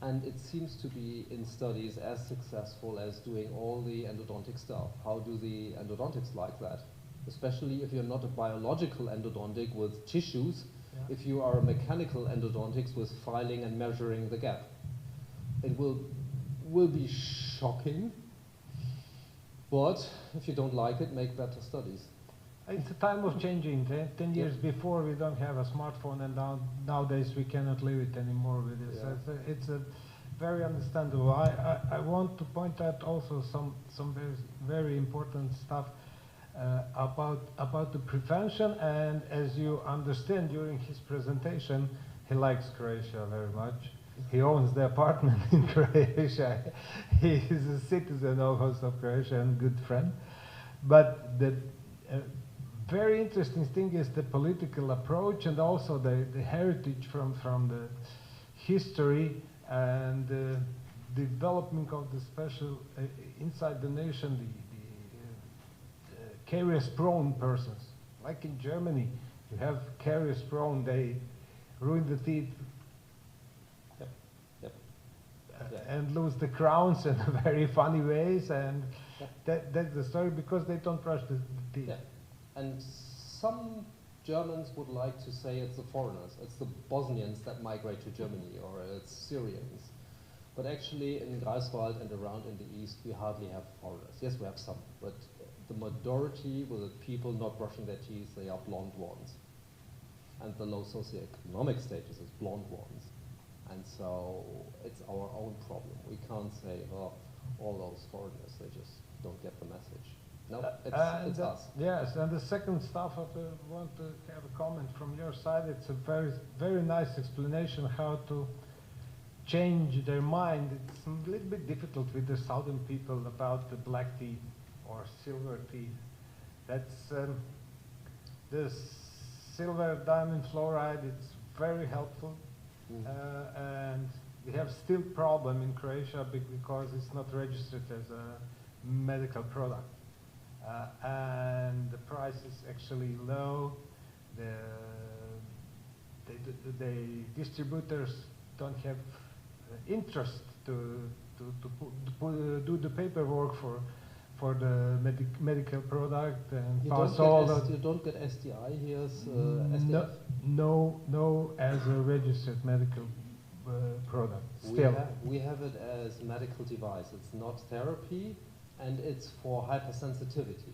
And it seems to be in studies as successful as doing all the endodontic stuff. How do the endodontics like that? Especially if you're not a biological endodontic with tissues, Yeah. if you are a mechanical endodontics with filing and measuring the gap. It will be shocking, but if you don't like it, make better studies. It's a time of changing. 10 years before we don't have a smartphone, and nowadays we cannot live it anymore with this. Yeah. It's a very understandable. I want to point out also some very important stuff about the prevention, and as you understand during his presentation, he likes Croatia very much. He owns the apartment in Croatia. He is a citizen almost of Croatia and good friend. But the very interesting thing is the political approach, and also the heritage from the history and the development of the special inside the nation, the caries-prone persons. Like in Germany, you have caries-prone, they ruin the teeth. And lose the crowns in very funny ways, and that's the story, because they don't brush the teeth. Yeah. And some Germans would like to say it's the foreigners, it's the Bosnians that migrate to Germany, or it's Syrians. But actually in Greifswald and around in the east, we hardly have foreigners. Yes, we have some, but the majority with the people not brushing their teeth, they are blonde ones. And the low socioeconomic status is blonde ones. And so it's our own problem. We can't say, oh, all those foreigners, they just don't get the message. No, it's us. Yes, and the second stuff I want to have a comment from your side. It's a very nice explanation how to change their mind. It's a little bit difficult with the southern people about the black teeth or silver teeth. That's the silver diamond fluoride. It's very helpful. And we have still problem in Croatia because it's not registered as a medical product. And the price is actually low. The distributors don't have interest to do the paperwork for the medical product and pass all that. You don't get SDI here as SDF? No, as a registered medical product. Still, we have it as medical device. It's not therapy, and it's for hypersensitivity.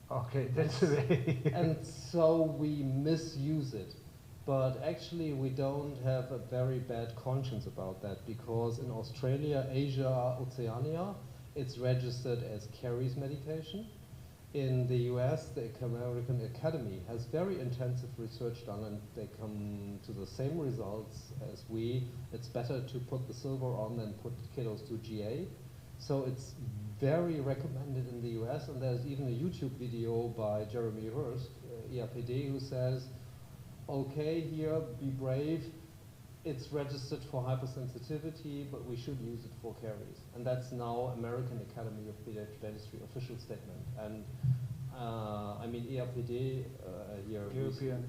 Okay, that's the way. And so we misuse it. But actually we don't have a very bad conscience about that, because in Australia, Asia, Oceania, it's registered as caries medication. In the US, the American Academy has very intensive research done, and they come to the same results as we. It's better to put the silver on than put kiddos to GA. So it's very recommended in the US, and there's even a YouTube video by Jeremy Hurst, ERPD, who says, okay, here, be brave. It's registered for hypersensitivity, but we should use it for caries. And that's now American Academy of Pediatric Dentistry official statement. And I mean, ERPD here, European,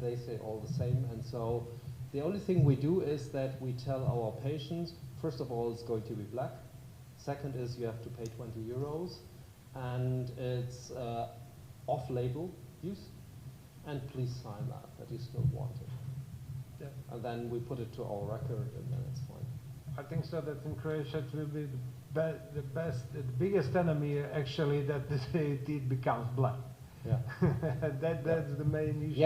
they say all the same. And so the only thing we do is that we tell our patients, first of all, it's going to be black. Second is you have to pay 20 euros. And it's off-label use. And please sign that you still want it. And then we put it to our record, and then it's fine. I think so that in Croatia it will be the biggest enemy actually, that the teeth becomes black. Yeah. That's the main issue.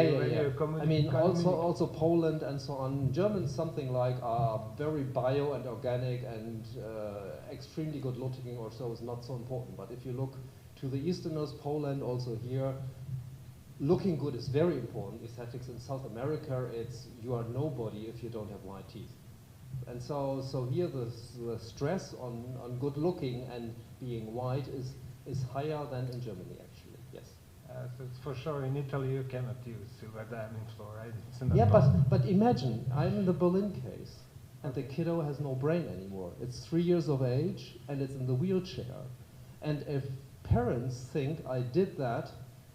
I mean, also Poland and so on. Germans, something like are very bio and organic and extremely good looking or so is not so important. But if you look to the Easterners, Poland also here, looking good is very important. Aesthetics in South America, it's you are nobody if you don't have white teeth. And so here the stress on good looking and being white is higher than in Germany, actually. Yes. So it's for sure in Italy you cannot use silver diamond fluoride. It's Yeah, but imagine I'm in the Berlin case, and the kiddo has no brain anymore. It's 3 years of age, and it's in the wheelchair. And if parents think I did that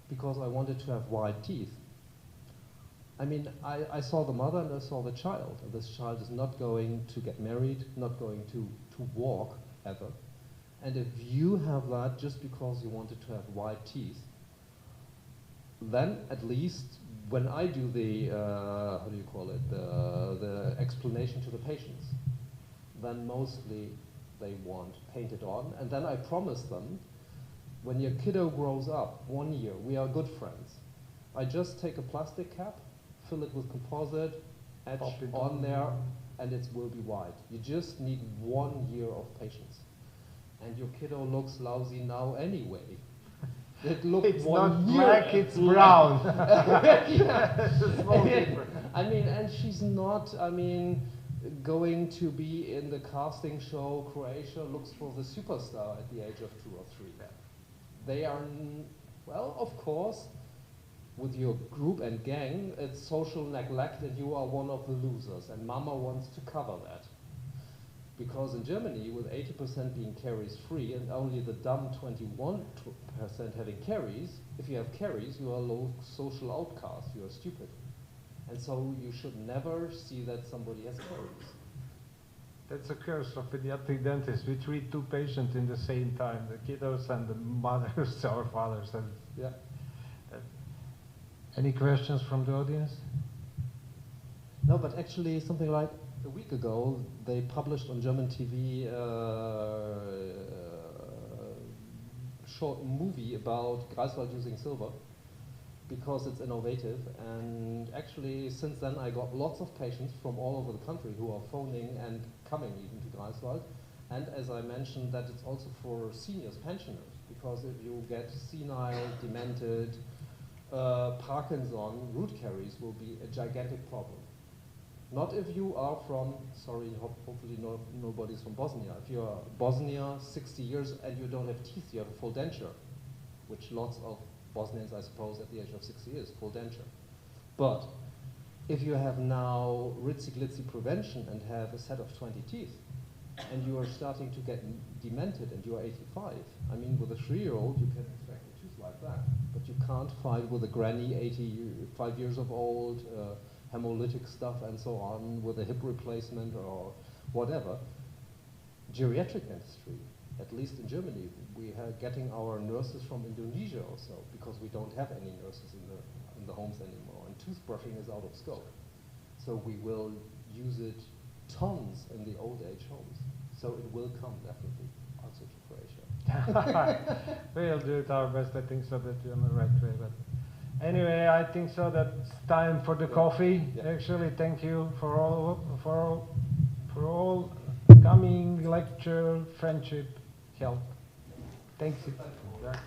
because I wanted to have white teeth, I mean, I saw the mother and I saw the child, and this child is not going to get married, not going to walk ever. And if you have that just because you wanted to have white teeth, then at least when I do the, how do you call it, the explanation to the patients, then mostly they want painted on. And then I promise them, when your kiddo grows up, 1 year, we are good friends. I just take a plastic cap, fill it with composite, etch on there, and it will be white. You just need 1 year of patience. And your kiddo looks lousy now anyway. It looks it's not black, it's brown. Small difference. I mean, and she's not, I mean, going to be in the casting show, Croatia looks for the superstar at the age of 2 or 3. They are, well, of course, with your group and gang, it's social neglect and you are one of the losers, and mama wants to cover that. Because in Germany, with 80% being caries free and only the dumb 21% having caries, if you have caries, you are a low social outcast, you are stupid. And so you should never see that somebody has caries. That's a curse of pediatric dentists. We treat 2 patients in the same time, the kiddos and the mothers or fathers. And yeah. Any questions from the audience? No, but actually something like a week ago, they published on German TV short movie about Greifswald using silver because it's innovative. And actually, since then, I got lots of patients from all over the country who are phoning and coming even to Greifswald. And as I mentioned, that it's also for seniors, pensioners, because if you get senile, demented, Parkinson, root caries will be a gigantic problem. Not if you are from, sorry, hopefully nobody's from Bosnia. If you're Bosnia, 60 years, and you don't have teeth, you have a full denture, which lots of Bosnians, I suppose, at the age of 60 years, full denture. But if you have now ritzy-glitzy prevention and have a set of 20 teeth, and you are starting to get demented and you are 85, I mean, with a 3-year-old, you can expect a tooth like that. But you can't fight with a granny, 85 years of old, hemolytic stuff and so on, with a hip replacement or whatever. Geriatric dentistry, at least in Germany, we are getting our nurses from Indonesia also, because we don't have any nurses in the homes anymore, and toothbrushing is out of scope. So we will use it tons in the old age homes. So it will come definitely also to Croatia. We'll do it our best, I think, so that we're on the right way. But anyway, I think so that's time for the coffee. Yeah. Actually, thank you for all coming, lecture, friendship, help. Thanks. Yeah.